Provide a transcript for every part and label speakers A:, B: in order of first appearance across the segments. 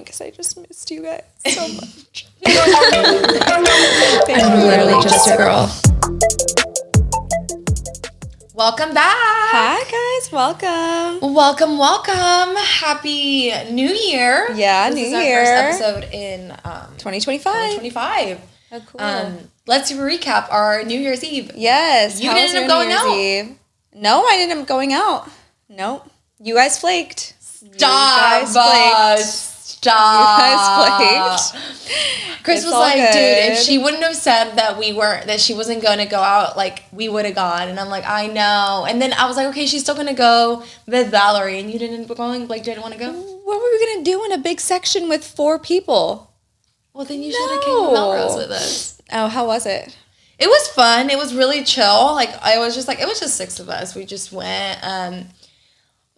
A: because I just missed you guys so much.
B: I'm literally just a girl.
C: Welcome back.
A: Hi guys, welcome.
C: Welcome. Happy New Year.
A: Yeah,
C: this
A: New
C: is
A: Year.
C: Our first episode in
A: 2025.
C: Oh,
A: cool.
C: Let's recap our New Year's Eve.
A: Yes.
C: You
A: how
C: didn't
A: was
C: end up
A: your
C: going
A: New Year's
C: out.
A: Eve? No, I didn't end up going out. Nope. You guys flaked.
C: Stop.
A: You guys flaked.
C: Chris
A: It's
C: was
A: all
C: like,
A: good.
C: dude, if she wouldn't have said that she wasn't going to go out, like, we would have gone. And I'm like, I know. And then I was like, okay, she's still going to go with Valerie. And you didn't end up going? Like, didn't want to go?
A: What were we going to do in a big section with 4 people?
C: Well, then you should have came to Melrose with us.
A: Oh, how was it?
C: It was fun. It was really chill. Like, it was just 6 of us. We just went.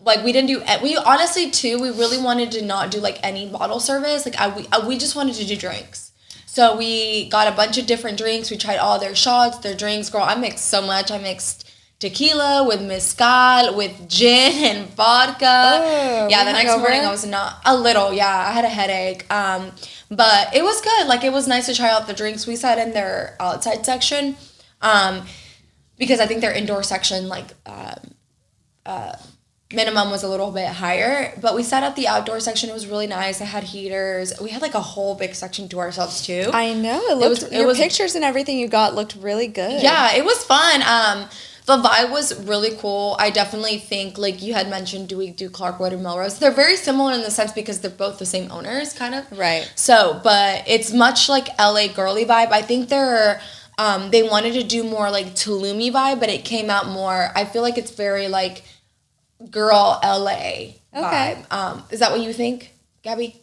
C: Like, we didn't do, we honestly, too, we really wanted to not do, like, any bottle service. Like, we just wanted to do drinks. So we got a bunch of different drinks. We tried all their shots, their drinks. Girl, I mixed so much. I mixed tequila with mezcal, with gin and vodka.
A: Oh,
C: yeah, the next morning I was not, a little, yeah. I had a headache. But it was good. Like, it was nice to try out the drinks. We sat in their outside section because I think their indoor section, like, minimum was a little bit higher, but we sat at the outdoor section. It was really nice. I had heaters. We had like a whole big section to ourselves too.
A: I know. It was pictures and everything you got looked really good.
C: Yeah, it was fun. The vibe was really cool. I definitely think, like you had mentioned, do we do Clarkwood or Melrose? They're very similar in the sense because they're both the same owners, kind of.
A: Right.
C: So, but it's much like LA girly vibe. I think they wanted to do more like Tulumi vibe, but it came out more, I feel like it's very like girl LA vibe. Is that what you think, Gabby?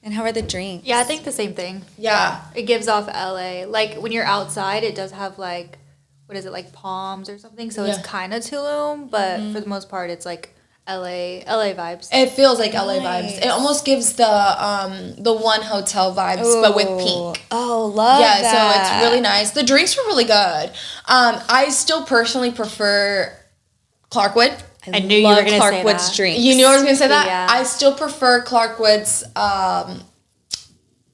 A: And how are the drinks?
B: Yeah, I think the same thing.
C: Yeah.
B: It gives off LA. Like, when you're outside, it does have, like, what is it, like palms or something? So it's kind of Tulum, but for the most part, it's, like, LA vibes.
C: It feels like LA vibes. It almost gives the one hotel vibes, but with pink.
A: Oh, love that.
C: Yeah, so it's really nice. The drinks were really good. I still personally prefer Clarkwood.
B: I knew you were going to say
A: Clarkwood's
B: that.
A: drinks.
C: You knew I was going to say that?
B: Yeah.
C: I still prefer Clarkwood's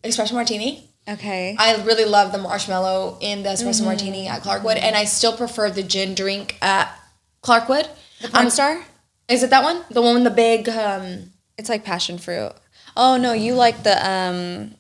C: espresso martini.
A: Okay.
C: I really love the marshmallow in the espresso martini at Clarkwood, and I still prefer the gin drink at Clarkwood.
A: The Porn Star?
C: Is it that one? The one with the big...
A: It's like passion fruit. Oh, no, you like the...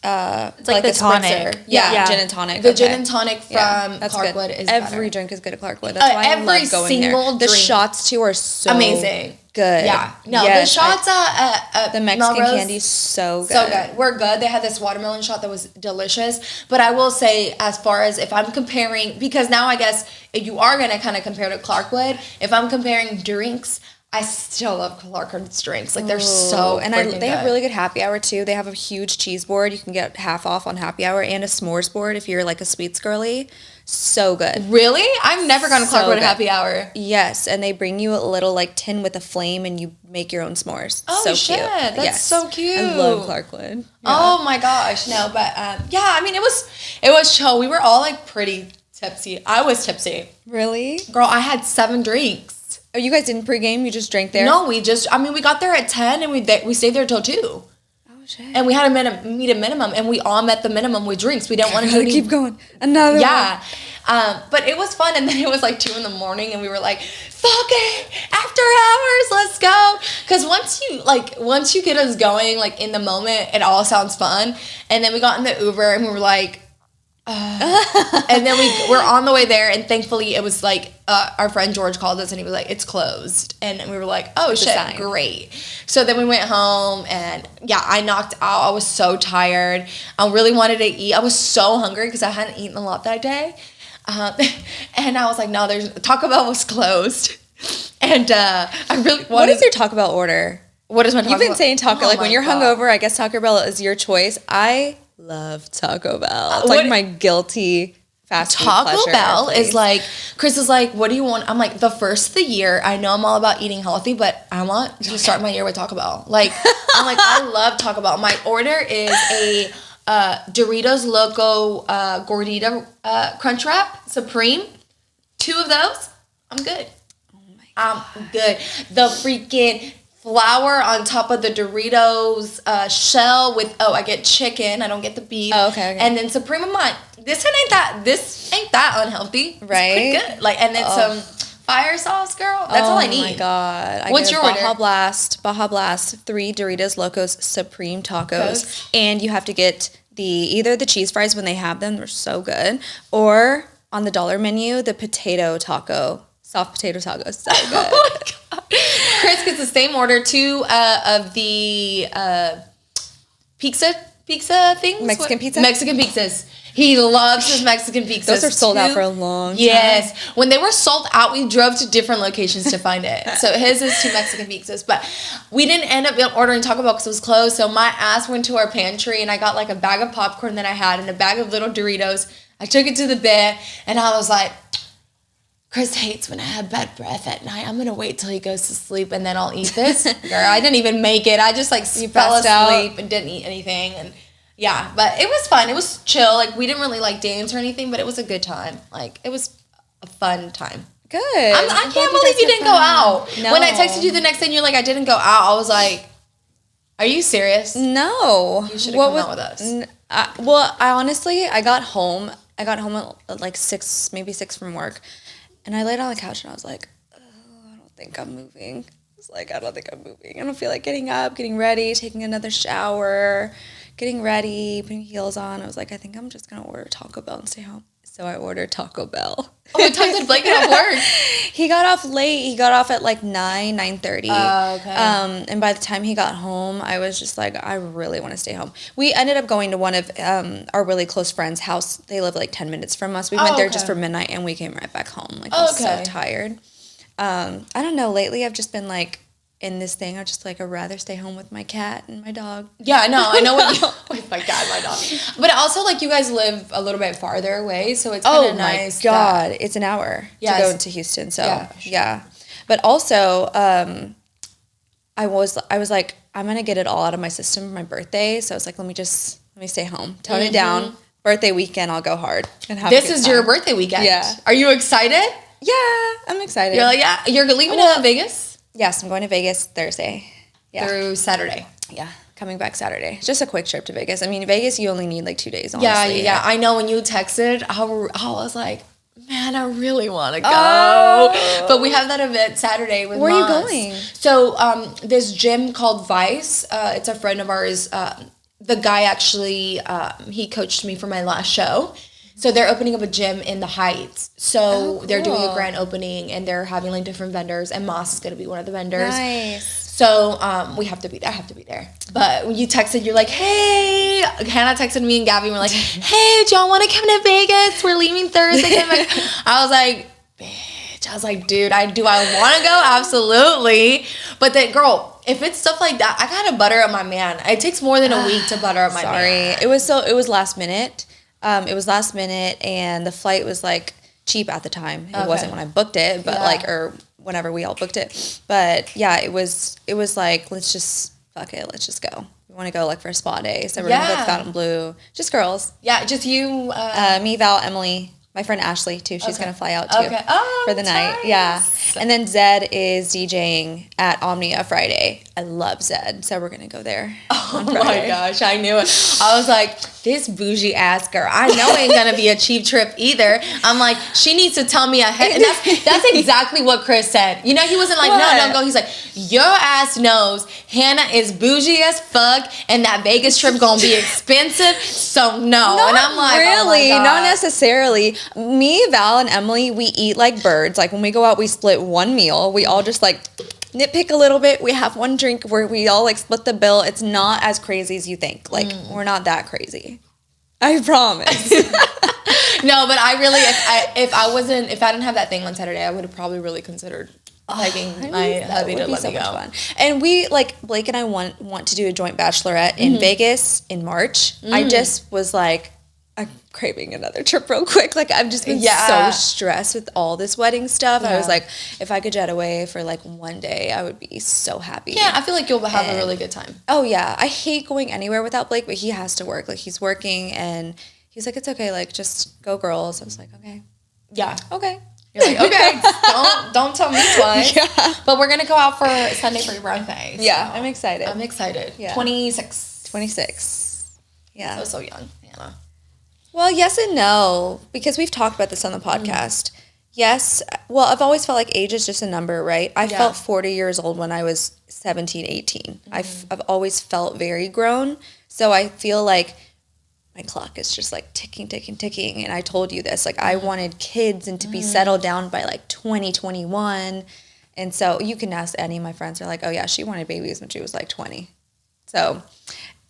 B: it's like the tonic.
A: Spritzer. Yeah, gin and tonic.
C: The gin and tonic from
A: that's
C: Clarkwood
A: good.
C: is
A: Every
C: better.
A: drink is good at Clarkwood. That's why I love going there.
C: single
A: The
C: drink.
A: shots, too, are so
C: Amazing.
A: good.
C: Yeah. No,
A: Yes,
C: the shots at
A: the Mexican
C: Melrose,
A: candy is so good.
C: So good. We're good. They had this watermelon shot that was delicious. But I will say, as far as if I'm comparing, because now I guess if you are going to kind of compare to Clarkwood, if I'm comparing drinks, I still love Clarkwood's drinks. Like, they're so
A: and
C: freaking
A: they have
C: good.
A: really good happy hour too. They have a huge cheese board. You can get half off on happy hour and a s'mores board if you're like a sweets girly. So good.
C: Really? I've never gone to
A: So
C: Clarkwood
A: good.
C: happy hour.
A: Yes, and they bring you a little like tin with a flame and you make your own s'mores.
C: Oh,
A: so
C: shit.
A: cute.
C: That's
A: Yes.
C: so cute.
A: I love Clarkwood.
C: Oh my gosh. No, but yeah, I mean, it was chill. We were all like pretty tipsy. I was tipsy.
A: Really?
C: Girl, I had 7 drinks.
A: Oh, you guys didn't pregame? You just drank there?
C: No, we got there at 10 and we stayed there till 2.
A: Oh, shit.
C: And we had to meet a minimum, and we all met the minimum with drinks. We didn't want to do any...
A: Keep going. Another one.
C: Yeah. But it was fun, and then it was like 2 a.m, and we were like, fuck it, after hours, let's go. Because once you get us going, like, in the moment, it all sounds fun. And then we got in the Uber, and we were like... and then we're on the way there, and thankfully it was like our friend George called us and he was like, it's closed, and we were like, oh shit, great. So then we went home, and yeah, I knocked out. I was so tired. I really wanted to eat. I was so hungry because I hadn't eaten a lot that day, and I was like, no, Taco Bell was closed, and I really wanted.
A: What is your Taco Bell order?
C: What is my Taco Bell?
A: You've been saying taco,
C: Oh
A: like when
C: my
A: you're
C: God.
A: hungover, I guess Taco Bell is your choice. I love Taco Bell. It's like my guilty fast food
C: Taco
A: pleasure
C: Bell
A: place.
C: is like, Chris is like, what do you want? I'm like, the first of the year, I know I'm all about eating healthy, but I want to start my year with Taco Bell. Like, I'm like, I love Taco Bell. My order is a Doritos Loco Gordita Crunch Wrap Supreme. 2 of those, I'm good.
A: Oh my God.
C: I'm good. The freaking flour on top of the Doritos shell with I get chicken. I don't get the beef.
A: Oh, okay.
C: And then Supreme. I'm like, this ain't that unhealthy.
A: Right.
C: It's pretty good. Like, and then some fire sauce, girl. That's all I need.
A: Oh my god.
C: What's your order?
A: Baja Blast, 3 Doritos Locos Supreme tacos, and you have to get either the cheese fries when they have them, they're so good, or on the dollar menu, the potato taco. Soft potato tacos, so good.
C: Oh my god. Chris gets the same order, 2 of the pizza things.
A: Mexican pizza?
C: Mexican pizzas. He loves his Mexican pizzas.
A: Those are sold out for a long time.
C: Yes. When they were sold out, we drove to different locations to find it. So his is 2 Mexican pizzas. But we didn't end up ordering Taco Bell because it was closed. So my ass went to our pantry and I got like a bag of popcorn that I had and a bag of little Doritos. I took it to the bed and I was like, Chris hates when I have bad breath at night. I'm going to wait till he goes to sleep and then I'll eat this. Girl, I didn't even make it. I just fell asleep and didn't eat anything. And yeah, but it was fun. It was chill. Like, we didn't really like dance or anything, but it was a good time. Like, it was a fun time.
A: Good.
C: I can't believe you didn't go out. No. When I texted you the next day and you're like, I didn't go out, I was like, are you serious?
A: No.
C: You should have come out with us.
A: I honestly, I got home at like 6, maybe 6 from work. And I laid on the couch and I was like, I don't think I'm moving. I don't think I'm moving. I don't feel like getting up, getting ready, taking another shower, getting ready, putting heels on. I was like, I think I'm just going to order Taco Bell and stay home. So I ordered Taco Bell.
C: Oh, what time did Blake get off work?
A: He got off late. He got off at like 9:30.
C: Oh, okay.
A: And by the time he got home, I was just like, I really want to stay home. We ended up going to one of our really close friends' house. They live like 10 minutes from us. We went there just for midnight, and we came right back home. Like, I was so tired. I don't know. Lately, I've just been like, in this thing, I just like, I'd rather stay home with my cat and my dog.
C: Yeah, I know what you with my cat and my dog. But also, like, you guys live a little bit farther away, so it's kind of nice.
A: Oh my God, it's an hour to go to Houston. So yeah. But also, I was like, I'm gonna get it all out of my system for my birthday. So I was like, let me stay home, tone it down. Birthday weekend, I'll go hard and have.
C: This is your birthday weekend.
A: Yeah.
C: Are you excited?
A: Yeah, I'm excited.
C: You're like, yeah, you're leaving to Vegas.
A: Yes, I'm going to Vegas Thursday. Yeah.
C: Through Saturday.
A: Yeah, coming back Saturday. It's just a quick trip to Vegas. I mean, Vegas, you only need like 2 days, honestly.
C: Yeah. I know when you texted, I was like, man, I really want to go. But we have that event Saturday with
A: Where
C: Moss.
A: are you going?
C: So this gym called Vice, it's a friend of ours. The guy actually, he coached me for my last show. So they're opening up a gym in the Heights. So they're doing a grand opening and they're having like different vendors and Moss is going to be one of the vendors.
A: Nice.
C: So we have to be there. I have to be there. But when you texted, you're like, hey. Hannah texted me and Gabby and we're like, hey, do y'all want to come to Vegas? We're leaving Thursday. I was like, bitch. I was like, dude, do I want to go? Absolutely. But then, girl, if it's stuff like that, I got to butter up my man. It takes more than a week to butter up my man.
A: It was last minute. It was last minute, and the flight was like cheap at the time. It wasn't when I booked it, but or whenever we all booked it. But yeah, it was like, let's just fuck it, let's just go. We want to go like for a spa day, so we're gonna go to Fontainebleau, just girls. Yeah, just you, me, Val, Emily. My friend Ashley, too. She's going to fly out, too, for the night. Nice. Yeah. And then Zed is DJing at Omnia Friday. I love Zed, so we're going to go there.
C: Oh, my gosh. I knew it. I was like, this bougie ass girl, I know ain't going to be a cheap trip either. I'm like, she needs to tell me ahead. And that's exactly what Chris said. You know, he wasn't like, no, don't go. He's like, your ass knows Hannah is bougie as fuck, and that Vegas trip going to be expensive, so no. And I'm like,
A: really,
C: oh my God.
A: Not necessarily. Me, Val, and Emily, we eat like birds. Like, when we go out, we split one meal. We all just, like, nitpick a little bit. We have one drink where we all, like, split the bill. It's not as crazy as you think. Like, we're not that crazy. I promise.
C: No, but I really, if I didn't have that thing on Saturday, I would have probably really considered begging my hubby to let me go. Fun.
A: And we, like, Blake and I want to do a joint bachelorette in Vegas in March. I just was like, I'm craving another trip real quick. Like, I've just been so stressed with all this wedding stuff. I was like, if I could jet away for like one day, I would be so happy.
C: Yeah, I feel like you'll have a really good time.
A: Oh, yeah. I hate going anywhere without Blake, but he has to work. Like, he's working, and he's like, it's okay. Like, just go girls. I was like, okay.
C: Yeah.
A: Okay.
C: You're like, okay, don't tell me twice.
A: Yeah.
C: But we're going to go out for Sunday for your birthday. So
A: Yeah, I'm excited.
C: I'm excited.
A: Yeah.
C: 26.
A: 26. Yeah.
C: So young, Hannah.
A: Well, yes and no, because we've talked about this on the podcast. Yes. Well, I've always felt like age is just a number, right? I felt 40 years old when I was 17, 18. I've always felt very grown. So I feel like my clock is just like ticking. And I told you this, like I wanted kids and to be settled down by like 2021. And so you can ask any of my friends, they're like, oh yeah, she wanted babies when she was like 20. So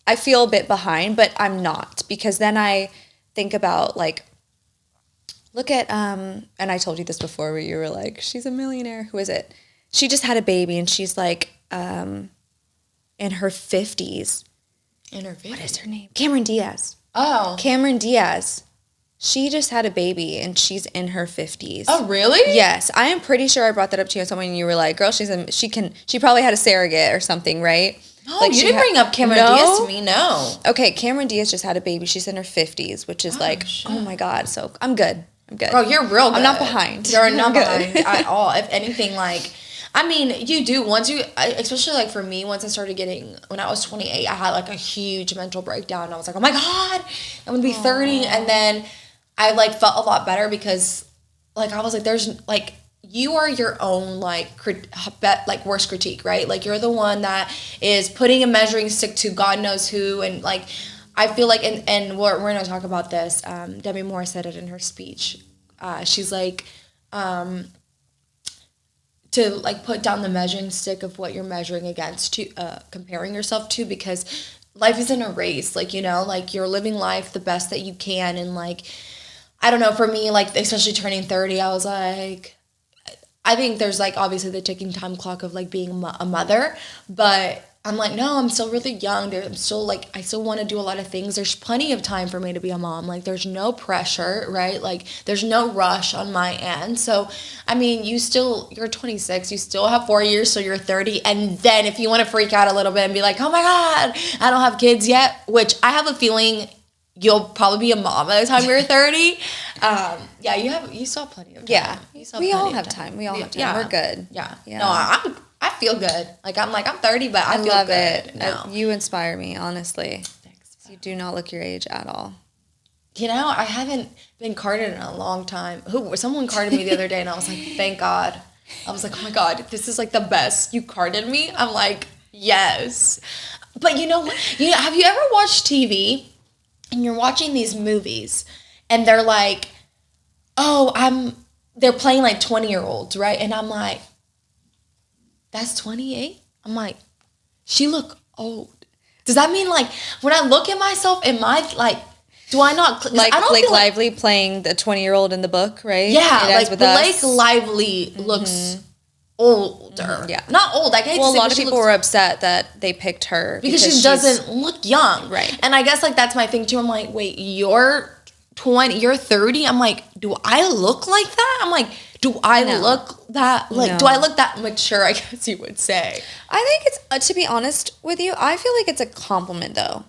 A: I feel a bit behind, but I'm not, because then I think about like, look at, and I told you this before where you were like, she's a millionaire. Who is it? She just had a baby and she's like in her 50s.
C: In her 50s?
A: What is her name? Cameron Diaz.
C: Oh.
A: Cameron Diaz. She just had a baby and she's in her 50s.
C: Oh, really?
A: Yes. I am pretty sure I brought that up to you, someone, and you were like, girl, she probably had a surrogate or something, right?
C: No,
A: like
C: you didn't bring up Cameron Diaz to me, no.
A: Okay, Cameron Diaz just had a baby. She's in her 50s, which is oh my God. So I'm good.
C: Bro, you're real good.
A: I'm not behind.
C: You're not behind at all. If anything, like, I mean, you do. Especially like for me, once I started when I was 28, I had like a huge mental breakdown. I was like, oh my God, I'm going to be 30. And then I like felt a lot better because like, I was like, there's like, you are your own like worst critique, right? Like you're the one that is putting a measuring stick to God knows who. And like, I feel like, and we're going to talk about this. Demi Moore said it in her speech. She's like, to like put down the measuring stick of what you're measuring against, to comparing yourself to, because life isn't a race. Like, you know, like you're living life the best that you can. And like, I don't know, for me, like especially turning 30, I was like, I think there's like obviously the ticking time clock of like being a mother, but I'm like, no, I'm still really young. I'm still like, I still want to do a lot of things. There's plenty of time for me to be a mom. Like there's no pressure, right? Like there's no rush on my end. So, I mean, you're 26, you still have 4 years, so you're 30. And then if you want to freak out a little bit and be like, oh my God, I don't have kids yet, which I have a feeling you'll probably be a mom by the time you're 30. Yeah, you still have plenty of time.
A: Yeah, we all have time. We all have time. Yeah. We're good.
C: Yeah. No, I feel good. Like I'm 30, but I feel
A: love
C: good.
A: It.
C: No.
A: You inspire me, honestly. Thanks. You do not look your age at all.
C: You know, I haven't been carded in a long time. Someone carded me the other day, and I was like, thank God. I was like, oh my God, this is like the best. You carded me. I'm like, yes. But you know, have you ever watched TV and you're watching these movies and they're like, they're playing like 20-year-olds, right? And I'm like, that's 28? I'm like, she look old. Does that mean like when I look at myself, am I like, do I not
A: like
C: I don't
A: Blake
C: feel
A: Lively playing the 20-year-old in the book, right?
C: Yeah, like Blake Lively looks older. Mm-hmm.
A: Yeah,
C: not old. I hate to say,
A: a lot of people were upset that they picked her
C: because she doesn't look young,
A: right?
C: And I guess like that's my thing too. I'm like, wait, you're 20, you're 30. I'm like, do I look like that? I'm like, do I look that, like, do I look that mature, I guess you would say?
A: I think it's, to be honest with you, I feel like it's a compliment, though,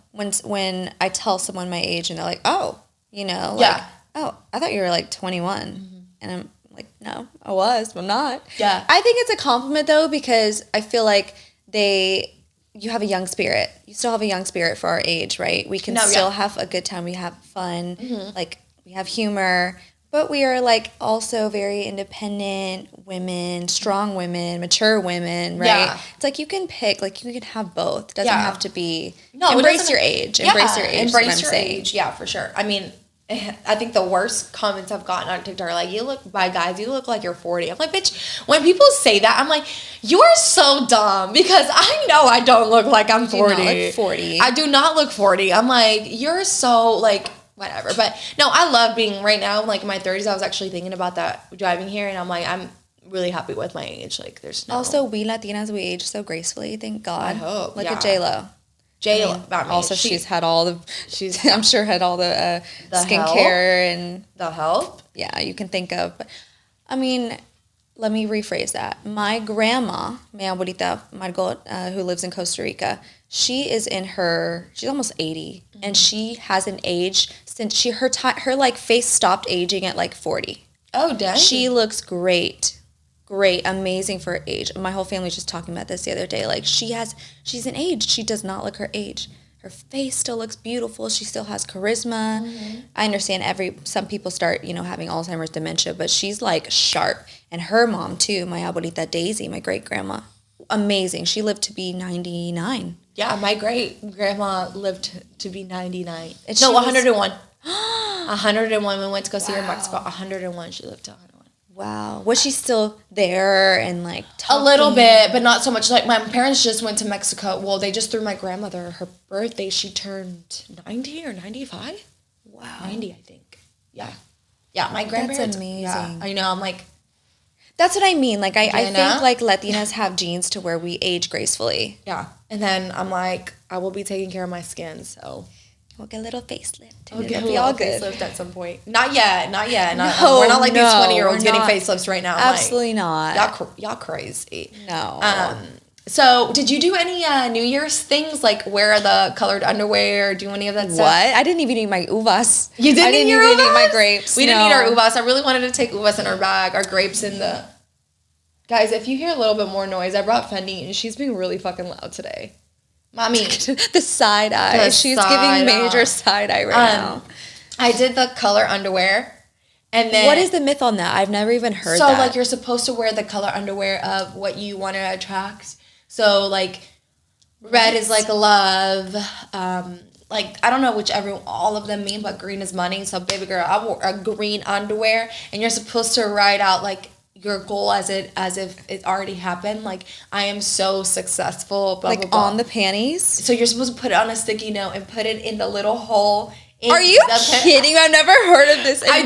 A: when I tell someone my age and they're like, oh, you know, like, oh, I thought you were, like, 21. Mm-hmm. And I'm like, no, I was, but not.
C: Yeah.
A: I think it's a compliment, though, because I feel like you have a young spirit. You still have a young spirit for our age, right? We can still have a good time. We have fun. Mm-hmm. Like, we have humor. But we are, like, also very independent women, strong women, mature women, right? Yeah. It's like you can pick, like, you can have both. It doesn't have to be. No, embrace your age. Embrace your age.
C: Embrace your age. Yeah, for sure. I mean, I think the worst comments I've gotten on TikTok are like, you look like you're 40. I'm like, bitch, when people say that, I'm like, you are so dumb because I know I don't look like I'm 40.
A: You do not look 40.
C: I do not look 40. I'm like, you're so, like, whatever. But no, I love being right now, like in my 30s. I was actually thinking about that driving here, and I'm like, I'm really happy with my age. Like, there's no.
A: Also, we Latinas, we age so gracefully. Thank God.
C: I hope.
A: Look at J-Lo.
C: Also,
A: she's had all the. I'm sure had all the skincare and
C: the help.
A: Yeah, you can think of. But, I mean, let me rephrase that. My grandma, mi abuelita Margot, who lives in Costa Rica, she's almost 80, and she hasn't aged since her like face stopped aging at like 40.
C: Oh, dang.
A: She looks great. Great, amazing for her age. My whole family's just talking about this the other day. Like, she's an age. She does not look her age. Her face still looks beautiful. She still has charisma. Mm-hmm. I understand some people start, having Alzheimer's, dementia, but she's like sharp. And her mom too, my abuelita Daisy, my great grandma, amazing. She lived to be 99.
C: Yeah, my great grandma lived to be 99. No, 101. 101. We went to go see her in Mexico. 101. She lived to 101.
A: Wow. Was she still there and like talking?
C: A little bit, but not so much. Like my parents just went to Mexico. Well, they just threw my grandmother her birthday. She turned 90 or 95.
A: Wow.
C: 90, I think. Yeah. Yeah, my grandparents.
A: That's amazing.
C: Yeah, I know. I'm like.
A: That's what I mean. Like I think like Latinas have genes to where we age gracefully.
C: Yeah. And then I'm like, I will be taking care of my skin, so.
A: We'll get a little facelift.
C: We'll get a little facelift at some point. Not yet. We're not like these 20-year-olds getting facelifts right now.
A: Absolutely not.
C: Y'all crazy.
A: No.
C: So, did you do any New Year's things, like wear the colored underwear, do any of that stuff?
A: What? I didn't even eat my uvas.
C: You didn't eat your uvas? I didn't even eat
A: my grapes.
C: We didn't eat our uvas. I really wanted to take uvas in our bag, our grapes in the... Guys, if you hear a little bit more noise, I brought Fendi, and she's being really fucking loud today. Mommy.
A: The side eye. She's giving major side eye right now.
C: I did the color underwear. And then
A: what is the myth on that? I've never even heard
C: that.
A: So,
C: like, you're supposed to wear the color underwear of what you want to attract. So, like, red is, like, love. Like, I don't know all of them mean, but green is money. So, baby girl, I wore a green underwear. And you're supposed to write out, like, your goal as if it already happened. Like, I am so successful. Blah,
A: like
C: blah, blah.
A: on the panties.
C: So you're supposed to put it on a sticky note and put it in the little hole.
A: Are you kidding? I've never heard of this.
C: I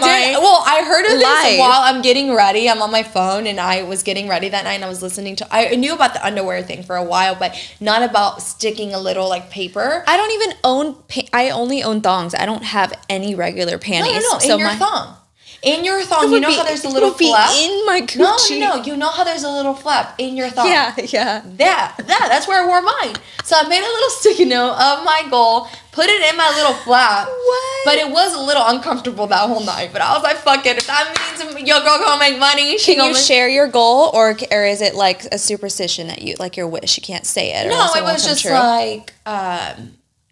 C: heard of this while I'm getting ready. I'm on my phone and I was getting ready that night and I was listening to. I knew about the underwear thing for a while, but not about sticking a little like paper.
A: I don't even own. I only own thongs. I don't have any regular panties.
C: No. In your thong. In your thong, you know how there's a little flap?
A: In my coochie.
C: No. You know how there's a little flap in your thong?
A: Yeah.
C: That's where I wore mine. So I made a little sticky note of my goal, put it in my little flap.
A: What?
C: But it was a little uncomfortable that whole night. But I was like, fuck it. If that means your girl gonna make money,
A: Can you share your goal, or is it like a superstition that you, like your wish, you can't say it?
C: No, it was just like,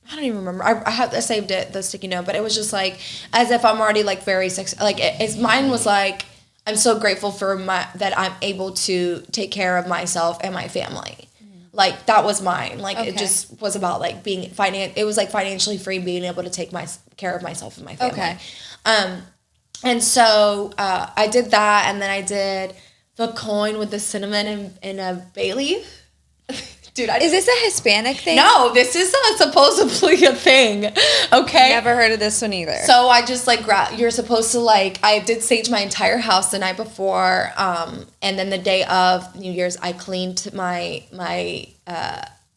C: I don't even remember. I saved it, the sticky note, but it was just like as if I'm already like very like mine was like I'm so grateful for that I'm able to take care of myself and my family. Like that was mine. Like It just was about like being it was like financially free, being able to take care of myself and my family.
A: Okay.
C: And so I did that, and then I did the coin with the cinnamon and a bay leaf. Dude,
A: is this a Hispanic thing?
C: No, this is supposedly a thing. Okay.
A: Never heard of this one either.
C: So I just like you're supposed to like I did sage my entire house the night before, and then the day of New Year's I cleaned my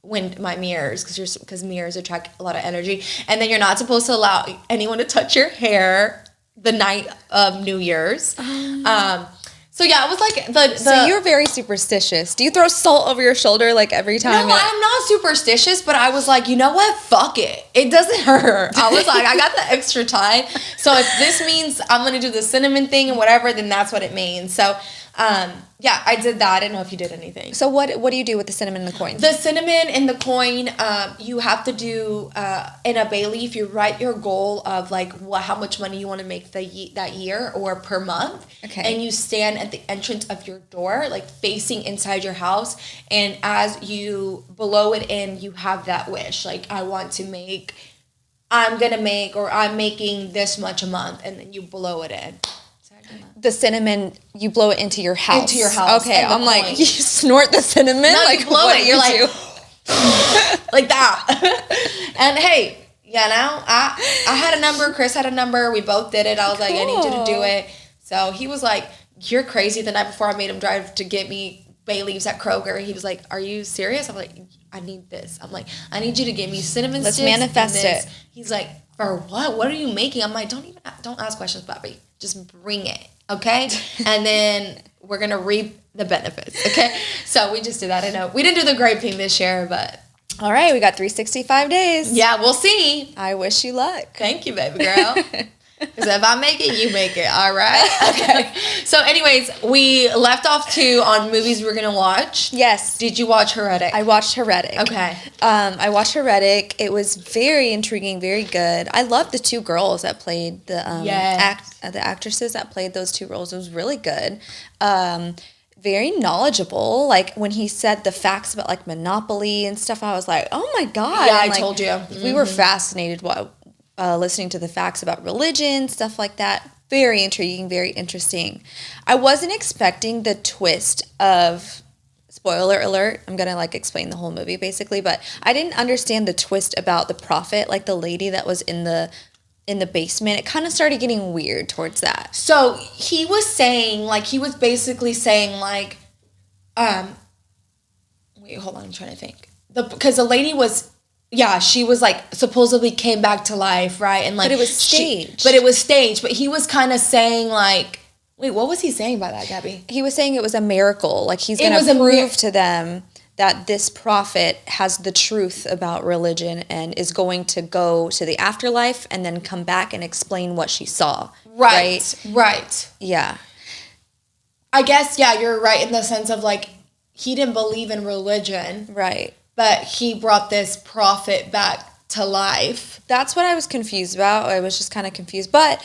C: mirrors because mirrors attract a lot of energy, and then you're not supposed to allow anyone to touch your hair the night of New Year's. So yeah, it was like
A: So you're very superstitious. Do you throw salt over your shoulder like every time?
C: No, I'm not superstitious, but I was like, you know what? Fuck it. It doesn't hurt. I was like, I got the extra time. So if this means I'm gonna do the cinnamon thing and whatever, then that's what it means. So yeah, I did that. I didn't know if you did anything.
A: So what do you do with the cinnamon and the coin?
C: The cinnamon and the coin, you have to do in a bay leaf. You write your goal of like how much money you want to make that year or per month.
A: Okay.
C: And you stand at the entrance of your door, like facing inside your house. And as you blow it in, you have that wish. Like I'm making this much a month, and then you blow it in.
A: The cinnamon, you blow it into your house.
C: Into your house.
A: Okay, I'm like, you snort the cinnamon?
C: No,
A: like,
C: you blow it. You're like, like that. And hey, you know, I had a number. Chris had a number. We both did it. I was like, I need you to do it. So he was like, you're crazy. The night before I made him drive to get me bay leaves at Kroger. He was like, are you serious? I'm like, I need this. I'm like, I need you to give me cinnamon sticks.
A: Let's manifest it.
C: He's like, for what? What are you making? I'm like, don't ask questions, Bobby. Just bring it. Okay? And then we're going to reap the benefits. Okay? So we just did that. I know we didn't do the grape thing this year, but.
A: All right. We got 365 days.
C: Yeah, we'll see.
A: I wish you luck.
C: Thank you, baby girl. Because if I make it, you make it. All right. Okay. So, anyways, we left off on movies we're gonna watch.
A: Yes.
C: Did you watch Heretic?
A: I watched Heretic.
C: Okay.
A: I watched Heretic. It was very intriguing, very good. I loved the two girls that played the the actresses that played those two roles. It was really good. Very knowledgeable. Like when he said the facts about like Monopoly and stuff, I was like, oh my God.
C: Yeah,
A: and,
C: I told you.
A: We were fascinated while listening to the facts about religion, stuff like that. Very intriguing, very interesting. I wasn't expecting the twist of, spoiler alert, I'm going to like explain the whole movie basically, but I didn't understand the twist about the prophet, like the lady that was in the basement. It kind of started getting weird towards that.
C: So he was basically saying like, wait, hold on, I'm trying to think. Because the lady was, she was like supposedly came back to life, right? And like,
A: but it was staged.
C: But he was kind of saying like, wait, what was he saying by that, Gabby?
A: He was saying it was a miracle. Like he's going to prove to them that this prophet has the truth about religion and is going to go to the afterlife and then come back and explain what she saw.
C: Right.
A: Yeah.
C: I guess, you're right in the sense of like, he didn't believe in religion.
A: Right.
C: But he brought this prophet back to life.
A: That's what I was confused about. I was just kind of confused. But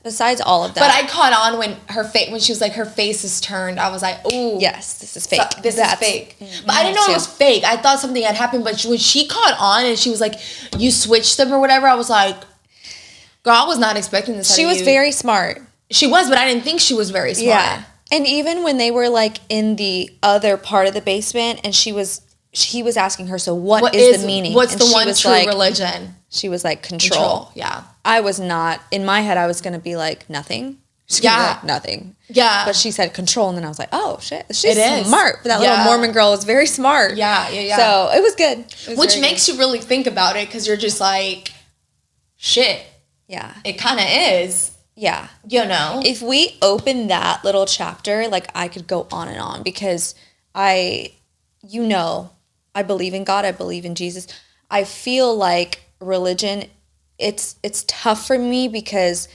A: besides all of that.
C: But I caught on when she was like, her face is turned. I was like, ooh.
A: Yes, this is fake.
C: This is fake. But I didn't know it was fake. I thought something had happened. But when she caught on and she was like, you switched them or whatever, I was like, girl, I was not expecting this.
A: She was very smart.
C: She was, but I didn't think she was very smart.
A: Yeah. And even when they were like in the other part of the basement and he was asking her, so what is the meaning?
C: What's
A: and
C: the one true religion?
A: She was like, control.
C: Yeah.
A: I was not, in my head, I was going to be like, nothing. Like, nothing.
C: Yeah.
A: But she said control, and then I was like, oh, shit. She's smart. That little Mormon girl is very smart.
C: Yeah.
A: So it was good.
C: Which makes you really think about it, because you're just like, shit.
A: Yeah.
C: It kind of is.
A: Yeah.
C: You know?
A: If we open that little chapter, like, I could go on and on, because I believe in God. I believe in Jesus. I feel like religion, it's tough for me because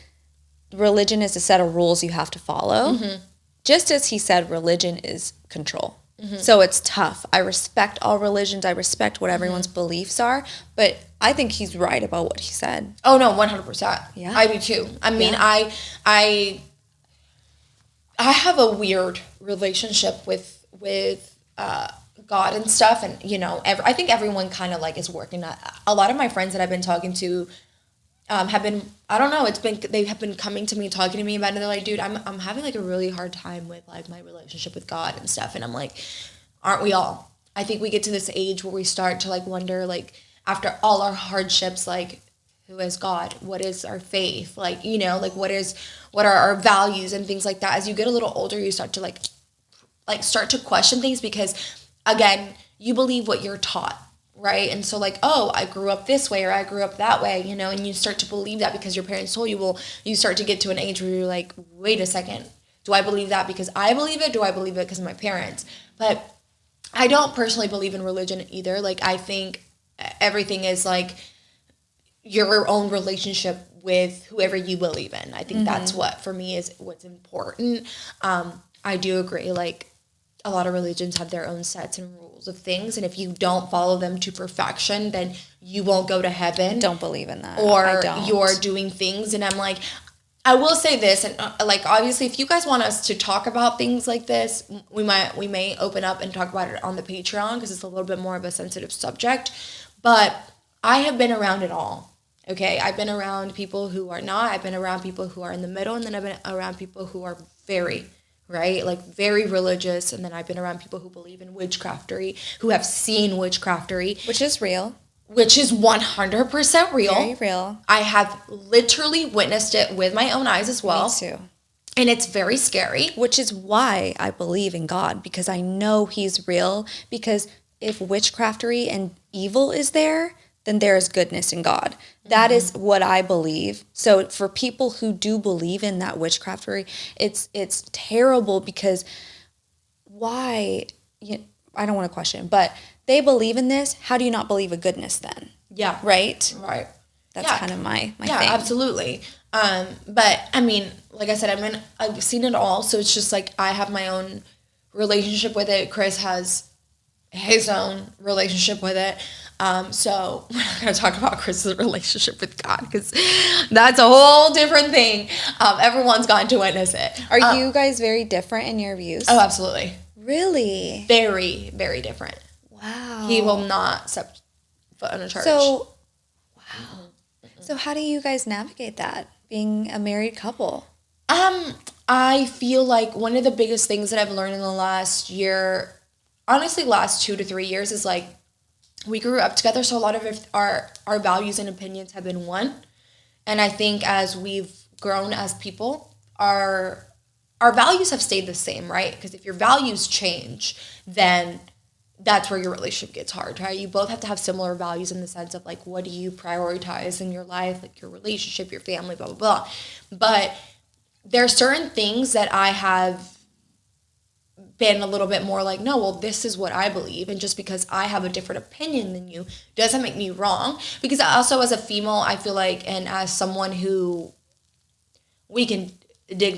A: religion is a set of rules you have to follow. Mm-hmm. Just as he said, religion is control. Mm-hmm. So it's tough. I respect all religions. I respect what everyone's beliefs are. But I think he's right about what he said.
C: Oh, no, 100%.
A: Yeah.
C: I do too. I mean, I have a weird relationship with God and stuff, and I think everyone kind of like is working at. A lot of my friends that I've been talking to have been, I don't know, they have been coming to me, talking to me about it. They're like, dude, I'm having like a really hard time with like my relationship with God and stuff. And I'm like, aren't we all? I think we get to this age where we start to like wonder, like, after all our hardships, like, who is God? What is our faith? Like, like what are our values and things like that. As you get a little older, you start to like start to question things, because again, you believe what you're taught, right? And so like, oh, I grew up this way or I grew up that way, and you start to believe that because your parents told you. Well, you start to get to an age where you're like, wait a second, do I believe that because I believe it? Do I believe it because of my parents? But I don't personally believe in religion either. Like, I think everything is like your own relationship with whoever you believe in. I think that's what, for me, is what's important. I do agree, like, a lot of religions have their own sets and rules of things, and if you don't follow them to perfection, then you won't go to heaven.
A: Don't believe in that.
C: Or you're doing things, and I'm like, I will say this, and like, obviously, if you guys want us to talk about things like this, we may open up and talk about it on the Patreon, because it's a little bit more of a sensitive subject. But I have been around it all. Okay, I've been around people who are not. I've been around people who are in the middle, and then I've been around people who are very religious, and then I've been around people who believe in witchcraftery, who have seen witchcraftery.
A: Which is real.
C: Which is 100% real.
A: Very real.
C: I have literally witnessed it with my own eyes as well.
A: Me too.
C: And it's very scary.
A: Which is why I believe in God, because I know he's real, because if witchcraftery and evil is there, then there is goodness in God. That is what I believe. So for people who do believe in that witchcraftery, it's terrible, because why? I don't want to question, but they believe in this. How do you not believe a goodness then?
C: Yeah.
A: Right?
C: Right.
A: That's kind of my thing.
C: Yeah, absolutely. But I mean, like I said, I've seen it all. So it's just like I have my own relationship with it. Chris has his own relationship with it. So we're not going to talk about Chris's relationship with God because that's a whole different thing. Everyone's gotten to witness it.
A: Are you guys very different in your views?
C: Oh, absolutely.
A: Really?
C: Very, very different.
A: Wow.
C: He will not step foot in a church.
A: So, wow. So how do you guys navigate that, being a married couple?
C: I feel like one of the biggest things that I've learned in the last year, honestly, last 2 to 3 years, is like we grew up together, so a lot of our values and opinions have been one. And I think as we've grown as people, our values have stayed the same, right? Because if your values change, then that's where your relationship gets hard, right? You both have to have similar values in the sense of like, what do you prioritize in your life, like your relationship, your family, blah, blah, blah. But there are certain things that I have been a little bit more like, no, well, this is what I believe. And just because I have a different opinion than you doesn't make me wrong. Because also as a female, I feel like, and as someone who, we can dig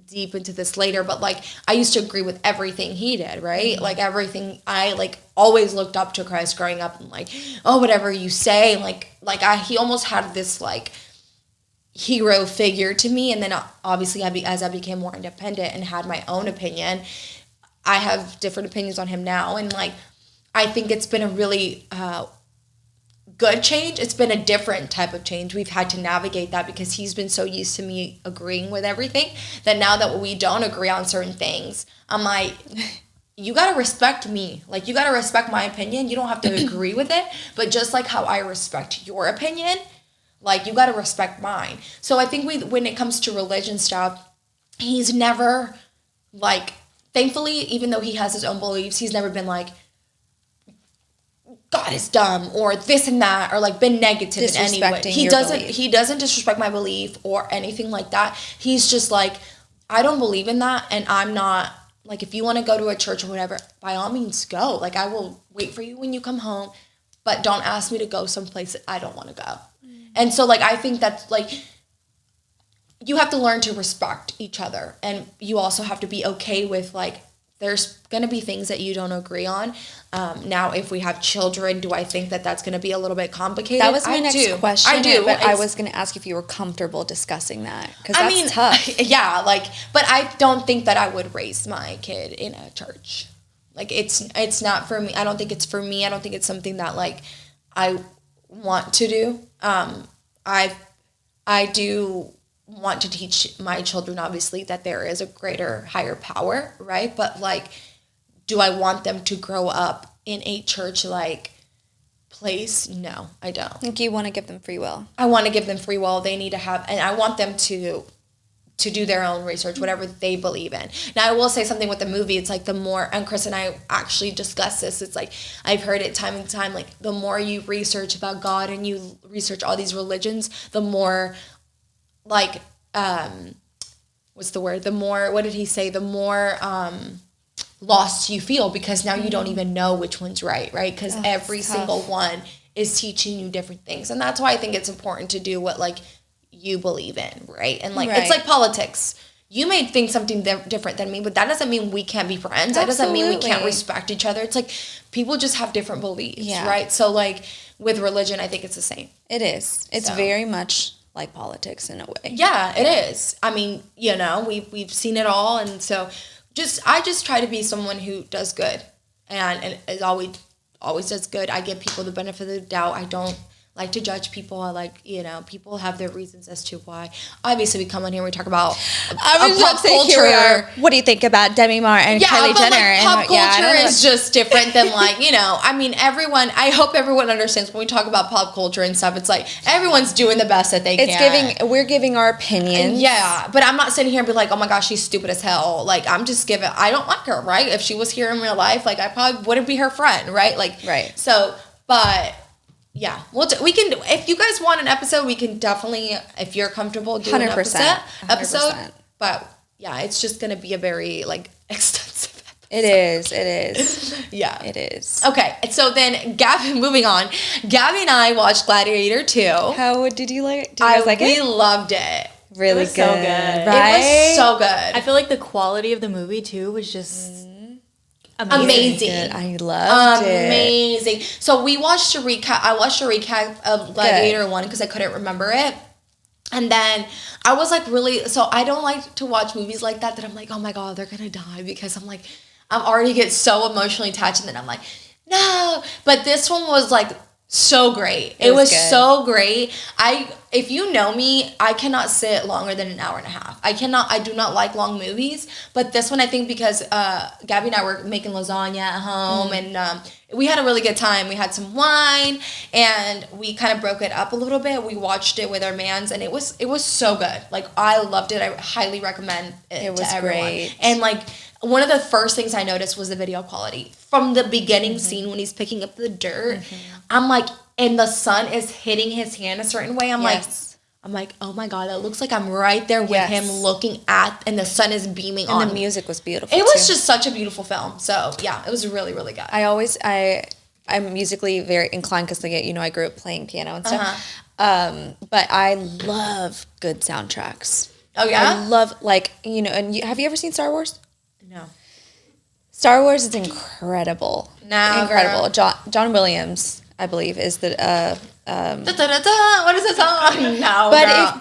C: deep into this later, but like I used to agree with everything he did, right? Like everything, I like always looked up to Christ growing up and like, oh, whatever you say, he almost had this like hero figure to me. And then obviously as I became more independent and had my own opinion, I have different opinions on him now. And like, I think it's been a really good change. It's been a different type of change. We've had to navigate that because he's been so used to me agreeing with everything that now that we don't agree on certain things, I'm like, you got to respect me. Like, you got to respect my opinion. You don't have to agree with it. But just like how I respect your opinion, like, you got to respect mine. So I think when it comes to religion stuff, he's never, like, thankfully, even though he has his own beliefs, he's never been like, God is dumb or this and that, or like been negative in any way. He doesn't disrespect my belief or anything like that. He's just like, I don't believe in that, and I'm not, like, if you want to go to a church or whatever, by all means go. Like, I will wait for you when you come home, but don't ask me to go someplace that I don't want to go. And so, like, I think that's, like, you have to learn to respect each other, and you also have to be okay with, like, there's going to be things that you don't agree on. Now, if we have children, do I think that that's going to be a little bit complicated?
A: That was my next question.
C: I do.
A: But I was going to ask if you were comfortable discussing that. Because that's tough.
C: Yeah, like, but I don't think that I would raise my kid in a church. Like, it's not for me. I don't think it's for me. I don't think it's something that, like, I want to do. I do want to teach my children, obviously, that there is a greater, higher power, right? But, like, do I want them to grow up in a church, like, place? No, I don't.
A: I think you want to give them free will.
C: I want to give them free will. They need to have, and I want them to do their own research, whatever they believe in. Now, I will say something with the movie. It's like the more, and Chris and I actually discussed this, it's like, I've heard it time and time, like, the more you research about God and you research all these religions, the more, like, what's the word? The more, what did he say? The more lost you feel, because now you don't even know which one's right? Because every single one is teaching you different things. And that's why I think it's important to do what, like, you believe in, right? And, like, it's like politics. You may think something different than me, but that doesn't mean we can't be friends. That doesn't mean we can't respect each other. It's like people just have different beliefs, right? So, like, with religion, I think it's the same.
A: It is. It's very much like politics in a way.
C: Yeah, it is. I mean, you know, we've seen it all, and so I just try to be someone who does good, and is always does good. I give people the benefit of the doubt. I don't like to judge people. I like, you know, people have their reasons as to why. Obviously, we come on here and we talk about pop culture.
A: What do you think about Demi Moore and Kylie Jenner?
C: Like, pop culture is just different than, like, you know, I mean, I hope everyone understands when we talk about pop culture and stuff, it's like everyone's doing the best that they can.
A: We're giving our opinions.
C: Yeah, but I'm not sitting here and be like, oh my gosh, she's stupid as hell. Like, I'm just I don't like her, right? If she was here in real life, like, I probably wouldn't be her friend, right? Like,
A: right.
C: So, but yeah, we can. If you guys want an episode, we can definitely, if you're comfortable, do 100%, an episode. 100%. But yeah, it's just gonna be a very, like, extensive
A: It is. It is.
C: Yeah.
A: It is.
C: Okay, so then moving on. Gabby and I watched Gladiator 2.
A: How did you like it? Did you guys like it?
C: We loved it.
A: Really
B: was
A: good.
B: so good.
A: Right?
C: It was so good.
B: I feel like the quality of the movie too was just
C: amazing.
A: Good. I loved it.
C: Amazing. So we watched a recap. I watched a recap of Gladiator 1 because I couldn't remember it. And then I was like really, so I don't like to watch movies like that I'm like, oh my God, they're going to die, because I'm like, I'm already get so emotionally attached, and then I'm like, no. But this one was like so great. It was so great. If you know me, I cannot sit longer than an hour and a half. I do not like long movies. But this one, I think because Gabby and I were making lasagna at home, and we had a really good time. We had some wine, and we kind of broke it up a little bit. We watched it with our mans, and it was so good. Like, I loved it. I highly recommend it to everyone. Great. And like, one of the first things I noticed was the video quality. From the beginning scene when he's picking up the dirt, I'm like, and the sun is hitting his hand a certain way. I'm like, oh my God, it looks like I'm right there with him looking at, and the sun is beaming on.
A: And the music was beautiful.
C: It was just such a beautiful film. So yeah, it was really, really good.
A: I'm musically very inclined because I grew up playing piano and stuff. But I love good soundtracks.
C: Oh yeah?
A: I love, have you ever seen Star Wars?
C: No.
A: Star Wars is incredible.
C: No,
A: incredible. John Williams, I believe, is the
C: what is the song? No,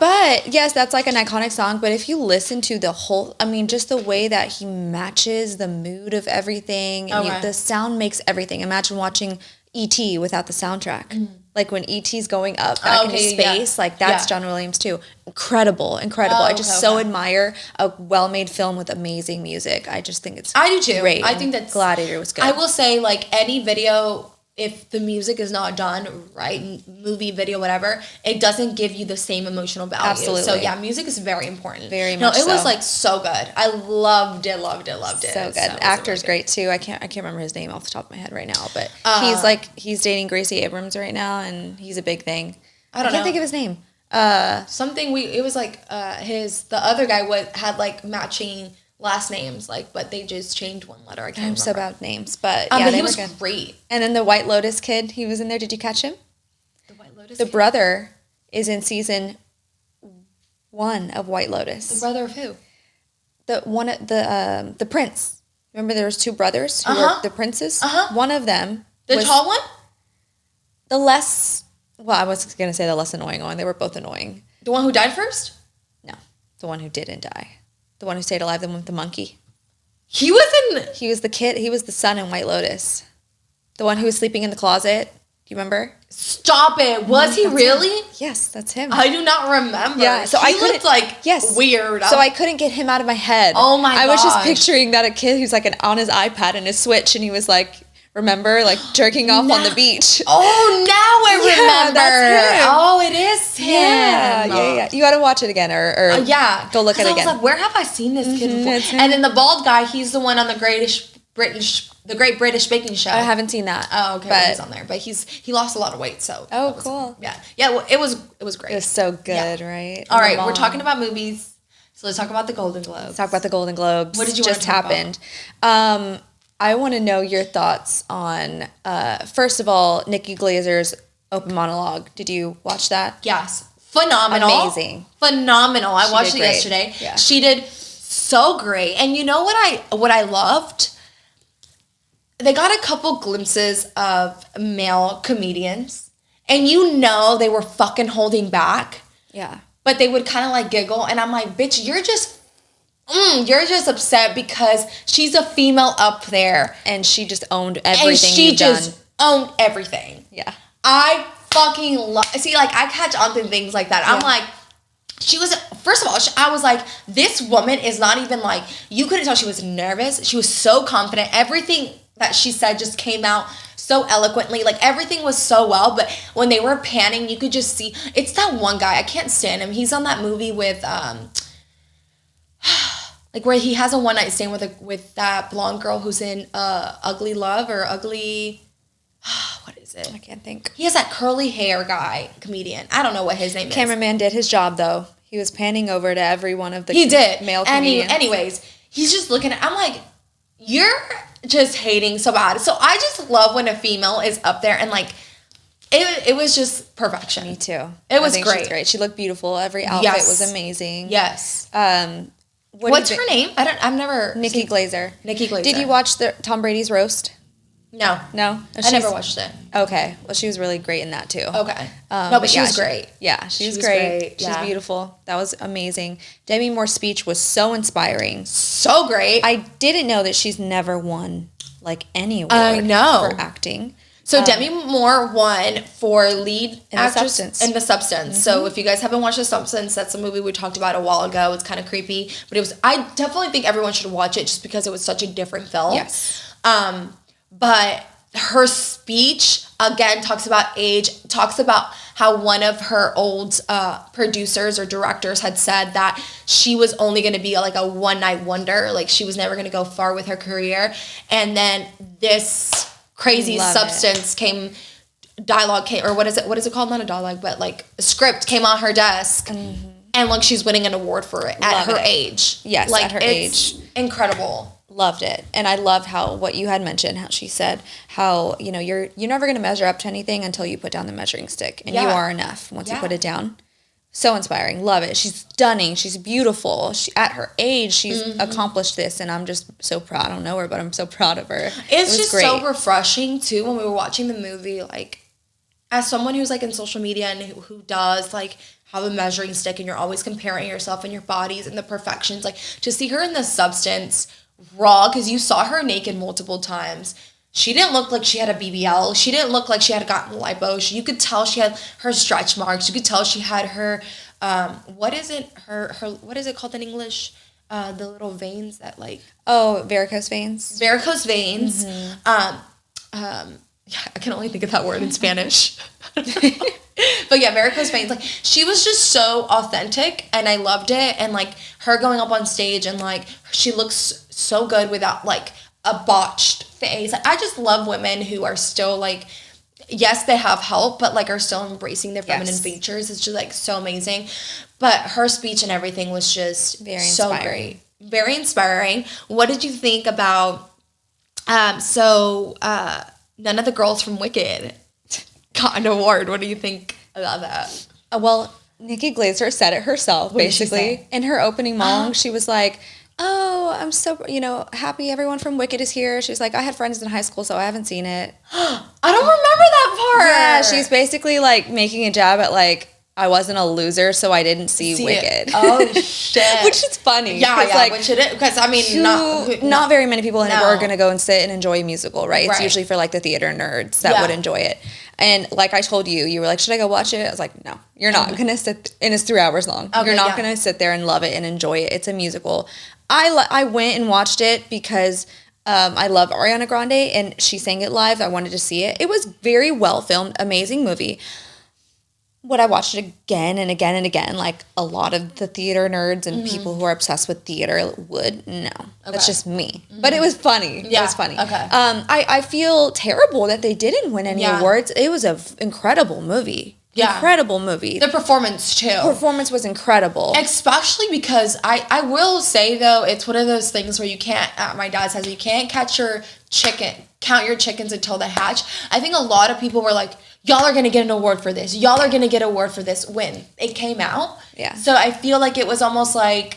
A: but yes, that's like an iconic song. But if you listen to the whole, just the way that he matches the mood of everything, and the sound makes everything. Imagine watching E.T. without the soundtrack. Like when E.T.'s going up back into space, that's John Williams too. Incredible. I just admire a well-made film with amazing music. I just think it's
C: I do too.
A: Great.
C: I think that
A: Gladiator was good.
C: I will say, like, any video, if the music is not done right, movie, video, whatever, it doesn't give you the same emotional value.
A: Absolutely.
C: So yeah, music is very important.
A: Very much so.
C: It was like so good. I loved it.
A: So good. Actor's great too. I can't remember his name off the top of my head right now, but he's dating Gracie Abrams right now, and he's a big thing. I can't think of his name.
C: It was like the other guy had like matching last names, but they just changed one letter. I can't remember.
A: So bad with names, but
C: but he was great.
A: And then the White Lotus kid, he was in there. Did you catch him?
C: The White Lotus.
A: The brother is in season 1 of White Lotus.
C: The brother of who?
A: The prince. Remember, there was 2 brothers who were the princes. One of them,
C: the tall one.
A: The less. Well, I was gonna say the less annoying one. They were both annoying.
C: The one who died first?
A: No, the one who didn't die. The one who stayed alive, the one with the monkey.
C: He was
A: the kid. He was the son in White Lotus. The one who was sleeping in the closet. Do you remember?
C: Stop it. Was he really?
A: Him. Yes, that's him.
C: I do not remember.
A: Yeah, so
C: he looked weird.
A: So I couldn't get him out of my head.
C: Oh my gosh.
A: I was just picturing that a kid who's on his iPad and his Switch, and he was remember, jerking off on the beach.
C: Oh, now I remember.
A: That's him.
C: Oh, it is him.
A: Yeah. You got to watch it again, or go look at it again.
C: I was like, where have I seen this kid before? And then the bald guy, he's the one on the Great British Baking Show.
A: I haven't seen that.
C: Oh, okay. But he's on there, but he lost a lot of weight. So
A: cool.
C: Yeah. Well, it was great.
A: It was so good, right?
C: All right, we're talking about movies, so let's talk about the Golden Globes.
A: Let's talk about the Golden Globes.
C: What did you
A: just happened? I want to know your thoughts on, first of all, Nikki Glazer's open monologue. Did you watch that?
C: Yes. Phenomenal.
A: Amazing.
C: Phenomenal. I watched it yesterday. Yeah. She did so great. And you know what I loved? They got a couple glimpses of male comedians. And they were fucking holding back.
A: Yeah.
C: But they would kind of giggle. And I'm like, bitch, you're just upset because she's a female up there.
A: And she just owned everything you've done. And she just
C: owned everything.
A: Yeah.
C: I fucking love... See, I catch on to things like that. Yeah. I'm like... She was... First of all, I was like, this woman is not even You couldn't tell she was nervous. She was so confident. Everything that she said just came out so eloquently. Everything was so well. But when they were panning, you could just see... It's that one guy. I can't stand him. He's on that movie with... where he has a one-night stand with that blonde girl who's in Ugly Love or Ugly... What is it?
A: I can't think.
C: He has that curly hair guy, comedian. I don't know what his name is.
A: Cameraman did his job, though. He was panning over to every one of the
C: male
A: comedians.
C: Anyways, he's just looking at... I'm like, you're just hating so bad. So I just love when a female is up there and like, it was just perfection.
A: Me too.
C: It was great.
A: She's great. She looked beautiful. Every outfit was amazing.
C: Yes.
A: What's
C: her name? I've never.
A: Nikki Glazer.
C: Nikki Glazer.
A: Did you watch Tom Brady's roast?
C: No. I never watched it.
A: Okay. Well, she was really great in that too.
C: Okay. But she was great.
A: She was great. She's beautiful. That was amazing. Demi Moore's speech was so inspiring.
C: So great.
A: I didn't know that she's never won like any award for acting.
C: So Demi Moore won for lead actress in The Substance.
A: Mm-hmm.
C: So if you guys haven't watched The Substance, that's a movie we talked about a while ago. It's kind of creepy, but I definitely think everyone should watch it just because it was such a different film.
A: Yes.
C: But her speech again talks about age, talks about how one of her old producers or directors had said that she was only going to be like a one-night wonder, like she was never going to go far with her career, and then this crazy substance dialogue came, or what is it called? Not a dialogue, but like a script came on her desk, and like she's winning an award for it at her age.
A: Yes,
C: like,
A: at her age.
C: Incredible.
A: Loved it. And I loved how what you had mentioned, how she said how, you know, you're never going to measure up to anything until you put down the measuring stick, and you are enough once you put it down. So inspiring. Love it. She's stunning. She's beautiful. At her age, she's accomplished this, and I'm just so proud. I don't know her, but I'm so proud of her.
C: It's just great. So refreshing too when we were watching the movie, like as someone who's like in social media and who does like have a measuring stick, and you're always comparing yourself and your bodies and the perfections, like to see her in The Substance raw, because you saw her naked multiple times. She didn't look like she had a BBL. She didn't look like she had gotten lipo. You could tell she had her stretch marks. You could tell she had her, what is it called in English? The little veins that like...
A: Oh, varicose veins.
C: Varicose veins. Yeah, I can only think of that word in Spanish. But yeah, varicose veins. Like, she was just so authentic, and I loved it. And like her going up on stage, and like she looks so good without like a botched face. I just love women who are still like, yes, they have help, but like are still embracing their feminine features. It's just like so amazing. But her speech and everything was just
A: very
C: so great. Very inspiring. What did you think about none of the girls from Wicked got an award. What do you think about that?
A: Well, Nikki Glazer said it herself, basically. In her opening monologue, she was like, oh, I'm so, happy everyone from Wicked is here. She's like, I had friends in high school, so I haven't seen it.
C: I don't remember that part.
A: Yeah, she's basically like making a jab at like, I wasn't a loser, so I didn't see Wicked.
C: Oh, shit.
A: Which is funny.
C: Yeah, like, which it is. Because, I mean,
A: not very many people are going to go and sit and enjoy a musical, right? It's usually for, like, the theater nerds that would enjoy it. And like I told you, you were like, should I go watch it? I was like, no, you're not going to sit, and it's 3 hours long. Okay, you're not going to sit there and love it and enjoy it. It's a musical. I went and watched it because I love Ariana Grande, and she sang it live. I wanted to see it. It was very well filmed, amazing movie. Would I watch it again and again and again, like a lot of the theater nerds and people who are obsessed with theater would? No. That's just me. But it was funny. Yeah. It was funny.
C: Okay.
A: I feel terrible that they didn't win any awards. It was an incredible movie. Yeah. Incredible movie.
C: The performance, too.
A: Performance was incredible.
C: Especially because I will say, though, it's one of those things where you can't, my dad says, you can't count your chickens until they hatch. I think a lot of people were like, y'all are going to get an award for this. Y'all are going to get an award for this when it came out. Yeah. So I feel like it was almost like,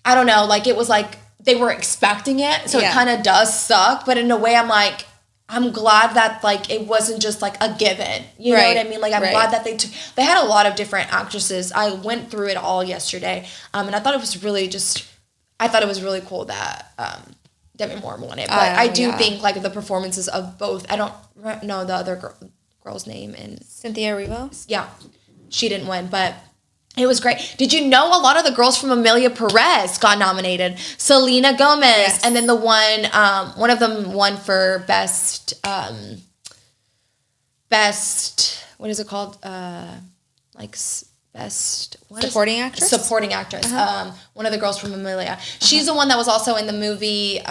C: I don't know, like it was like they were expecting it. So it kind of does suck. But in a way, I'm like, I'm glad that like it wasn't just like a given. You know what I mean? Like I'm glad that they had a lot of different actresses. I went through it all yesterday. And I thought it was really cool that Demi Moore won it. But I do think like the performances of both, I don't know the other girl's name. And
A: Cynthia Erivo?
C: Yeah. She didn't win, but it was great. Did you know a lot of the girls from Amelia Perez got nominated? Selena Gomez, and then the one of them won for best, what is it called? Best
A: supporting actress.
C: Supporting actress. One of the girls from Amelia. She's the one that was also in the movie.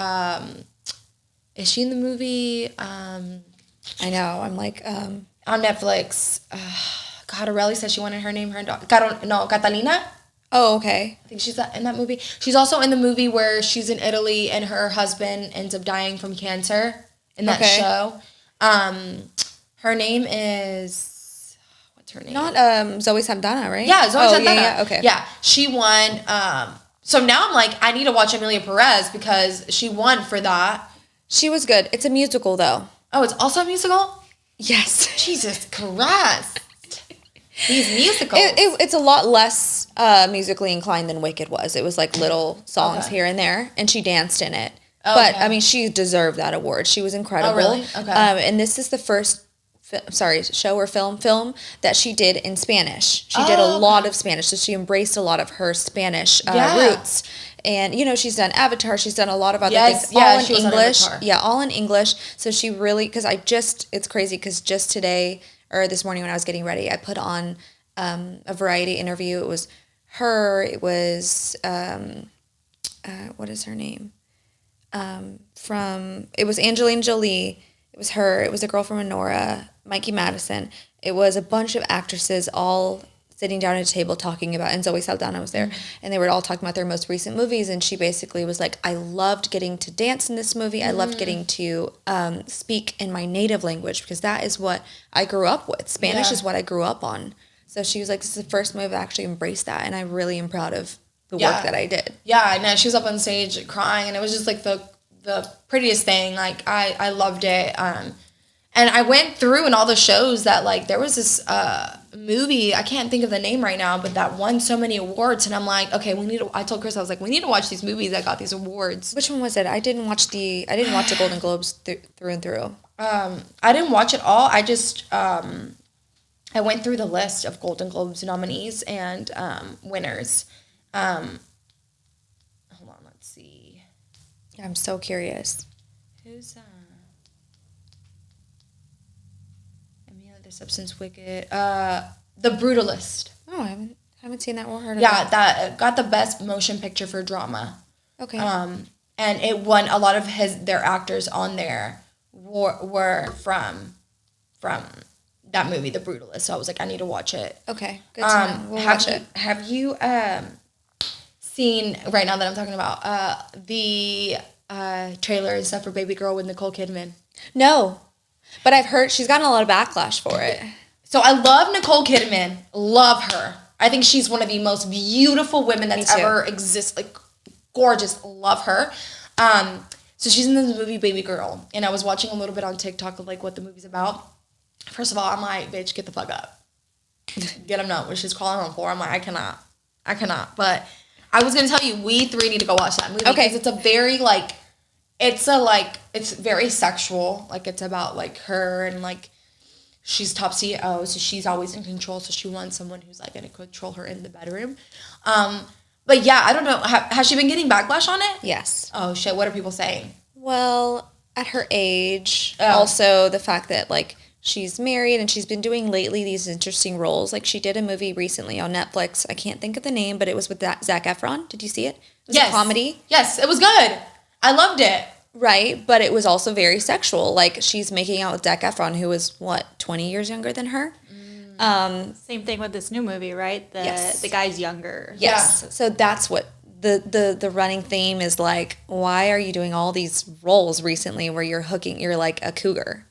C: Is she in the movie?
A: I know. I'm like
C: on Netflix. God, Aurelie said she wanted her name. Her dog. Catalina.
A: Oh, okay.
C: I think she's in that movie. She's also in the movie where she's in Italy and her husband ends up dying from cancer in that show. Her name is... What's her name?
A: Not Zoe Saldana, right?
C: Yeah, Zoe Saldana.
A: Yeah, okay.
C: Yeah, she won. So now I'm like, I need to watch Amelia Perez because she won for that.
A: She was good. It's a musical, though.
C: Oh, it's also a musical?
A: Yes.
C: Jesus Christ. These musicals.
A: It's a lot less musically inclined than Wicked was. It was like little songs here and there, and she danced in it. Oh, but, I mean, she deserved that award. She was incredible.
C: Oh, really? Okay.
A: And this is the first show or film that she did in Spanish. She did a lot of Spanish, so she embraced a lot of her Spanish roots. And, she's done Avatar. She's done a lot of other things. All in English. Yeah, all in English. So she really, because it's crazy because just today, or this morning when I was getting ready, I put on a variety interview. It was her. It was, what is her name? It was Angelina Jolie. It was her. It was a girl from Honora, Mikey Madison. It was a bunch of actresses all sitting down at a table talking about, and Zoe Saldana was there, and they were all talking about their most recent movies, and she basically was like, I loved getting to dance in this movie. I loved getting to speak in my native language because that is what I grew up with. Spanish is what I grew up on. So she was like, this is the first movie I actually embraced that, and I really am proud of the work that I did. Yeah,
C: I know. She was up on stage crying, and it was just like the prettiest thing. Like, I loved it. And I went through in all the shows that, like, there was this movie, I can't think of the name right now, but that won so many awards. And I'm like, okay, I told Chris, I was like, we need to watch these movies that got these awards.
A: Which one was it? I didn't watch the Golden Globes through and through.
C: I didn't watch it all. I just, I went through the list of Golden Globes nominees and winners. Hold on, let's see.
A: Yeah, I'm so curious.
C: Who's The Substance, Wicked, The Brutalist.
A: Oh, I haven't seen that or heard of
C: that. Yeah, that got the best motion picture for drama.
A: Okay.
C: And it won. A lot of their actors on there were from that movie, The Brutalist. So I was like, I need to watch it.
A: Okay, good to know. We'll watch it.
C: Have you seen, right now that I'm talking about, the trailer and stuff for Baby Girl with Nicole Kidman?
A: No. But I've heard she's gotten a lot of backlash for it.
C: So I love Nicole Kidman. Love her. I think she's one of the most beautiful women that's ever existed. Like, gorgeous. Love her. So she's in this movie Baby Girl. And I was watching a little bit on TikTok of, like, what the movie's about. First of all, I'm like, bitch, get the fuck up. Get him up. When she's crawling on the floor, I'm like, I cannot. But I was going to tell you, we three need to go watch that movie. Okay. Because it's a very, like... It's very sexual. Like, it's about, like, her and, like, she's top CEO, so she's always in control, so she wants someone who's, like, going to control her in the bedroom. But, yeah, I don't know. Has she been getting backlash on it?
A: Yes.
C: Oh, shit. What are people saying?
A: Well, at her age, also the fact that, like, she's married and she's been doing lately these interesting roles. Like, she did a movie recently on Netflix. I can't think of the name, but it was with Zac Efron. Did you see it? It was a comedy.
C: Yes, it was good. I loved it.
A: Right, but it was also very sexual. Like, she's making out with Zac Efron, who is, 20 years younger than her?
B: Same thing with this new movie, right? The guy's younger.
A: Yes. Yeah. So that's what the running theme is, like, why are you doing all these roles recently where you're like a cougar?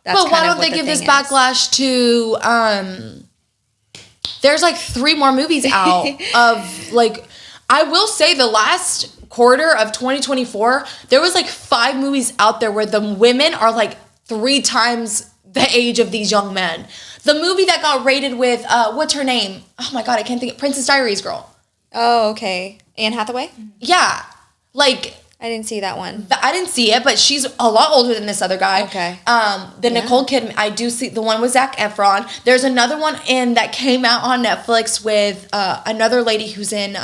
A: That's
C: but why don't they give this backlash to, there's, like, 3 more movies out of, like, I will say the last quarter of 2024, there was like 5 movies out there where the women are like 3 times the age of these young men. The movie that got rated with, what's her name? Oh my God, I can't think. Princess Diaries girl.
A: Oh, okay. Anne Hathaway?
C: Yeah. Like...
A: I didn't see that one.
C: I didn't see it, but she's a lot older than this other guy.
A: Okay.
C: Nicole Kidman, I do see the one with Zac Efron. There's another one that came out on Netflix with another lady who's in...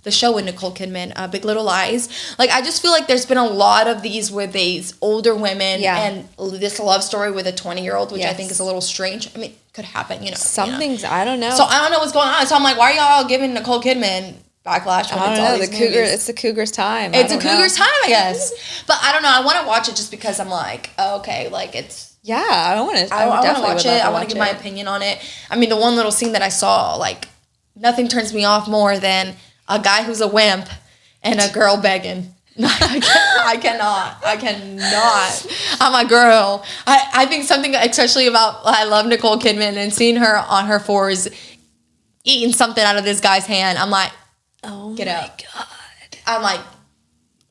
C: the show with Nicole Kidman, Big Little Lies. Like, I just feel like there's been a lot of these with these older women and this love story with a 20-year-old, which I think is a little strange. I mean, could happen,
A: Some things, I don't know.
C: So I don't know what's going on. So I'm like, why are y'all giving Nicole Kidman backlash?
A: I don't know. It's the cougar's time.
C: It's a cougar's time, I guess. But I don't know. I want to watch it just because I'm like, oh, okay, like it's...
A: Yeah, I want to
C: watch it. I want to give my opinion on it. I mean, the one little scene that I saw, like, nothing turns me off more than a guy who's a wimp and a girl begging. I cannot. I'm a girl. I think something especially about, I love Nicole Kidman, and seeing her on her fours eating something out of this guy's hand. I'm like,
A: oh,
C: get up.
A: God.
C: I'm like,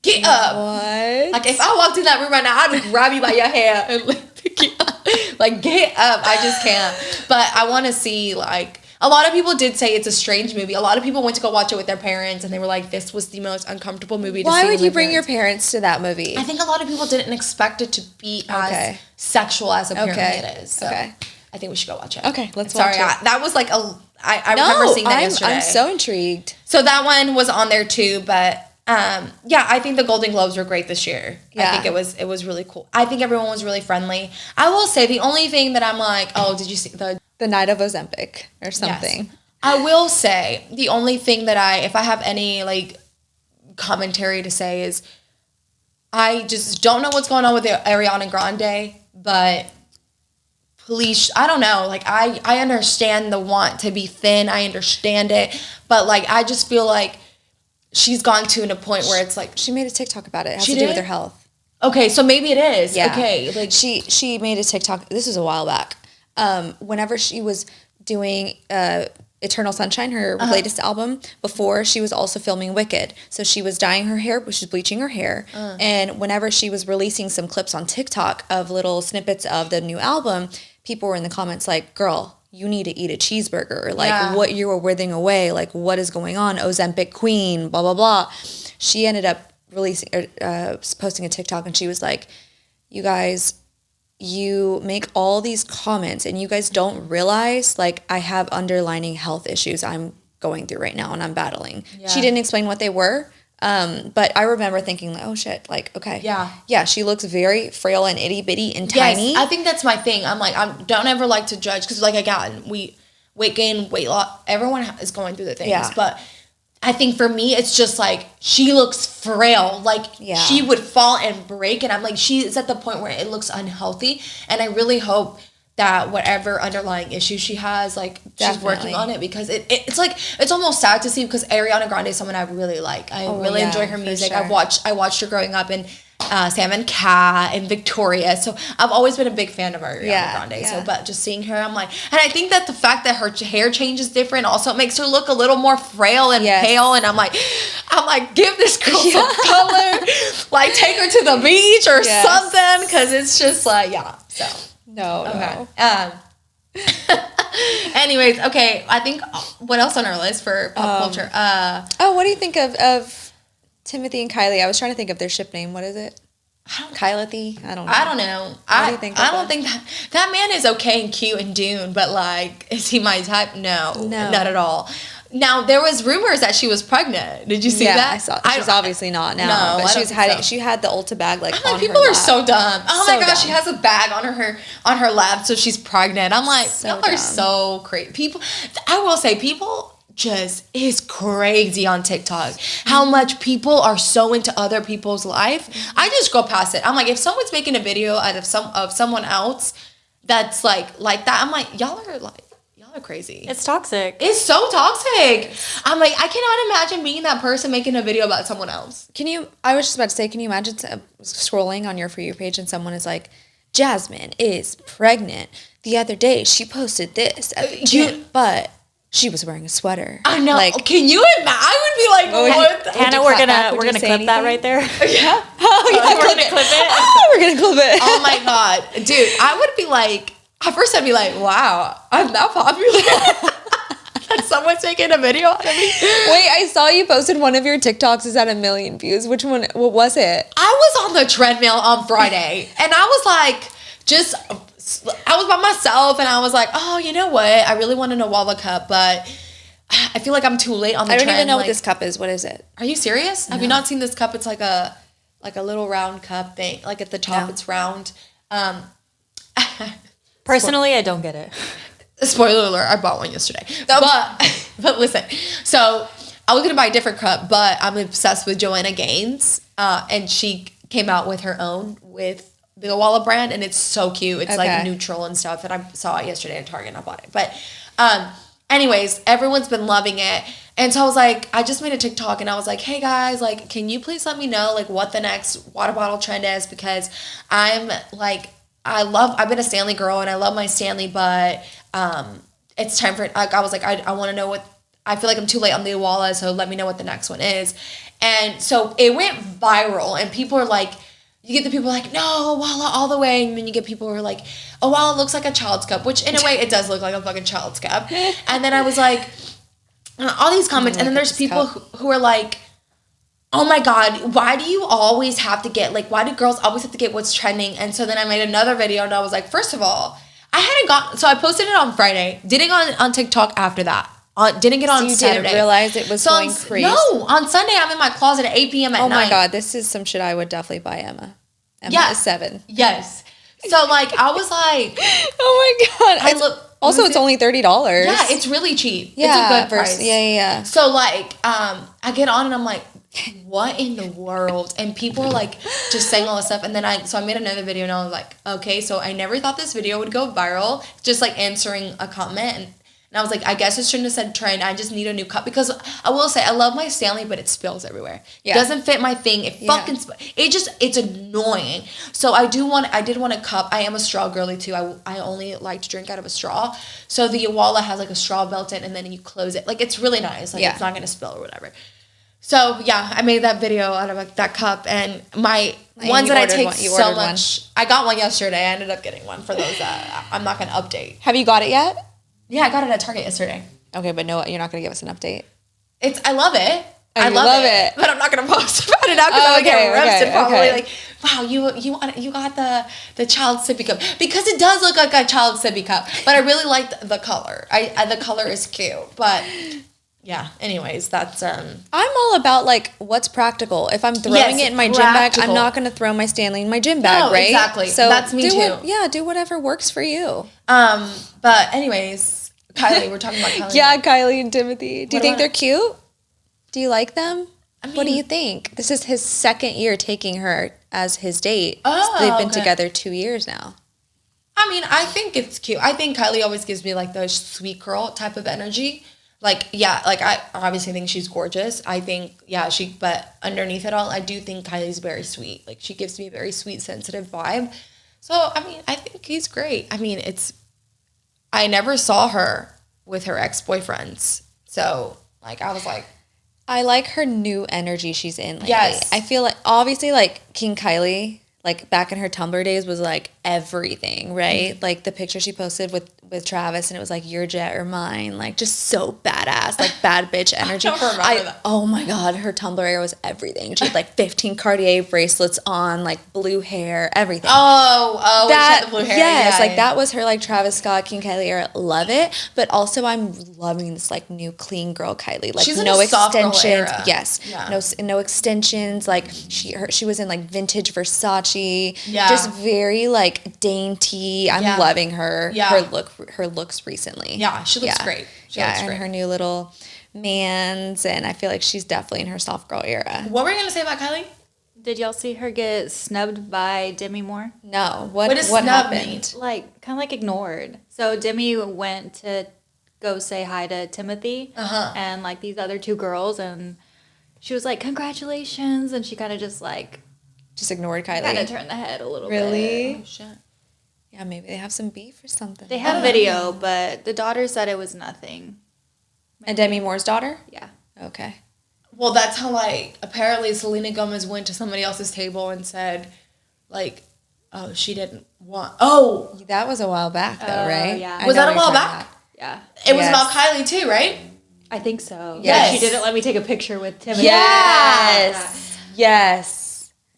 C: get up.
A: What?
C: Like, if I walked in that room right now, I'd grab you by your hair and pick you up. Like, get up. I just can't. But I want to see, like, a lot of people did say it's a strange movie. A lot of people went to go watch it with their parents, and they were like, this was the most uncomfortable movie to see.
A: Why would you bring your parents to that movie?
C: I think a lot of people didn't expect it to be as sexual as apparently it is. So I think we should go watch it.
A: Okay, let's watch it.
C: That was like I remember seeing that yesterday.
A: I'm so intrigued.
C: So that one was on there too, but I think the Golden Globes were great this year. Yeah. I think it was really cool. I think everyone was really friendly. I will say the only thing that I'm like, oh, did you see
A: the night of Ozempic or something? Yes.
C: I will say the only thing that if I have any like commentary to say is I just don't know what's going on with Ariana Grande, but please, I don't know. Like I understand the want to be thin. I understand it, but like I just feel like she's gone to a point where it's like
A: she made a TikTok about it. It has to do with her health.
C: Okay, so maybe it is.
A: Yeah.
C: Okay, like
A: she made a TikTok. This was a while back. Whenever she was doing Eternal Sunshine, her latest album, before she was also filming Wicked. So she was dyeing her hair, she was bleaching her hair. And whenever she was releasing some clips on TikTok of little snippets of the new album, people were in the comments like, girl, you need to eat a cheeseburger. Like, what you were withering away. Like, what is going on? Ozempic queen, blah, blah, blah. She ended up posting a TikTok, and she was like, you guys, you make all these comments and you guys don't realize, like, I have underlying health issues I'm going through right now and I'm battling. Yeah. She didn't explain what they were. But I remember thinking, like, oh shit, like, okay. Yeah, she looks very frail and itty bitty and tiny.
C: I think that's my thing. I'm like, I don't ever like to judge, because like, again, weight gain, weight loss, everyone is going through the things. Yeah. But I think for me, it's just like, she looks frail. Like, she would fall and break. And I'm like, she is at the point where it looks unhealthy. And I really hope that whatever underlying issues she has, like, she's working on it, because it's like, it's almost sad to see, because Ariana Grande is someone I really like. I really enjoy her music. Sure. I watched her growing up in Sam and Cat and Victoria. So I've always been a big fan of Ariana Grande. Yeah. So, but just seeing her, I'm like, and I think that the fact that her hair change is different also makes her look a little more frail and pale. And I'm like, give this girl some color, like take her to the beach or something, because it's just like, so.
A: No.
C: Anyways, okay, I think what else on our list for pop culture?
A: What do you think of Timothy and Kylie? I was trying to think of their ship name. What is it? Kylie? I don't know.
C: I don't know. What do you think I don't think that man is okay and cute and Dune, but like, is he my type? No, not at all. Now, there was rumors that she was pregnant. Did you see that?
A: I saw. She's obviously not now. No, but she had the Ulta bag like on
C: people
A: her
C: are
A: lap.
C: so dumb. Oh my gosh, she has a bag on her lap, so she's pregnant. I'm like, y'all are so crazy. People, I will say, people just is crazy on TikTok. How much people are so into other people's life. I just go past it. I'm like, if someone's making a video out of someone else that's like that, I'm like, y'all are crazy.
B: It's toxic.
C: It's so toxic. I'm like, I cannot imagine being that person making a video about someone else.
A: I was just about to say, can you imagine scrolling on your For You page and someone is like, Jasmine is pregnant. The other day she posted this at the gym, but she was wearing a sweater.
C: I know. Like, can you imagine? I would be like, what?
B: Hannah, we're gonna clip that right there.
C: Yeah.
B: We're gonna clip it.
A: We're gonna clip it.
C: Oh my god, dude! I would be like, at first I'd be like, wow, I'm that popular. That someone's taking a video out of me.
A: Wait, I saw you posted one of your TikToks is at 1 million views. Which one? What was it?
C: I was on the treadmill on Friday, and I was like, I was by myself, and I was like, oh, you know what? I really want a Nawala cup, but I feel like I'm too late on the trend.
A: I don't even know what this cup is. What is it?
C: Are you serious? No. Have you not seen this cup? It's like a little round cup thing. Like at the top, it's round.
B: Personally, I don't get it.
C: Spoiler alert, I bought one yesterday. But listen, so I was going to buy a different cup, but I'm obsessed with Joanna Gaines. And she came out with her own with the Nawala brand, and it's so cute. It's like neutral and stuff. And I saw it yesterday at Target and I bought it. But anyways, everyone's been loving it. And so I was like, I just made a TikTok and I was like, hey guys, like, can you please let me know like what the next water bottle trend is? Because I'm like, I've been a Stanley girl and I love my Stanley, but it's time for, like, I was like, I want to know what, I feel like I'm too late on the Owala, so let me know what the next one is. And so it went viral and people are like, you get the people like, no, Owala all the way. And then you get people who are like, Owala looks like a child's cup, which in a way it does look like a fucking child's cup. And then I was like, all these comments, and then there's people who are like, oh my God, why do you always have to get, like, why do girls always have to get what's trending? And so then I made another video and I was like, first of all, I hadn't gotten, so I posted it on Friday, didn't get on TikTok after that. Didn't get on Saturday.
A: You didn't realize it was going crazy?
C: No, on Sunday I'm in my closet at 8 p.m. at night.
A: Oh my God, this is some shit I would definitely buy Emma. Emma is 7.
C: Yes. So like, I was like,
A: oh my God. Also, it's only $30.
C: Yeah, it's really cheap.
A: Yeah,
C: it's a good price.
A: Yeah.
C: So like, I get on and I'm like, what in the world? And people are like just saying all this stuff. And then I made another video and I was like, okay, so I never thought this video would go viral. Just like answering a comment. And I was like, I guess it shouldn't have said trend. I just need a new cup. Because I will say, I love my Stanley, but it spills everywhere. Yeah. It doesn't fit my thing. It fucking it's annoying. So I did want a cup. I am a straw girly too. I only like to drink out of a straw. So the Owala has like a straw built in and then you close it. Like, it's really nice. Like, it's not going to spill or whatever. So yeah, I made that video out of like that cup. And my ones that I take so much. I got one yesterday. I ended up getting one for those that I'm not going to update.
A: Have you got it yet?
C: Yeah, I got it at Target yesterday.
A: Okay, but no, you're not going to give us an update.
C: I love it.
A: I love it.
C: But I'm not going to post about it now because I would get roasted probably. Like, wow, you got the child sippy cup. Because it does look like a child sippy cup. But I really like the color. The color is cute. But yeah, anyways, that's... I'm
A: all about, like, what's practical. If I'm throwing it in my gym bag, I'm not going to throw my Stanley in my gym bag, right?
C: Exactly. So that's me too.
A: Do whatever works for you.
C: But anyways... Kylie, we're talking about Kylie.
A: Yeah, Kylie and Timothy. Do you think they're cute? Do you like them? I mean, what do you think? This is his second year taking her as his date.
C: Oh,
A: they've been together 2 years now.
C: I mean, I think it's cute. I think Kylie always gives me like the sweet girl type of energy. Like, yeah, like I obviously think she's gorgeous. I think, but underneath it all, I do think Kylie's very sweet. Like, she gives me a very sweet, sensitive vibe. So, I mean, I think he's great. I mean, I never saw her with her ex-boyfriends. So, like, I was like...
A: I like her new energy she's in lately.
C: Yes.
A: I feel like, obviously, like, King Kylie, like, back in her Tumblr days was, like, everything, right? Mm-hmm. Like, the picture she posted with Travis, and it was, like, your jet or mine. Like, just so badass. Like, bad bitch energy.
C: I don't remember that.
A: Oh, my God. Her Tumblr era was everything. She had, like, 15 Cartier bracelets on, like, blue hair, everything.
C: Oh, she had the blue hair.
A: Yes, that was her, like, Travis Scott, King Kylie era. Love it. But also, I'm loving this, like, new clean girl Kylie. Like,
C: she's
A: no
C: in a soft girl
A: extensions.
C: Era.
A: Yes. Yeah. No extensions. Like, she was in, like, vintage Versace. Yeah. Just very, like, dainty. I'm loving her. Yeah. Her looks recently.
C: Yeah, she looks great. She looks great.
A: And her new little mans, and I feel like she's definitely in her soft girl era.
C: What were you gonna say about Kylie?
B: Did y'all see her get snubbed by Demi Moore?
A: No.
C: What happened?
B: Like, kind of like ignored. So Demi went to go say hi to Timothy and like these other 2 girls, and she was like, "Congratulations," and she kind of just
A: ignored Kylie.
B: Kind of turned the head a little bit.
A: Really? Oh, shit. Yeah, maybe they have some beef or something.
B: They have video, but the daughter said it was nothing.
A: And Demi Moore's daughter?
B: Yeah.
A: Okay.
C: Well, that's how, like, apparently Selena Gomez went to somebody else's table and said, like, oh, she didn't want... Oh!
A: That was a while back, though, right?
B: Yeah.
C: Was that a while back?
B: Yeah.
C: It was about Kylie, too, right?
B: I think so.
C: Yes.
B: Yeah, she didn't let me take a picture with Timothy.
A: Yes.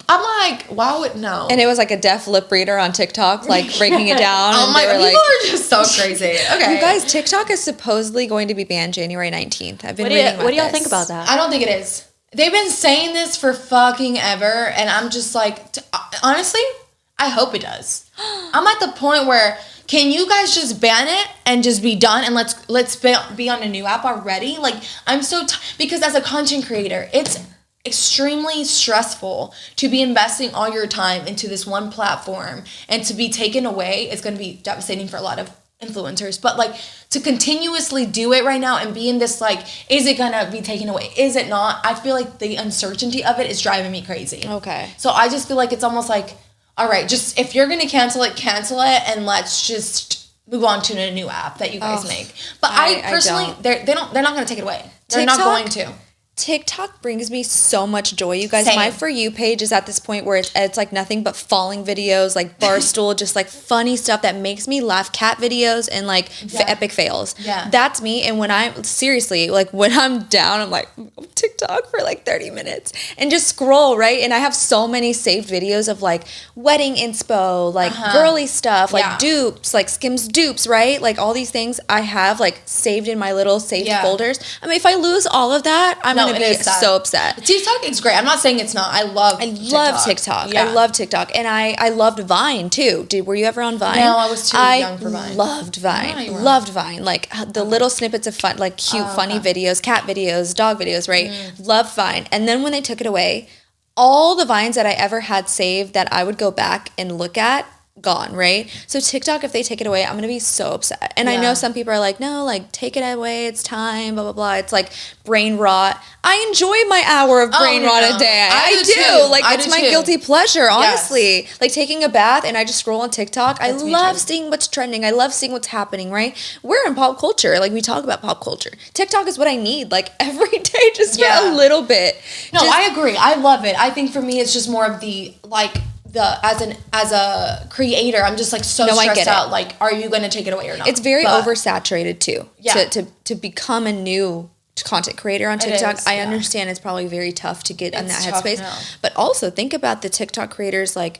C: I'm like, why would no?
A: And it was like a deaf lip reader on TikTok, like breaking it down.
C: Oh my God, people are just so crazy. Okay.
A: You guys, TikTok is supposedly going to be banned January 19th. I've been reading about this.
B: What do y'all think about that?
C: I don't think it is. They've been saying this for fucking ever, and I'm just like, honestly, I hope it does. I'm at the point where, can you guys just ban it and just be done, and let's be on a new app already? Like, I'm so because as a content creator, it's extremely stressful to be investing all your time into this one platform, and to be taken away is going to be devastating for a lot of influencers, but like to continuously do it right now and be in this like, is it gonna be taken away? Is it not? I feel like the uncertainty of it is driving me crazy.
A: Okay.
C: So I just feel like it's almost like, all right, just if you're gonna cancel it, and let's just move on to a new app that you guys make. But I personally, they're not gonna take it away. They're not going to.
A: TikTok brings me so much joy, you guys.
C: Same.
A: My For You page is at this point where it's like nothing but falling videos, like Barstool, just like funny stuff that makes me laugh, cat videos, and like epic fails.
C: Yeah.
A: That's me. And when I'm down, I'm like, TikTok for like 30 minutes and just scroll, right? And I have so many saved videos of like wedding inspo, like girly stuff, like dupes, like Skims dupes, right? Like all these things I have like saved in my little saved folders. I mean, if I lose all of that, I'm going to be so upset.
C: TikTok is great. I'm not saying it's not. I love TikTok.
A: Yeah. I love TikTok. And I loved Vine too. Were you ever on Vine?
C: No, I was too young for Vine.
A: Loved Vine. Loved Vine. Like the little snippets of fun, like cute, funny videos, cat videos, dog videos, right? Loved Vine. And then when they took it away, all the Vines that I ever had saved that I would go back and look at, gone, right? So TikTok, if they take it away, I'm gonna be so upset. And I know some people are like, no, like take it away, it's time, blah blah blah. It's like brain rot. I enjoy my hour of brain rot a day. I do.
C: Too.
A: Like it's my guilty pleasure, honestly. Like taking a bath and I just scroll on TikTok. I love seeing what's trending. I love seeing what's happening, right? We're in pop culture. Like we talk about pop culture. TikTok is what I need. Like every day, just for a little bit.
C: No, I agree. I love it. I think for me, it's just more of the like. As a creator, I'm just like so stressed out. Like, are you going to take it away or not?
A: It's very oversaturated too. Yeah. To become a new content creator on TikTok, I understand it's probably very tough to get in that headspace. But also think about the TikTok creators like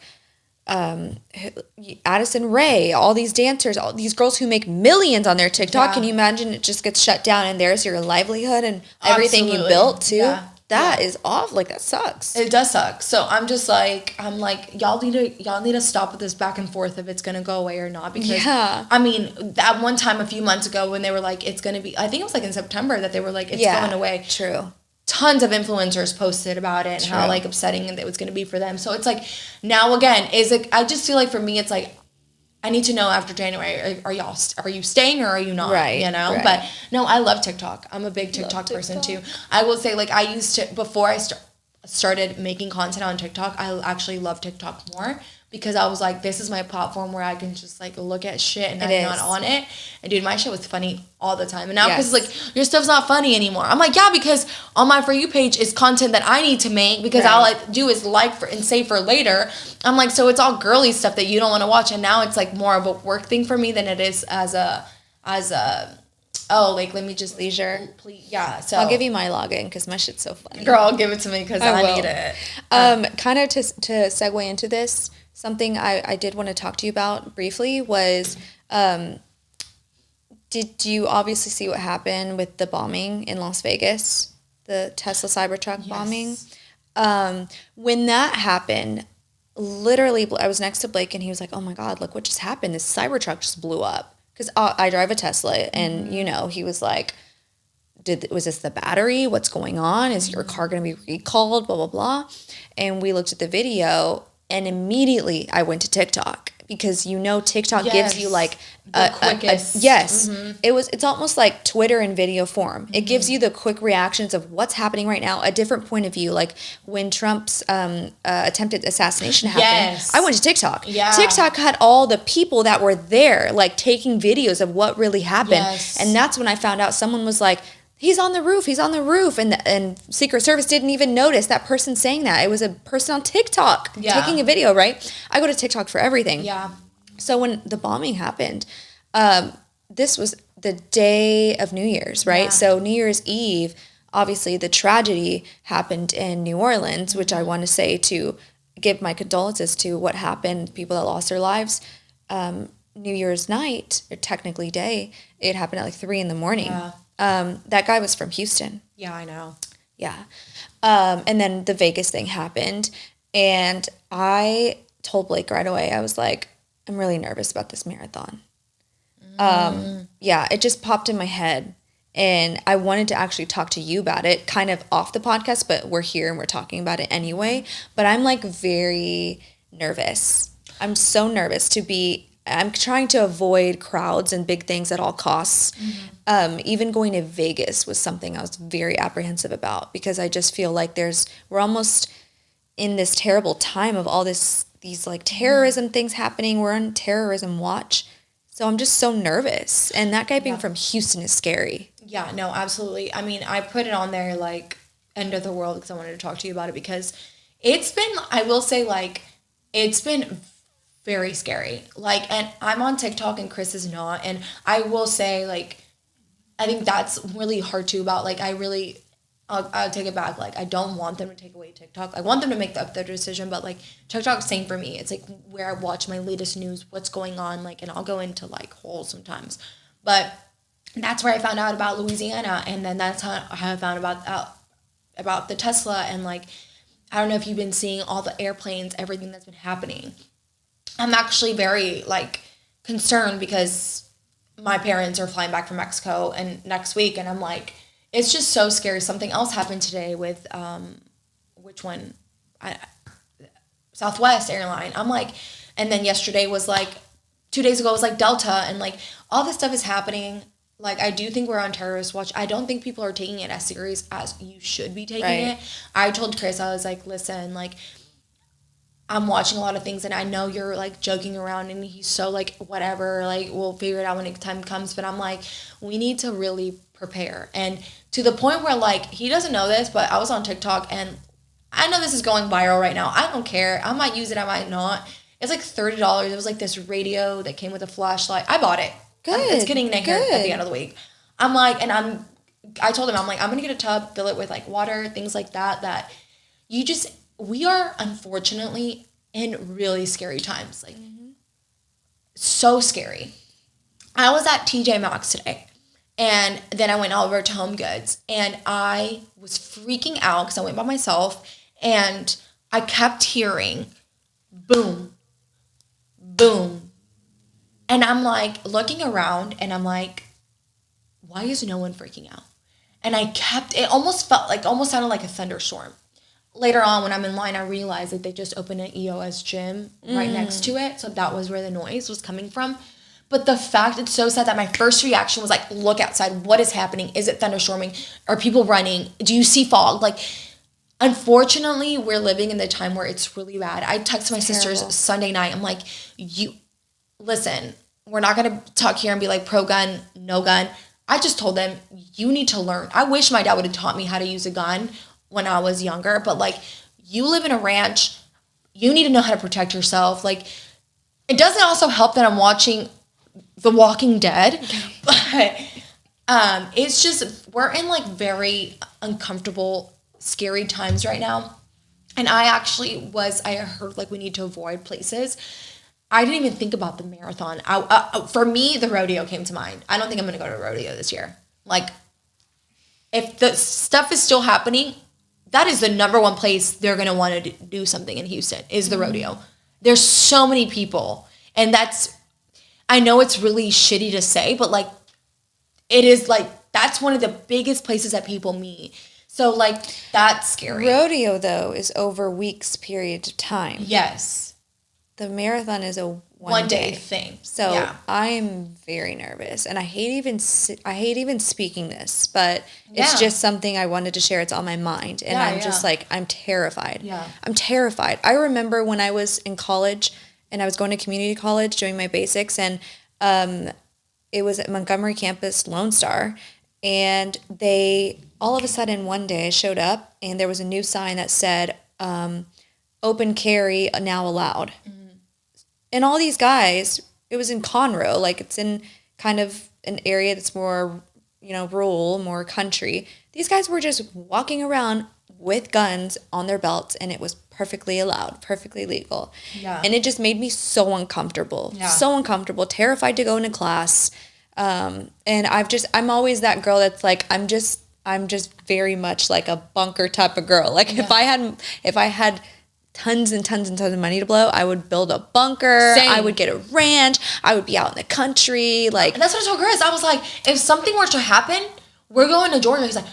A: Addison Rae, all these dancers, all these girls who make millions on their TikTok. Can you imagine it just gets shut down and there's your livelihood and everything you built too? Yeah. That is off. Like that sucks.
C: It does suck. So I'm like, y'all need to stop with this back and forth if it's gonna go away or not. Because I mean, at one time a few months ago when they were like, it's gonna be, I think it was like in September that they were like, it's going away.
A: True.
C: Tons of influencers posted about it and how like upsetting it was gonna be for them. So it's like now again, I just feel like for me it's like, I need to know after January, are you staying or are you not?
A: Right.
C: You know? Right. But no, I love TikTok. I'm a big TikTok person too. I will say like I used to, before I started making content on TikTok, I actually love TikTok more because I was like, this is my platform where I can just like look at shit and I'm not on it. And dude, my shit was funny all the time. And now because like your stuff's not funny anymore. I'm like, yeah, because on my For You page is content that I need to make because all I do is like for and save for later. I'm like, so it's all girly stuff that you don't want to watch. And now it's like more of a work thing for me than it is as a like let me just
A: leisure.
C: Yeah, so
A: I'll give you my login because my shit's so funny.
C: Girl, give it to me because I need it.
A: Kind of to segue into this, something I did want to talk to you about briefly was, did you obviously see what happened with the bombing in Las Vegas, the Tesla Cybertruck bombing? When that happened, literally, I was next to Blake and he was like, oh my God, look what just happened. This Cybertruck just blew up. Because I drive a Tesla and, you know, he was like, was this the battery? What's going on? Is your car going to be recalled? Blah, blah, blah. And we looked at the video and immediately I went to TikTok because, you know, TikTok gives you like
C: the quickest.
A: It's almost like Twitter in video form. It gives you the quick reactions of what's happening right now, a different point of view. Like when Trump's attempted assassination happened, I went to TikTok. TikTok had all the people that were there, like taking videos of what really happened. And that's when I found out someone was like, he's on the roof. And Secret Service didn't even notice that person saying that. It was a person on TikTok taking a video, right? I go to TikTok for everything. Yeah. So when the bombing happened, this was the day of New Year's, right? So New Year's Eve, obviously the tragedy happened in New Orleans, which I want to say to give my condolences to what happened, people that lost their lives. New Year's night, or technically day, it happened at like 3 a.m. That guy was from Houston.
C: Yeah, I know.
A: Yeah. And then the Vegas thing happened. And I told Blake right away, I was like, I'm really nervous about this marathon. It just popped in my head. And I wanted to actually talk to you about it, kind of off the podcast, but we're here and we're talking about it anyway. But I'm like very nervous. I'm so nervous to be I'm trying to avoid crowds and big things at all costs. Even going to Vegas was something I was very apprehensive about because I just feel like we're almost in this terrible time of all these like terrorism things happening. We're on terrorism watch. So I'm just so nervous. And that guy being from Houston is scary.
C: Yeah, no, absolutely. I mean, I put it on there like end of the world because I wanted to talk to you about it because it's been, I will say, like, it's been very scary. Like, and I'm on TikTok and Chris is not. And I will say, like, I think that's really hard too about, like, I'll take it back. Like, I don't want them to take away TikTok. I want them to make their decision, but, like, TikTok's same for me. It's, like, where I watch my latest news, what's going on, like, and I'll go into, like, holes sometimes. But that's where I found out about Louisiana, and then that's how I found about the Tesla, and, like, I don't know if you've been seeing all the airplanes, everything that's been happening. I'm actually very, like, concerned because my parents are flying back from Mexico and next week, and I'm like, it's just so scary. Something else happened today with, which one? Southwest airline. I'm like, and then yesterday was like, 2 days ago was like Delta, and like all this stuff is happening. Like, I do think we're on terrorist watch. I don't think people are taking it as serious as you should be taking it. I told Chris, I was like, listen, like, I'm watching a lot of things, and I know you're, like, joking around, and he's so, like, whatever, like, we'll figure it out when the time comes, but I'm like, we need to really prepare. And to the point where, like, he doesn't know this, but I was on TikTok, and I know this is going viral right now. I don't care. I might use it, I might not. It's, like, $30. It was, like, this radio that came with a flashlight. I bought it.
A: Good.
C: It's getting naked at the end of the week. I'm like, and I told him, I'm like, I'm going to get a tub, fill it with, like, water, things like that you just, we are unfortunately in really scary times. Like, so scary. I was at TJ Maxx today, and then I went over to Home Goods, and I was freaking out because I went by myself, and I kept hearing boom, boom. And I'm like looking around, and I'm like, why is no one freaking out? And it almost sounded like a thunderstorm. Later on, when I'm in line, I realized that they just opened an EOS gym right next to it. So that was where the noise was coming from. But the fact, it's so sad that my first reaction was like, look outside. What is happening? Is it thunderstorming? Are people running? Do you see fog? Like, unfortunately, we're living in the time where it's really bad. I texted my sisters Sunday night. I'm like, listen, we're not going to talk here and be like pro-gun, no gun. I just told them, you need to learn. I wish my dad would have taught me how to use a gun when I was younger, but like, you live in a ranch, you need to know how to protect yourself. Like, it doesn't also help that I'm watching The Walking Dead, but it's just, we're in like very uncomfortable, scary times right now. And I heard like we need to avoid places. I didn't even think about the marathon. For me, the rodeo came to mind. I don't think I'm going to go to a rodeo this year. Like, if the stuff is still happening, that is the number one place they're going to want to do something in Houston, is the rodeo. There's so many people. And I know it's really shitty to say, but like, it is like, that's one of the biggest places that people meet. So like, that's scary.
A: Rodeo, though, is over weeks period of time.
C: Yes.
A: The marathon is a
C: one day thing.
A: So
C: yeah.
A: I am very nervous, and I hate even speaking this, but it's just something I wanted to share. It's on my mind, and I'm just like, I'm terrified.
C: Yeah.
A: I'm terrified. I remember when I was in college and I was going to community college doing my basics, and it was at Montgomery campus, Lone Star, and they all of a sudden one day showed up, and there was a new sign that said open carry now allowed. And all these guys, it was in Conroe, like it's in kind of an area that's more, rural, more country. These guys were just walking around with guns on their belts, and it was perfectly allowed, perfectly legal.
C: Yeah.
A: And it just made me so uncomfortable, terrified to go into class. And I'm always that girl that's like, I'm just very much like a bunker type of girl. Like if I had tons and tons and tons of money to blow, I would build a bunker.
C: Same.
A: I would get a ranch. I would be out in the country. Like,
C: and that's what I told Chris. I was like, if something were to happen, we're going to Georgia. He's like,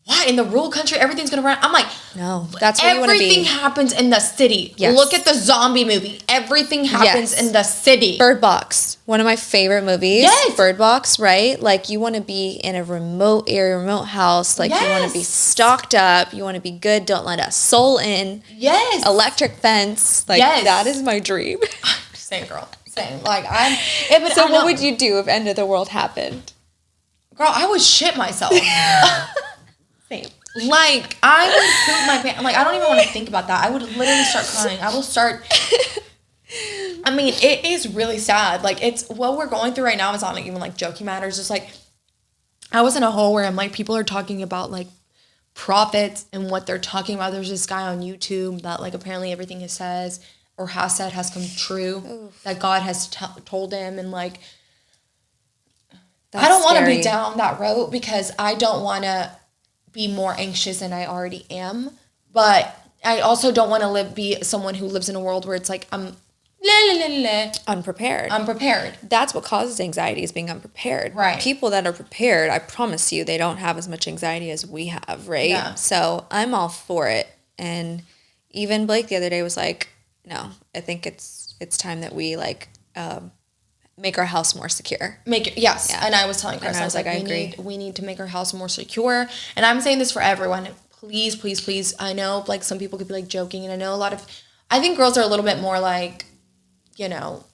C: why in the rural country everything's gonna run? I'm like,
A: no, that's where you want to be.
C: Everything happens in the city.
A: Yes.
C: Look at the zombie movie. Everything happens in the city.
A: Bird Box, one of my favorite movies.
C: Yes.
A: Bird Box, right? Like you want to be in a remote area, remote house. Like you want to be stocked up. You want to be good. Don't let a soul in.
C: Yes.
A: Electric fence. Like that is my dream.
C: Same, girl. Same. Like
A: So what would you do if end of the world happened?
C: Girl, I would shit myself.
A: Same.
C: Like, I would poop my pants. Like, I don't even want to think about that. I would literally start crying. I will start. I mean, it is really sad. Like, it's what we're going through right now is not like even like joking matters. Just like, I was in a hole where I'm like, people are talking about like prophets and what they're talking about. There's this guy on YouTube that like apparently everything he says or has said has come true. Oof. That God has told him. And like, I don't want to be down that road because I don't want to be more anxious than I already am, but I also don't want to be someone who lives in a world where it's like I'm
A: unprepared.
C: That's
A: what causes anxiety, is being unprepared.
C: Right.
A: People that are prepared, I promise you, they don't have as much anxiety as we have, right?
C: Yeah.
A: So I'm all for it. And even Blake the other day was like, no, I think it's time that we like make our house more secure.
C: Yes. Yeah. And I was telling Chris, I was like, we need to make our house more secure. And I'm saying this for everyone. Please, please, please. I know like some people could be like joking, and I know I think girls are a little bit more like, you know,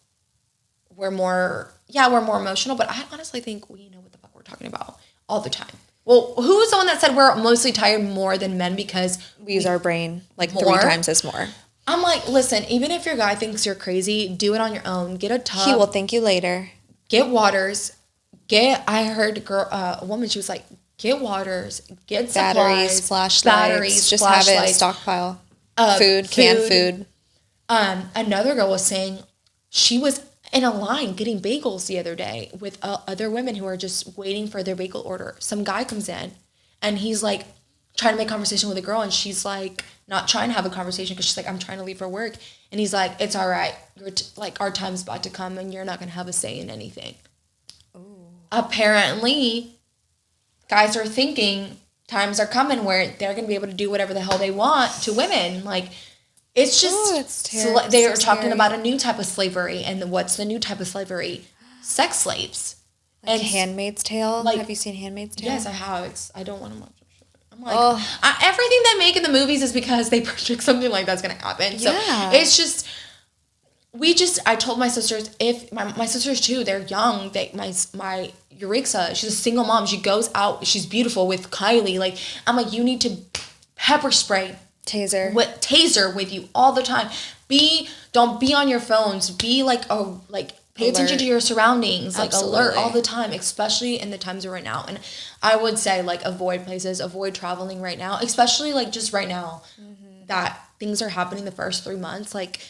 C: we're more emotional, but I honestly think we know what the fuck we're talking about all the time. Well, who was the one that said we're mostly tired more than men because
A: we use our brain like 3 times as more?
C: I'm like, listen, even if your guy thinks you're crazy, do it on your own. Get a tub.
A: He will thank you later.
C: Get waters. I heard a woman, she was like, get waters, get
A: batteries,
C: supplies,
A: flashlights, just have it stockpile. Canned food.
C: Another girl was saying she was in a line getting bagels the other day with other women who are just waiting for their bagel order. Some guy comes in and he's like trying to make conversation with a girl, and she's like not trying to have a conversation because she's like, I'm trying to leave for work. And he's like, it's all right. Like our time's about to come and you're not going to have a say in anything. Ooh. Apparently, guys are thinking times are coming where they're going to be able to do whatever the hell they want to women. Like, it's just, they are talking about a new type of slavery. And what's the new type of slavery? Sex slaves.
A: Like and Handmaid's Tale? Like, have you seen Handmaid's Tale?
C: Yes, I have. I don't want to watch it. I'm like, everything they make in the movies is because they predict something like that's going to happen. So it's just, I told my sisters, if my sisters too, they're young. My Yurixa, she's a single mom. She goes out, she's beautiful with Kylie. Like, I'm like, you need to pepper spray.
A: Taser
C: with you all the time. Don't be on your phones. Be pay attention to your surroundings. Absolutely. Like alert all the time, especially in the times we're right now. And I would say like avoid places, avoid traveling right now, especially like just right now that things are happening the first 3 months. Like,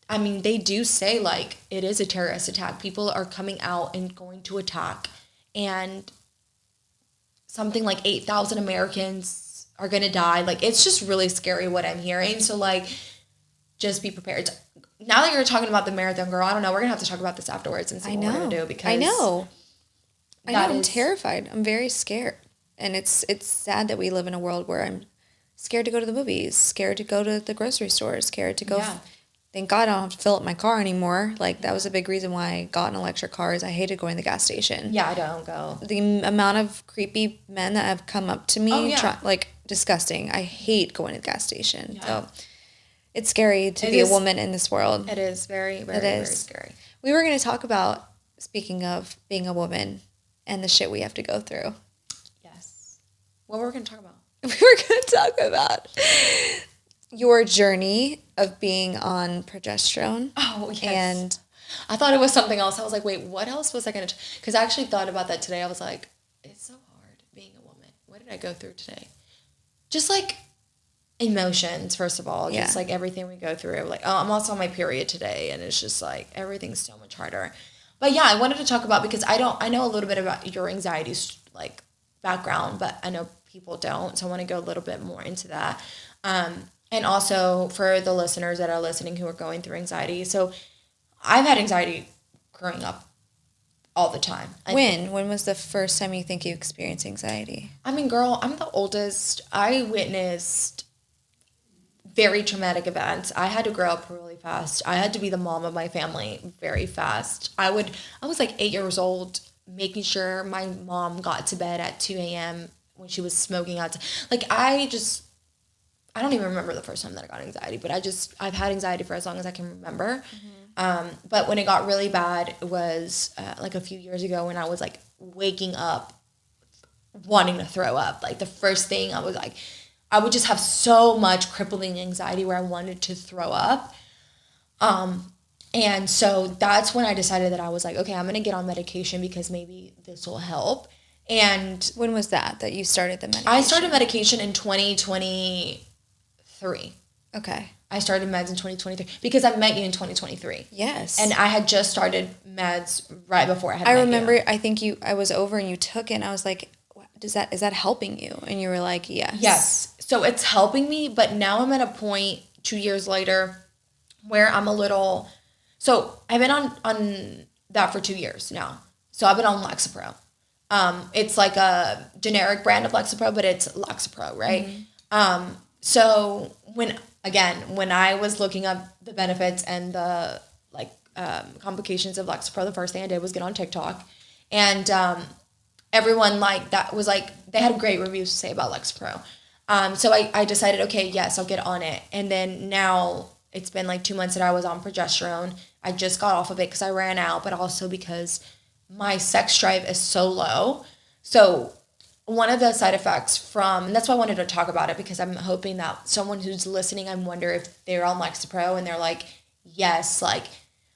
C: I mean, they do say like it is a terrorist attack. People are coming out and going to attack, and something like 8,000 Americans are going to die. Like, it's just really scary what I'm hearing. So like, just be prepared. Now that you're talking about the marathon girl, I don't know. We're going to have to talk about this afterwards and see what we're going to do. Because
A: I know. I'm terrified. I'm very scared. And it's sad that we live in a world where I'm scared to go to the movies, scared to go to the grocery store, scared to go. Yeah. Thank God I don't have to fill up my car anymore. Like, that was a big reason why I got an electric car, is I hated going to the gas station.
C: Yeah, I don't go.
A: The amount of creepy men that have come up to me, disgusting. I hate going to the gas station. Yeah. So it's scary to be a woman in this world.
C: It is very, very, very scary.
A: We were going to talk about, speaking of being a woman and the shit we have to go through.
C: Yes. What were we going to talk about?
A: We were going to talk about your journey of being on progesterone.
C: Oh, yes.
A: And
C: I thought it was something else. I was like, wait, what else was I going to... Because I actually thought about that today. I was like, it's so hard being a woman. What did I go through today? Just like emotions, first of all. Just like everything we go through. Like, I'm also on my period today, and it's just like everything's so much harder. But yeah, I wanted to talk about, because I know a little bit about your anxiety like background, but I know people don't. So I want to go a little bit more into that. And also for the listeners that are listening who are going through anxiety. So I've had anxiety growing up all the time.
A: When was the first time you think you experienced anxiety?
C: I mean, girl, I'm the oldest. I witnessed very traumatic events. I had to grow up really fast. I had to be the mom of my family very fast. I was like 8 years old, making sure my mom got to bed at 2 a.m. when she was smoking out. Like, I don't even remember the first time that I got anxiety, but I've had anxiety for as long as I can remember. But when it got really bad, it was like a few years ago when I was like waking up wanting to throw up. Like, the first thing I was like, I would just have so much crippling anxiety where I wanted to throw up. And so that's when I decided that I was like, okay, I'm going to get on medication because maybe this will help. And
A: when was that you started the medication?
C: I started medication in 2023.
A: Okay.
C: I started meds in 2023 because I met you in 2023.
A: Yes.
C: And I had just started meds right before I had met
A: remember,
C: you.
A: I think I was over and you took it and I was like, is that helping you? And you were like, yes.
C: Yes. So it's helping me, but now I'm at a point 2 years later where I'm a little, so I've been on that for 2 years now. So I've been on Lexapro. It's like a generic brand of Lexapro, but it's Lexapro, right? Mm-hmm. So when I was looking up the benefits and the complications of Lexapro, the first thing I did was get on TikTok, and everyone that was like, they had great reviews to say about Lexapro. So I decided, okay, yes, I'll get on it. And then now it's been like 2 months that I was on progesterone. I just got off of it because I ran out, but also because my sex drive is so low. So one of the side effects and that's why I wanted to talk about it, because I'm hoping that someone who's listening, I wonder if they're on Lexapro and they're like, yes, like,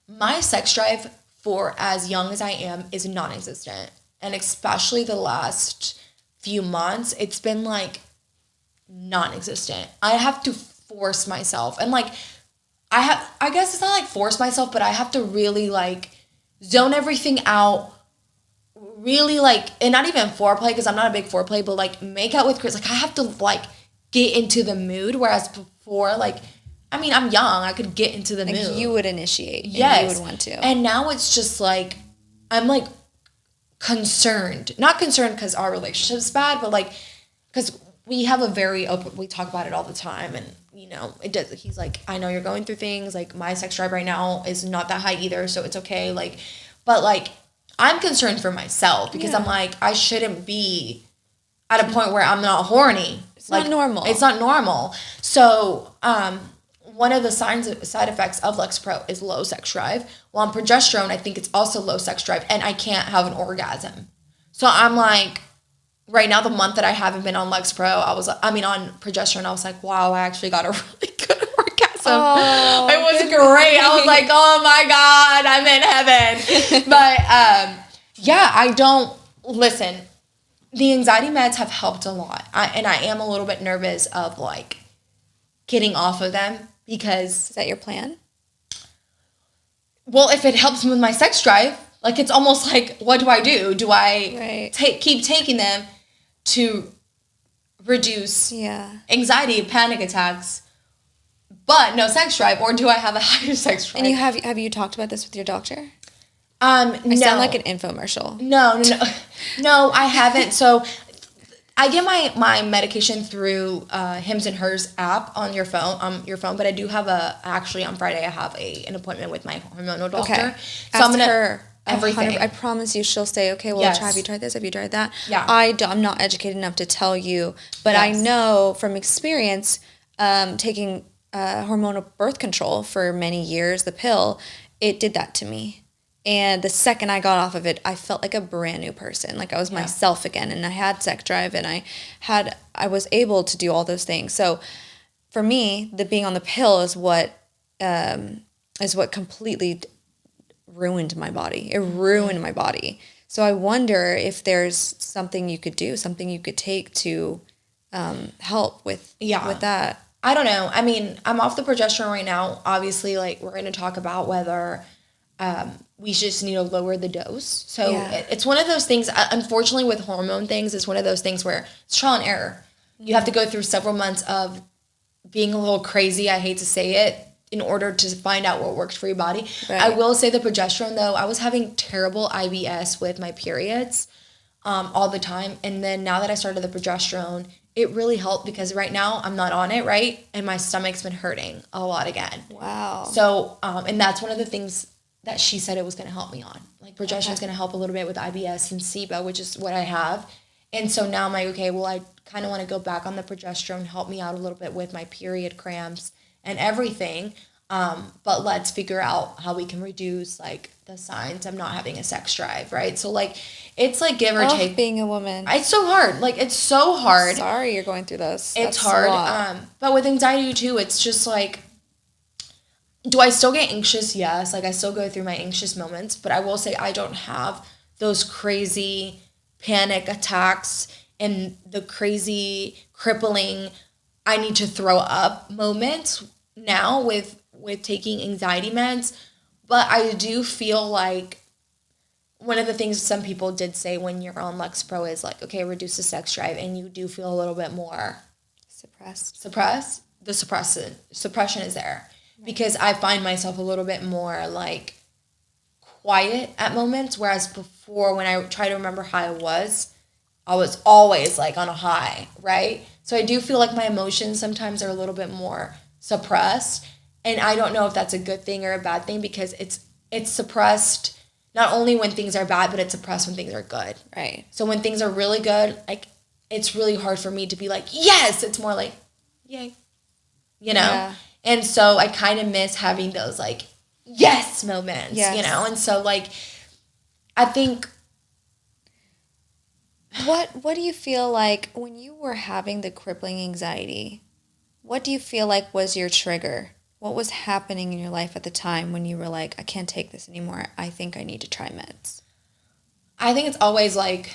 C: my sex drive for as young as I am is non-existent. And especially the last few months, it's been like non-existent. I have to force myself. And like, I guess it's not like force myself, but I have to really like zone everything out. Really like, and not even foreplay, because I'm not a big foreplay, but like make out with Chris. Like, I have to like get into the mood. Whereas before, like, I mean, I'm young. I could get into the mood.
A: You would initiate.
C: Yes.
A: And you would want to.
C: And now it's just like, I'm like concerned. Not concerned because our relationship's bad, but like, because we have a very open, we talk about it all the time. And, you know, it does. He's like, I know you're going through things. Like, my sex drive right now is not that high either. So it's okay. Like, but like, I'm concerned for myself because I'm like, I shouldn't be at a point where I'm not horny.
A: It's not normal.
C: It's not normal. So, one of the side effects of Lexapro is low sex drive. Well, on progesterone, I think it's also low sex drive, and I can't have an orgasm. So I'm like, right now, the month that I haven't been on Lexapro, on progesterone, I was like, wow, I actually got a really good orgasm. Oh, it was great. I was like, oh my God, I'm in heaven. But listen, the anxiety meds have helped a lot. And I am a little bit nervous of like getting off of them, because...
A: Is that your plan?
C: Well, if it helps with my sex drive, like, it's almost like, what do I do? Do I keep taking them to reduce anxiety, panic attacks, but no sex drive, or do I have a higher sex drive?
A: And have you talked about this with your doctor?
C: No.
A: I sound like an infomercial.
C: No, I haven't. So I get my medication through Hims and Hers app on your phone, but I do have actually on Friday I have an appointment with my hormonal doctor.
A: Okay.
C: So I'm gonna her everything.
A: I promise you, she'll say, okay, well, have you tried this? Have you tried that?
C: Yeah.
A: I'm not educated enough to tell you, but I know from experience, taking hormonal birth control for many years, the pill, it did that to me. And the second I got off of it, I felt like a brand new person. Like, I was myself again, and I had sex drive, and I was able to do all those things. So for me, the being on the pill is what completely ruined my body. It ruined my body. So I wonder if there's something you could do, something you could take to help with that.
C: I don't know. I mean, I'm off the progesterone right now. Obviously, like, we're going to talk about whether we just need to lower the dose. So it's one of those things, unfortunately, with hormone things, it's one of those things where it's trial and error. You have to go through several months of being a little crazy. I hate to say it. in order to find out what works for your body.
A: Right.
C: I will say the progesterone, though, I was having terrible IBS with my periods all the time. And then now that I started the progesterone, it really helped because right now I'm not on it, right? And my stomach's been hurting a lot again.
A: Wow.
C: So, and that's one of the things that she said it was going to help me on. Like progesterone's going to help a little bit with IBS and SIBO, which is what I have. And so now I'm like, okay, well, I kind of want to go back on the progesterone, help me out a little bit with my period cramps and everything. But let's figure out how we can reduce like the signs of not having a sex drive, right? So like, it's like give or take.
A: Being a woman.
C: It's so hard. Like it's so hard.
A: I'm sorry you're going through this.
C: It's hard. But with anxiety too, it's just like, do I still get anxious? Yes. Like I still go through my anxious moments, but I will say I don't have those crazy panic attacks and the crazy crippling I need to throw up moments now with taking anxiety meds. But I do feel like one of the things some people did say when you're on Lexapro is like, okay, reduce the sex drive, and you do feel a little bit more
A: suppressed.
C: The suppression is there. Because I find myself a little bit more like quiet at moments, whereas before when I try to remember how I was always like on a high, right? So I do feel like my emotions sometimes are a little bit more suppressed, and I don't know if that's a good thing or a bad thing because it's suppressed not only when things are bad, but it's suppressed when things are good.
A: Right.
C: So when things are really good, like it's really hard for me to be like, yes, it's more like, yay, you know?
A: Yeah.
C: And so I kind of miss having those like, yes moments, you know? And so like, I think.
A: What do you feel like when you were having the crippling anxiety? What do you feel like was your trigger? What was happening in your life at the time when you were like, I can't take this anymore. I think I need to try meds.
C: I think it's always like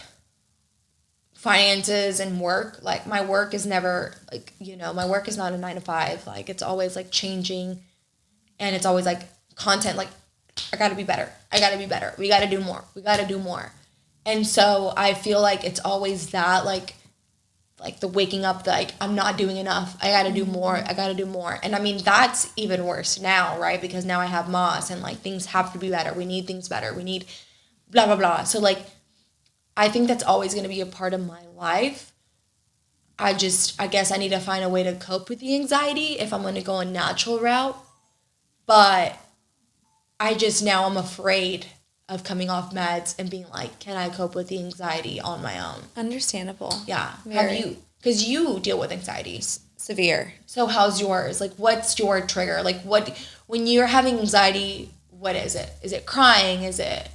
C: finances and work. Like my work is never like, you know, my work is not a 9 to 5. Like it's always like changing, and it's always like content. Like I got to be better. We got to do more. And so I feel like it's always that like the waking up, like I'm not doing enough. I got to do more. And I mean, that's even worse now, right? Because now I have Moss and like things have to be better. We need things better. We need blah, blah, blah. So like, I think that's always going to be a part of my life. I guess I need to find a way to cope with the anxiety if I'm going to go a natural route. But now I'm afraid of coming off meds and being like, can I cope with the anxiety on my own?
A: Understandable.
C: Yeah.
A: Very.
C: Have you? Because you deal with anxieties.
A: Severe.
C: So how's yours? Like, what's your trigger? Like, when you're having anxiety, what is it? Is it crying? Is it?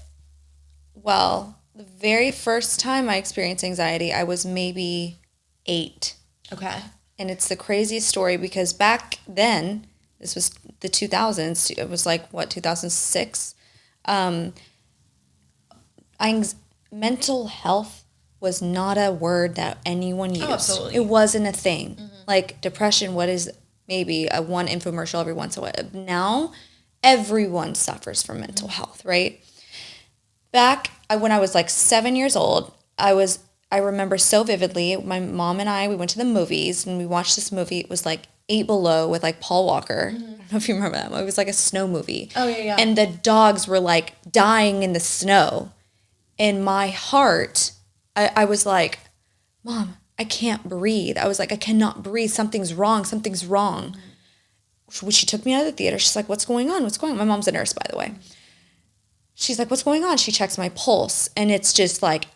A: Well, the very first time I experienced anxiety, I was maybe 8.
C: Okay.
A: And it's the craziest story because back then, this was the 2000s, it was like, 2006? Mental health was not a word that anyone used.
C: Oh, absolutely.
A: It wasn't a thing. Mm-hmm. Like depression, what is maybe a one infomercial every once in a while. Now, everyone suffers from mental health, right? Back when I was like 7 years old, I remember so vividly, my mom and we went to the movies and we watched this movie. It was like 8 Below with like Paul Walker. Mm-hmm. I don't know if you remember that movie. It was like a snow movie.
C: Oh, yeah.
A: And the dogs were like dying in the snow. In my heart, I was like, Mom, I can't breathe. I was like, I cannot breathe. Something's wrong. Mm-hmm. She took me out of the theater. She's like, what's going on? My mom's a nurse, by the way. She's like, what's going on? She checks my pulse, and it's just like,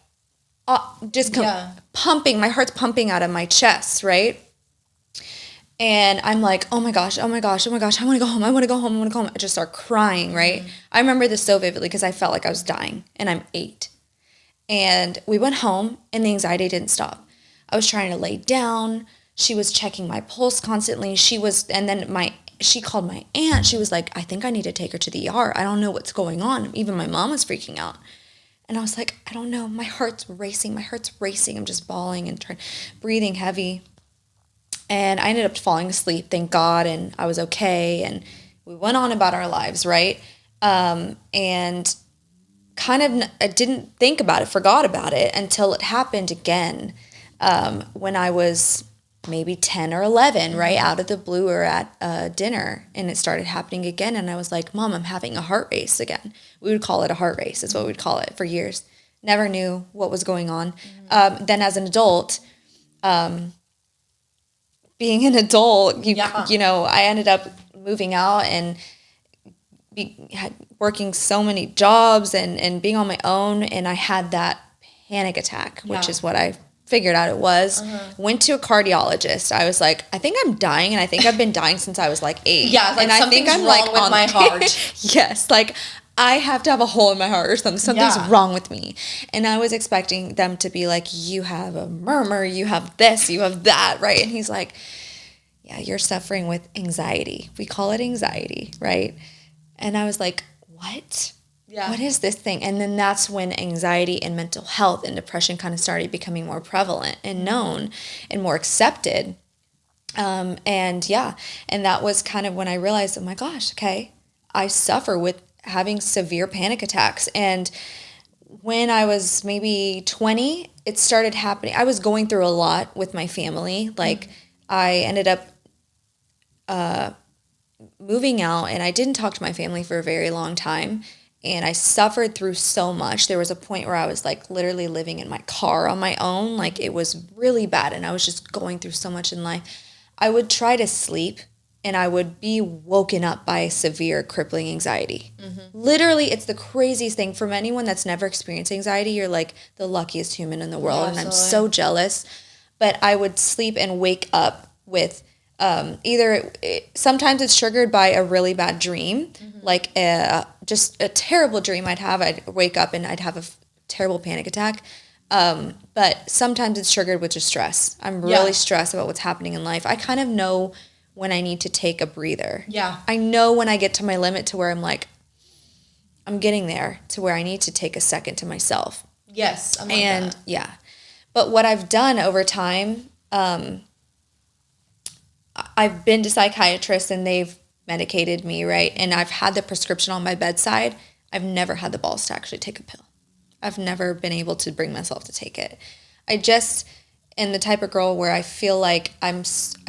A: pumping. My heart's pumping out of my chest, right? And I'm like, oh my gosh. I want to go home. I just start crying, right? Mm-hmm. I remember this so vividly because I felt like I was dying, and I'm 8. And we went home, and the anxiety didn't stop. I was trying to lay down. She was checking my pulse constantly. She called my aunt. She was like, I think I need to take her to the ER. I don't know what's going on. Even my mom was freaking out. And I was like, I don't know. My heart's racing. I'm just bawling and breathing heavy. And I ended up falling asleep, thank God, and I was okay. And we went on about our lives, right? And I didn't think about it, forgot about it until it happened again when I was maybe 10 or 11, right, out of the blue or at dinner. And it started happening again. And I was like, Mom, I'm having a heart race again. We would call it a heart race. Is what we'd call it for years. Never knew what was going on. Then as an adult, being an adult, you know, I ended up moving out and working so many jobs and being on my own. And I had that panic attack, which is what I figured out it was. Went to a cardiologist. I was like, I think I'm dying, and I think I've been dying since I was like 8.
C: Yeah, like,
A: and I think I'm
C: wrong
A: like
C: with my heart.
A: Yes, like I have to have a hole in my heart or something. Something's wrong with me. And I was expecting them to be like, you have a murmur, you have this, you have that, right? And he's like, yeah, you're suffering with anxiety. We call it anxiety, right? And I was like, what? Yeah. What is this thing? And then that's when anxiety and mental health and depression kind of started becoming more prevalent and known and more accepted. And that was kind of when I realized, oh my gosh, okay, I suffer with having severe panic attacks. And when I was maybe 20, it started happening. I was going through a lot with my family. Like I ended up moving out, and I didn't talk to my family for a very long time. And I suffered through so much. There was a point where I was like literally living in my car on my own. Like it was really bad. And I was just going through so much in life. I would try to sleep and I would be woken up by severe crippling anxiety. Literally, it's the craziest thing. From anyone that's never experienced anxiety, you're like the luckiest human in the world. And I'm so jealous. But I would sleep and wake up with sometimes it's triggered by a really bad dream, like just a terrible dream I'd have. I'd wake up and I'd have a terrible panic attack. But sometimes it's triggered with just stress. I'm really stressed about what's happening in life. I kind of know when I need to take a breather. Yeah. I know when I get to my limit to where I'm like, I'm getting there to where I need to take a second to myself.
C: Yes. I'm like that.
A: Yeah. But what I've done over time, I've been to psychiatrists and they've medicated me, right? And I've had the prescription on my bedside. I've never had the balls to actually take a pill. I've never been able to bring myself to take it. I just am the type of girl where I feel like I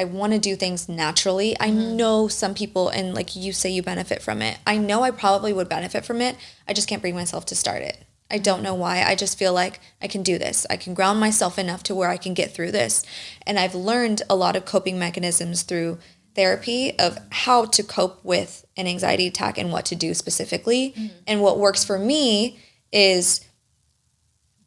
A: want to do things naturally. I know some people, and like you say, you benefit from it. I know I probably would benefit from it. I just can't bring myself to start it. I don't know why. I just feel like I can do this. I can ground myself enough to where I can get through this. And I've learned a lot of coping mechanisms through therapy of how to cope with an anxiety attack and what to do specifically. And what works for me is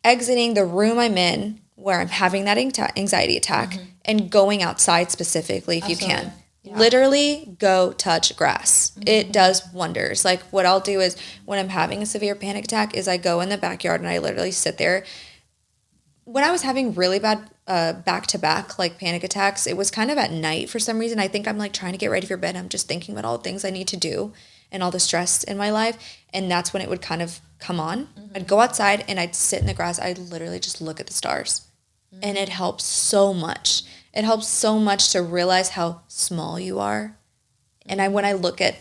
A: exiting the room I'm in where I'm having that anxiety attack and going outside specifically if you can. Yeah. Literally go touch grass. It does wonders. Like what I'll do is when I'm having a severe panic attack is I go in the backyard and I literally sit there. When I was having really bad back-to-back like panic attacks, it was kind of at night for some reason. I think I'm like trying to get ready for bed. I'm just thinking about all the things I need to do and all the stress in my life. And that's when it would kind of come on. I'd go outside and I'd sit in the grass. I'd literally just look at the stars. And it helps so much. It helps so much to realize how small you are. And when I look at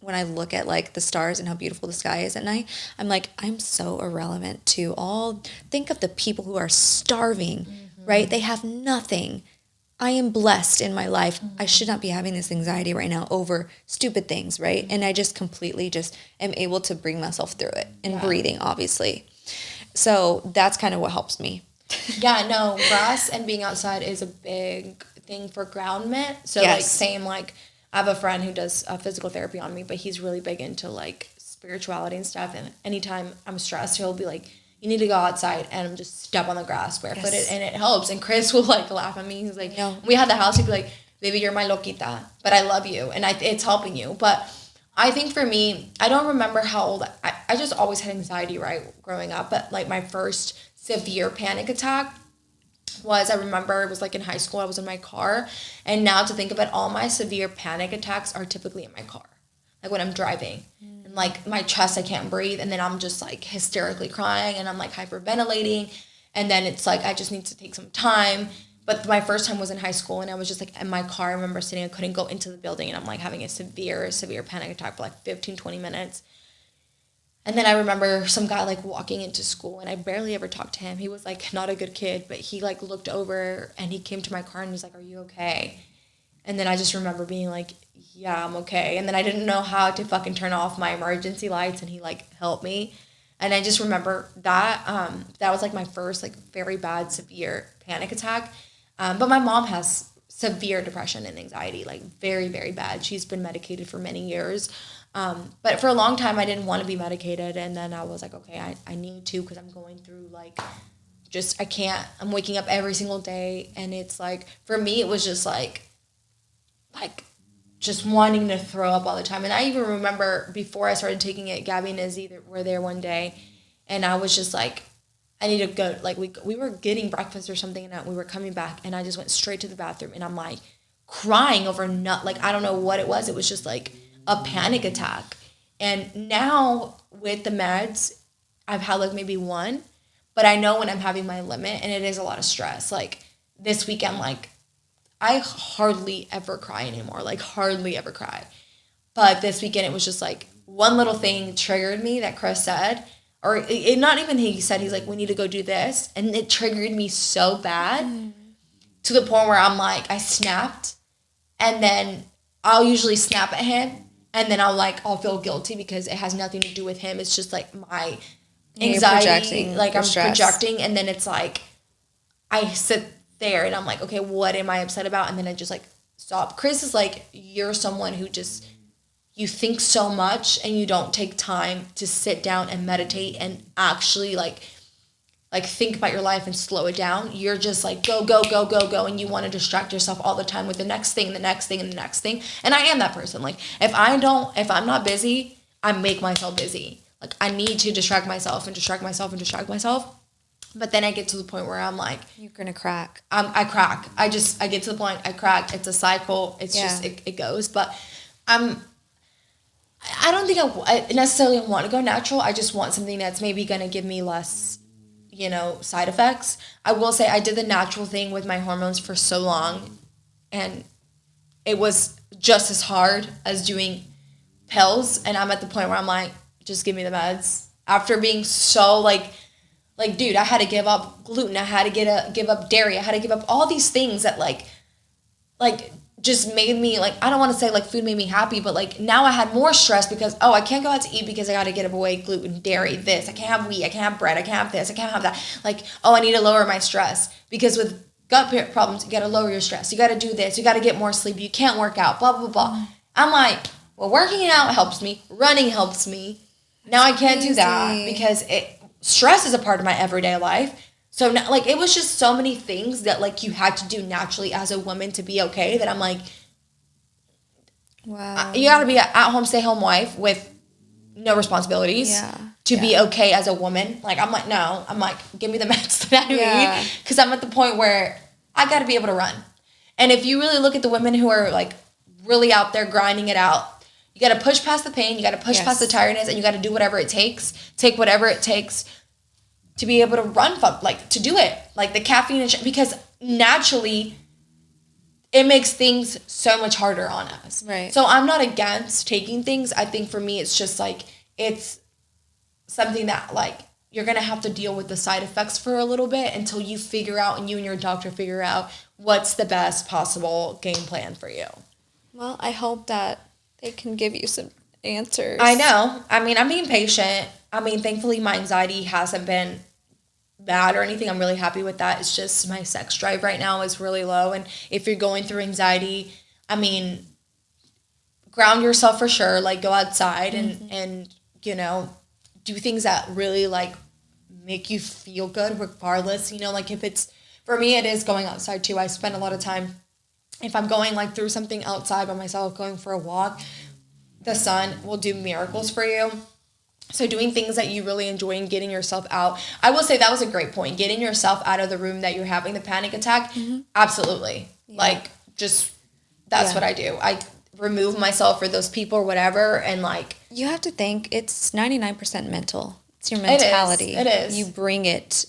A: like the stars and how beautiful the sky is at night, I'm like, I'm so irrelevant to all. Think of the people who are starving, right? They have nothing. I am blessed in my life. I should not be having this anxiety right now over stupid things, right? And I just completely just am able to bring myself through it and breathing, obviously. So that's kind of what helps me.
C: Yeah, no, grass and being outside is a big thing for groundment. So like same, like I have a friend who does physical therapy on me, but he's really big into like spirituality and stuff. And anytime I'm stressed, he'll be like, you need to go outside and just step on the grass barefooted, and it helps. And Chris will like laugh at me. He's like, we had the house, he'd be like, baby, you're my loquita, but I love you and it's helping you. But I think for me, I don't remember how old I just always had anxiety, right, growing up. But like my first severe panic attack was, I remember it was like in high school, I was in my car. And now to think of it, all my severe panic attacks are typically in my car. Like when I'm driving and like my chest, I can't breathe. And then I'm just like hysterically crying and I'm like hyperventilating. And then it's like, I just need to take some time. But my first time was in high school and I was just like in my car. I remember sitting, I couldn't go into the building and I'm like having a severe panic attack for like 15, 20 minutes. And then I remember some guy, like, walking into school, and I barely ever talked to him. He was, like, not a good kid, but he, like, looked over, and he came to my car, and he's like, are you okay? And then I just remember being like, yeah, I'm okay. And then I didn't know how to fucking turn off my emergency lights, and he, like, helped me. And I just remember that. That was, like, my first, like, very bad, severe panic attack. But my mom has severe depression and anxiety, like, very, very bad. She's been medicated for many years. But for a long time, I didn't want to be medicated. And then I was like, okay, I need to, because I'm going through, like, I can't. I'm waking up every single day. And it's, like, for me, it was just, like, just wanting to throw up all the time. And I even remember before I started taking it, Gabby and Izzy were there one day, and I was just like, I need to go. Like, we were getting breakfast or something, and we were coming back, and I just went straight to the bathroom, and I'm like crying over like, I don't know what it was. It was just like a panic attack. And now with the meds, I've had like maybe one, but I know when I'm having my limit, and it is a lot of stress. Like this weekend, like, I hardly ever cry anymore, like hardly ever cry. But this weekend it was just like one little thing triggered me that Chris said, or it not even he said, he's like, we need to go do this. And it triggered me so bad to the point where I'm like, I snapped, and then I'll usually snap at him, and then I'll feel guilty because it has nothing to do with him. It's just like my anxiety, like I'm projecting, and then it's like I sit there and I'm like, okay, what am I upset about? And then I just like stop. Chris is like, you're someone who just, you think so much and you don't take time to sit down and meditate and actually like think about your life and slow it down. You're just like go, and you want to distract yourself all the time with the next thing, the next thing, and the next thing. And I am that person. Like if I'm not busy, I make myself busy. Like I need to distract myself and distract myself and distract myself. But then I get to the point where I'm like,
A: you're gonna crack.
C: I crack. I get to the point, I crack. It's a cycle. It's just, it goes. But I don't think I necessarily want to go natural. I just want something that's maybe going to give me less, side effects. I will say I did the natural thing with my hormones for so long, and it was just as hard as doing pills. And I'm at the point where I'm like, just give me the meds. After being so like, dude, I had to give up gluten. I had to give up dairy. I had to give up all these things that like just made me like, I don't want to say like food made me happy, but like now I had more stress because, I can't go out to eat because I got to get away gluten, dairy, this. I can't have wheat. I can't have bread. I can't have this. I can't have that. Like, I need to lower my stress because with gut problems, you got to lower your stress. You got to do this. You got to get more sleep. You can't work out, blah, blah, blah. I'm like, well, working out helps me. Running helps me. Now I can't do that because stress is a part of my everyday life. So now, like, it was just so many things that like you had to do naturally as a woman to be okay that I'm like,
A: wow,
C: you gotta be an at-home, stay-home wife with no responsibilities to be okay as a woman. Like, I'm like, no, I'm like, give me the meds that I need, because I'm at the point where I gotta be able to run. And if you really look at the women who are like really out there grinding it out, you got to push past the pain. You got to push past the tiredness, and you got to do whatever it takes. Take whatever it takes to be able to run, like to do it. Like the caffeine, because naturally it makes things so much harder on us.
A: Right.
C: So I'm not against taking things. I think for me, it's just like, it's something that like you're going to have to deal with the side effects for a little bit until you figure out, and you and your doctor figure out what's the best possible game plan for you.
A: Well, I hope that they can give you some answers.
C: I know. I mean, I'm being patient. I mean, thankfully, my anxiety hasn't been bad or anything. I'm really happy with that. It's just my sex drive right now is really low. And if you're going through anxiety, I mean, ground yourself for sure. Like, go outside and do things that really, like, make you feel good regardless. Like, if it's, for me, it is going outside, too. I spend a lot of time, if I'm going like through something outside by myself, going for a walk, the sun will do miracles for you. So doing things that you really enjoy and getting yourself out. I will say that was a great point. Getting yourself out of the room that you're having the panic attack. Absolutely. Yeah. Like, just, that's what I do. I remove myself for those people or whatever. And like,
A: you have to think it's 99% mental. It's your mentality.
C: It is.
A: You bring it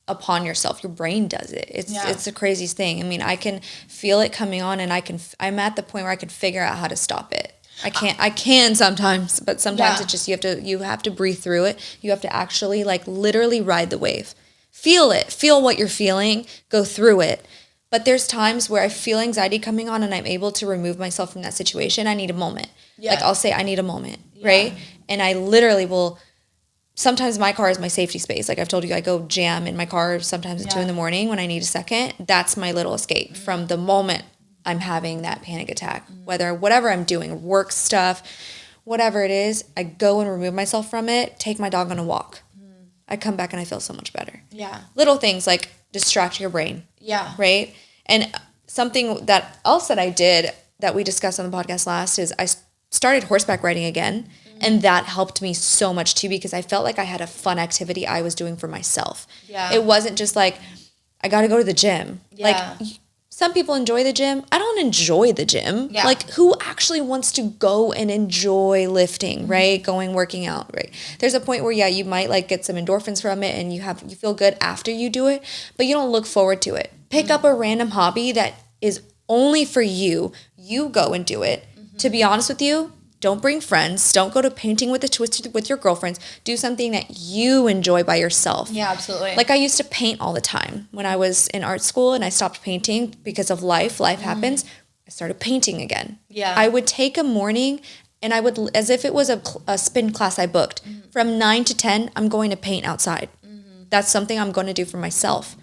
A: upon yourself. Your brain does it. It's the craziest thing. I mean, I can feel it coming on, and I'm at the point where I can figure out how to stop it. I can sometimes, but sometimes it's just you have to breathe through it. You have to actually like literally ride the wave. Feel it. Feel what you're feeling. Go through it. But there's times where I feel anxiety coming on and I'm able to remove myself from that situation. I need a moment. Yeah. Like I'll say I need a moment, right? And I literally will. Sometimes my car is my safety space. Like I've told you, I go jam in my car sometimes at 2 a.m. when I need a second. That's my little escape from the moment I'm having that panic attack. Whatever I'm doing, work stuff, whatever it is, I go and remove myself from it, take my dog on a walk. I come back and I feel so much better. Yeah. Little things like distract your brain. Yeah. Right? And something that else that I did that we discussed on the podcast last is I started horseback riding again. And that helped me so much too, because I felt like I had a fun activity I was doing for myself. Yeah. It wasn't just like, I got to go to the gym. Yeah. Like, some people enjoy the gym. I don't enjoy the gym. Yeah. Like, who actually wants to go and enjoy lifting, right? Working out, right? There's a point where, you might like get some endorphins from it and you feel good after you do it, but you don't look forward to it. Pick up a random hobby that is only for you. You go and do it. To be honest with you, don't bring friends. Don't go to painting with your girlfriends. Do something that you enjoy by yourself. Yeah, absolutely. Like I used to paint all the time when I was in art school and I stopped painting because of life. Life happens. I started painting again. Yeah. I would take a morning and I would, as if it was a spin class I booked. From 9 to 10, I'm going to paint outside. That's something I'm going to do for myself.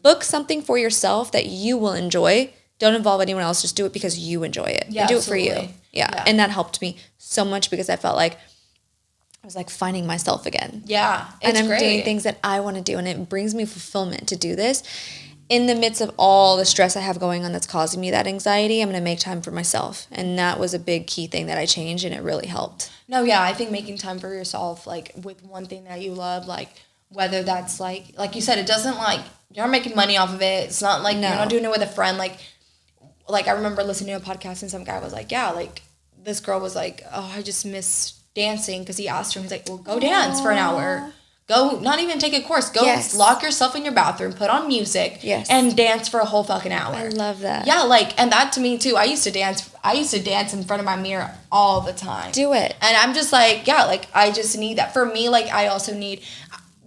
A: Book something for yourself that you will enjoy. Don't involve anyone else. Just do it because you enjoy it. Yeah, and do absolutely. It for you. Yeah. And that helped me so much because I felt like I was like finding myself again. Yeah. And I'm doing things that I want to do. And it brings me fulfillment to do this. In the midst of all the stress I have going on that's causing me that anxiety, I'm going to make time for myself. And that was a big key thing that I changed, and it really helped.
C: No, yeah. I think making time for yourself, like with one thing that you love, like whether that's like you said, it doesn't like, you're not making money off of it. It's not like you're not doing it with a friend. Like I remember listening to a podcast and some guy was like, yeah, like this girl was like, oh, I just miss dancing, because he asked her, he's like, well, go dance for an hour. Go, not even take a course. Go lock yourself in your bathroom, put on music, and dance for a whole fucking hour.
A: I love that.
C: Yeah, and that to me too. I used to dance in front of my mirror all the time.
A: Do it.
C: And I'm just like, I just need that. For me, I also need,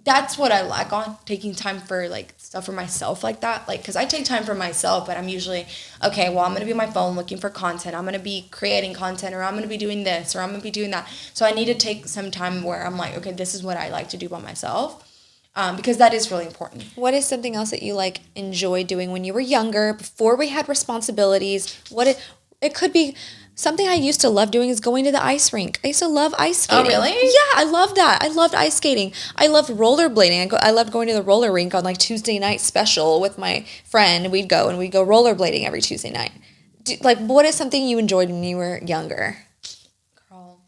C: that's what I lack on, taking time for stuff for myself like that. Because I take time for myself, but I'm usually, okay, well, I'm going to be on my phone looking for content. I'm going to be creating content, or I'm going to be doing this, or I'm going to be doing that. So I need to take some time where I'm like, okay, this is what I like to do by myself. Because that is really important.
A: What is something else that you enjoy doing when you were younger, before we had responsibilities? It could be something I used to love doing is going to the ice rink. I used to love ice skating.
C: Oh, really?
A: Yeah, I love that. I loved ice skating. I loved rollerblading. I loved going to the roller rink on Tuesday night special with my friend. We'd go rollerblading every Tuesday night. What is something you enjoyed when you were younger?
C: Girl,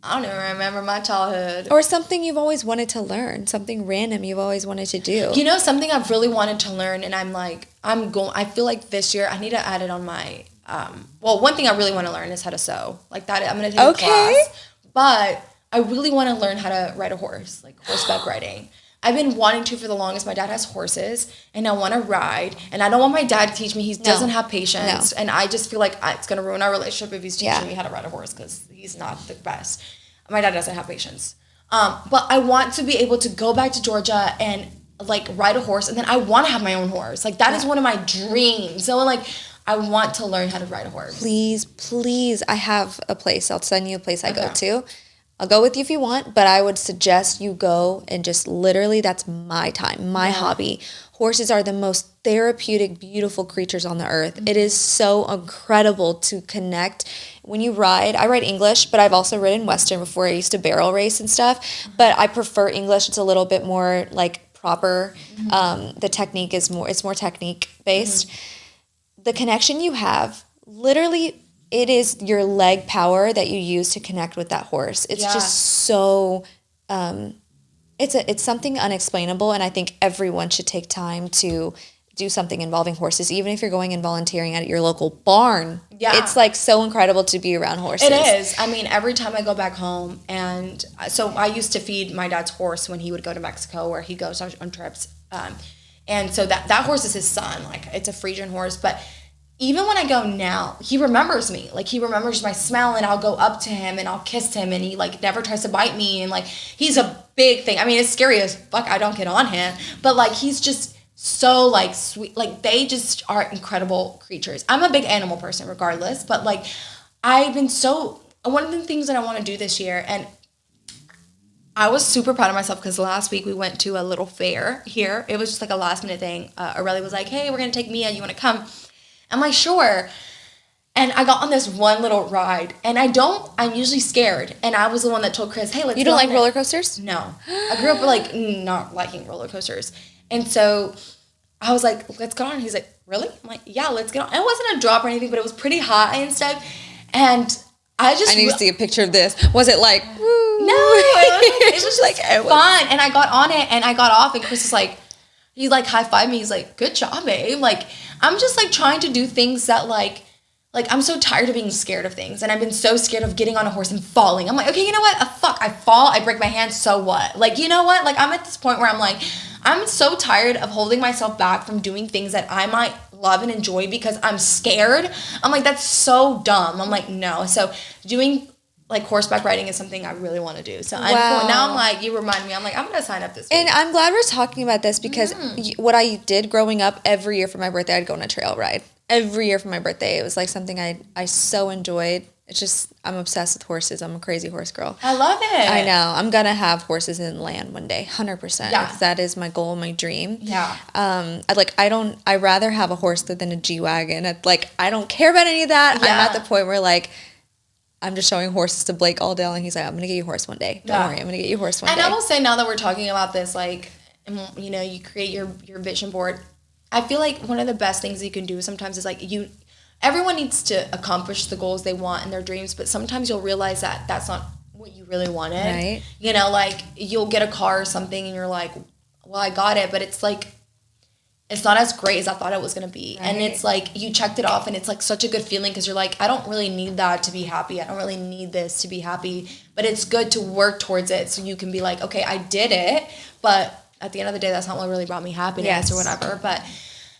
C: I don't even remember my childhood.
A: Or something you've always wanted to learn. Something random you've always wanted to do.
C: You know, something I've really wanted to learn, and I feel like this year I need to add it on my, one thing I really want to learn is how to sew. I'm going to take a class. But I really want to learn how to ride a horse, horseback riding. I've been wanting to for the longest. My dad has horses, and I want to ride. And I don't want my dad to teach me. He doesn't have patience. No. And I just feel like it's going to ruin our relationship if he's teaching me how to ride a horse, because he's not the best. My dad doesn't have patience. But I want to be able to go back to Georgia and, ride a horse. And then I want to have my own horse. That is one of my dreams. So, I want to learn how to ride a horse.
A: Please. I have a place. I'll send you a place I go to. I'll go with you if you want, but I would suggest you go and just literally, that's my time, my hobby. Horses are the most therapeutic, beautiful creatures on the earth. Mm-hmm. It is so incredible to connect. When you ride, I ride English, but I've also ridden Western before. I used to barrel race and stuff, but I prefer English. It's a little bit more proper. Mm-hmm. The technique is more technique based. Mm-hmm. The connection you have, literally, it is your leg power that you use to connect with that horse. It's just so, it's something unexplainable. And I think everyone should take time to do something involving horses, even if you're going and volunteering at your local barn. Yeah. It's so incredible to be around horses.
C: It is. I mean, every time I go back home, and so I used to feed my dad's horse when he would go to Mexico, where he goes on trips. And so that horse is his son. It's a Frisian horse, but even when I go now, he remembers me. Like, he remembers my smell, and I'll go up to him and I'll kiss him, and he like never tries to bite me, and like he's a big thing. I mean, it's scary as fuck. I don't get on him, but like he's just so like sweet. Like, they just are incredible creatures. I'm a big animal person regardless, but like I've been so, one of the things that I want to do this year, and I was super proud of myself because last week we went to a little fair here. It was just like a last minute thing. Aurelia was like, hey, we're going to take Mia. You want to come? I'm like, sure. And I got on this one little ride, and I'm usually scared. And I was the one that told Chris, hey, let's
A: You don't like roller coasters?
C: No. I grew up like not liking roller coasters. And so I was like, let's get on. He's like, really? I'm like, yeah, let's get on. It wasn't a drop or anything, but it was pretty high and stuff. And I need
A: to see a picture of this. Was it like, woo?
C: No, it was just like fun. And I got on it, and I got off, and Chris was like, he like high-fived me. He's like, good job, babe. Like, I'm just like trying to do things that like I'm so tired of being scared of things. And I've been so scared of getting on a horse and falling. I'm like, okay, you know what? Fuck, I fall, I break my hand, so what? Like, you know what? Like, I'm at this point where I'm like, I'm so tired of holding myself back from doing things that I might love and enjoy because I'm scared. I'm like, that's so dumb. I'm like, no. So doing like horseback riding is something I really want to do. So now I'm like, you remind me, I'm like, I'm going to sign up this week.
A: And I'm glad we're talking about this because what I did growing up, every year for my birthday, I'd go on a trail ride. Every year for my birthday. It was like something I so enjoyed. It's just, I'm obsessed with horses. I'm a crazy horse girl.
C: I love it.
A: I know. I'm going to have horses in land one day, 100%.
C: Yeah.
A: Because that is my goal, my dream.
C: Yeah.
A: I'd rather have a horse than a G-Wagon. I don't care about any of that.
C: Yeah.
A: I'm at the point where like, I'm just showing horses to Blake all day, and he's like, I'm going to get you a horse one day. Don't worry, I'm going to get you a horse one day.
C: And I will say, now that we're talking about this, like, you know, you create your vision board. I feel like one of the best things you can do sometimes is, like, everyone needs to accomplish the goals they want and their dreams, but sometimes you'll realize that that's not what you really wanted.
A: Right.
C: You know, like, you'll get a car or something, and you're like, well, I got it, but it's like, it's not as great as I thought it was going to be. Right. And it's like, you checked it off, and it's like such a good feeling because you're like, I don't really need that to be happy. I don't really need this to be happy. But it's good to work towards it so you can be like, okay, I did it. But at the end of the day, that's not what really brought me happiness or whatever. But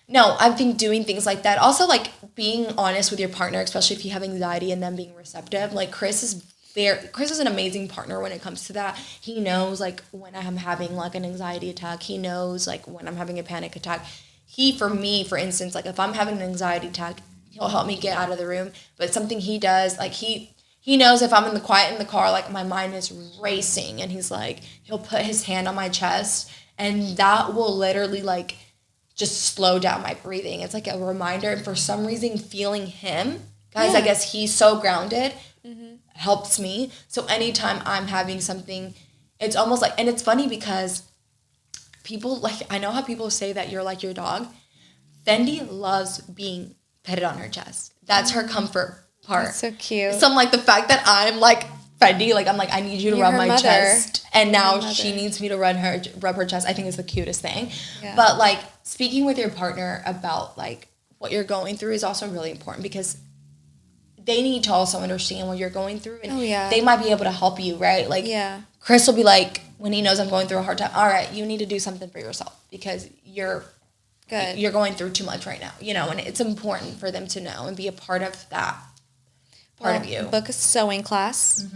C: no, I think doing things like that. Also, like, being honest with your partner, especially if you have anxiety, and them being receptive. Like, Chris is an amazing partner when it comes to that. He knows, like, when I'm having, like, an anxiety attack. He knows, like, when I'm having a panic attack. For me, for instance, like, if I'm having an anxiety attack, he'll help me get out of the room. But something he does, like, he knows if I'm quiet in the car, like, my mind is racing. And he's like, he'll put his hand on my chest. And that will literally, like, just slow down my breathing. It's like a reminder. And for some reason, feeling him, guys, I guess he's so grounded. Helps me. So anytime I'm having something, it's almost like, and it's funny because people, like, I know how people say that you're like your dog. Fendi loves being petted on her chest. That's her comfort part.
A: That's so cute.
C: So I'm like, the fact that I'm like Fendi, like, I'm like, I need you to rub my chest. And now she needs me to rub her chest. I think is the cutest thing. Yeah. But like, speaking with your partner about like what you're going through is also really important because they need to also understand what you're going through, and they might be able to help you, right? Like, Chris will be like, when he knows I'm going through a hard time, all right, you need to do something for yourself because you're going through too much right now, you know, and it's important for them to know and be a part of that part of you.
A: Book a sewing class,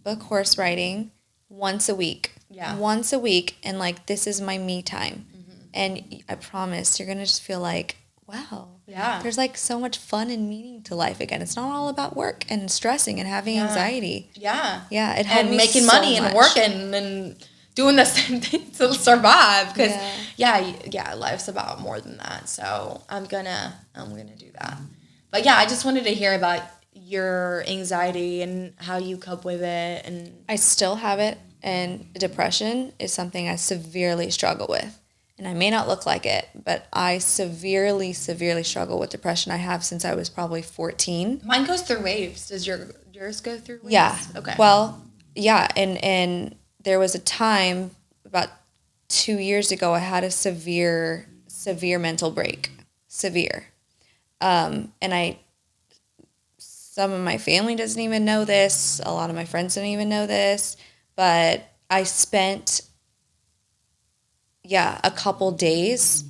A: book horse riding once a week. Yeah. Once a week, and like, this is my me time. And I promise you're going to just feel like, wow. Yeah. There's like so much fun and meaning to life again. It's not all about work and stressing and having anxiety. Yeah. Yeah. It helped me
C: making money and working and doing the same thing to survive. Because life's about more than that. So I'm gonna do that. But yeah, I just wanted to hear about your anxiety and how you cope with it. And
A: I still have it, and depression is something I severely struggle with. And I may not look like it, but I severely, severely struggle with depression. I have since I was probably 14.
C: Mine goes through waves. Does yours go through waves?
A: Yeah.
C: Okay.
A: Well, yeah. And there was a time about 2 years ago, I had a severe mental break. Severe. And some of my family doesn't even know this. A lot of my friends don't even know this. But I spent a couple days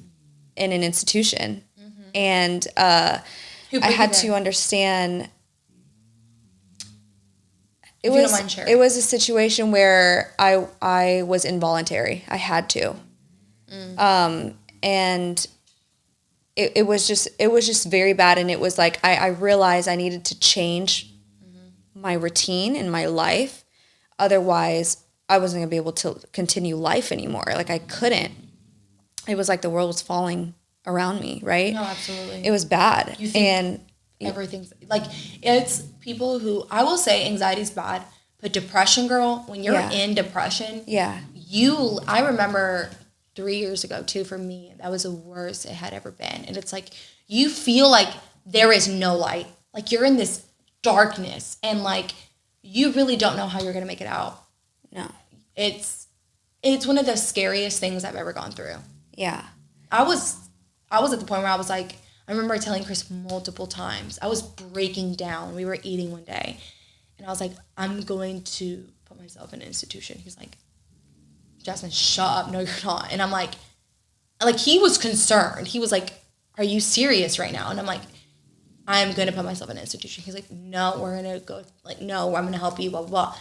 A: in an institution. And I had to understand. It was a situation where I was involuntary. I had to. And it was just very bad. And it was like, I realized I needed to change my routine in my life. Otherwise, I wasn't going to be able to continue life anymore. Like, I couldn't. It was like the world was falling around me, right?
C: No, absolutely.
A: It was bad.
C: And everything's like, it's people who, I will say anxiety's bad, but depression, girl, when you're in depression, I remember 3 years ago too, for me, that was the worst it had ever been. And it's like, you feel like there is no light. Like, you're in this darkness and like, you really don't know how you're going to make it out.
A: No.
C: It's one of the scariest things I've ever gone through.
A: Yeah.
C: I was at the point where I was like, I remember telling Chris multiple times, I was breaking down. We were eating one day and I was like, I'm going to put myself in an institution. He's like, Jasmine, shut up. No, you're not. And I'm like, he was concerned. He was like, are you serious right now? And I'm like, I'm going to put myself in an institution. He's like, no, we're going to go, like, no, I'm going to help you, blah, blah, blah.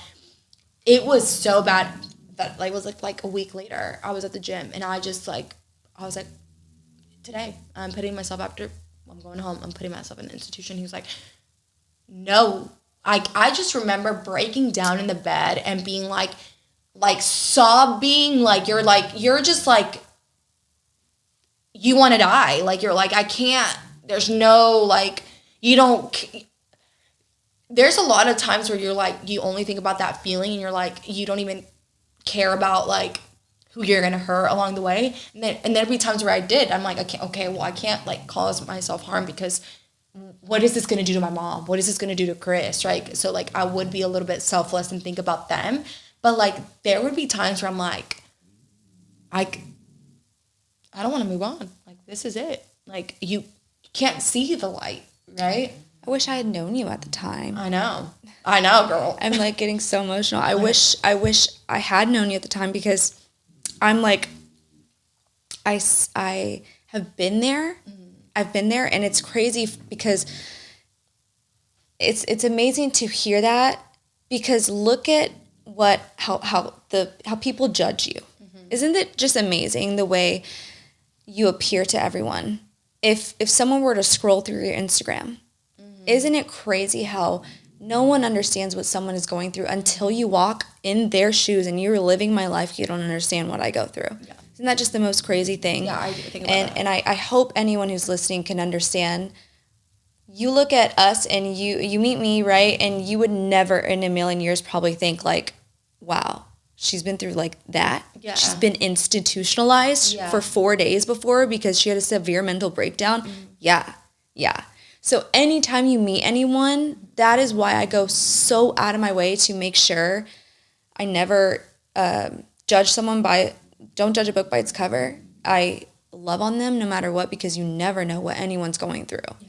C: It was so bad that, like, it was like a week later, I was at the gym, and I was like, today, I'm putting myself I'm going home, I'm putting myself in an institution. He was like, no. I just remember breaking down in the bed and being like sobbing, you're just like, you want to die. Like, you're like, I can't, there's no, like, there's a lot of times where you're like, you only think about that feeling and you're like, you don't even care about like who you're going to hurt along the way. And there'd be times where I did. I'm like, I can't like cause myself harm because what is this going to do to my mom? What is this going to do to Chris? Right. So like, I would be a little bit selfless and think about them. But like, there would be times where I'm like, I don't want to move on. Like, this is it. Like, you can't see the light, right?
A: I wish I had known you at the time.
C: I know, girl.
A: I'm like getting so emotional. I wish I had known you at the time because I'm like, I have been there. I've been there, and it's crazy because it's amazing to hear that, because look at how people judge you. Isn't it just amazing the way you appear to everyone? If someone were to scroll through your Instagram, isn't it crazy how no one understands what someone is going through until you walk in their shoes and you're living my life, you don't understand what I go through. Yeah. Isn't that just the most crazy thing?
C: Yeah, I think about that.
A: And I hope anyone who's listening can understand. You look at us and you meet me, right? And you would never in a million years probably think like, wow, she's been through like that. Yeah. She's been institutionalized for 4 days before because she had a severe mental breakdown. Yeah. So anytime you meet anyone, that is why I go so out of my way to make sure I never don't judge a book by its cover. I love on them no matter what, because you never know what anyone's going through. Yeah.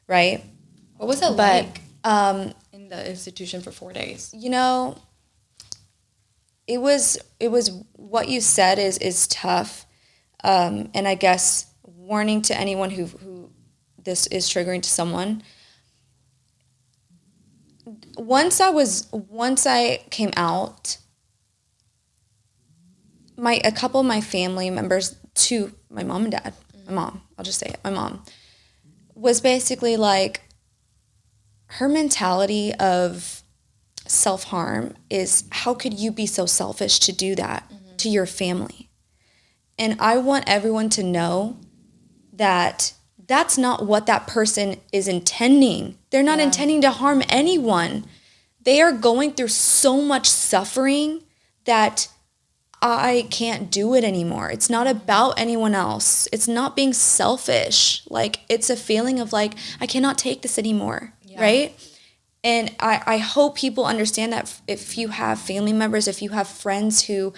A: Right?
C: What was it like in the institution for 4 days?
A: You know, it was what you said is tough. And I guess warning to anyone who this is triggering to someone. Once I came out, a couple of my family members, to my mom and dad, my mom, I'll just say it, my mom, was basically like, her mentality of self-harm is, how could you be so selfish to do that to your family? And I want everyone to know that that's not what that person is intending. They're not intending to harm anyone. They are going through so much suffering that I can't do it anymore. It's not about anyone else. It's not being selfish. Like, it's a feeling of like, I cannot take this anymore, right? And I hope people understand that if you have family members, if you have friends who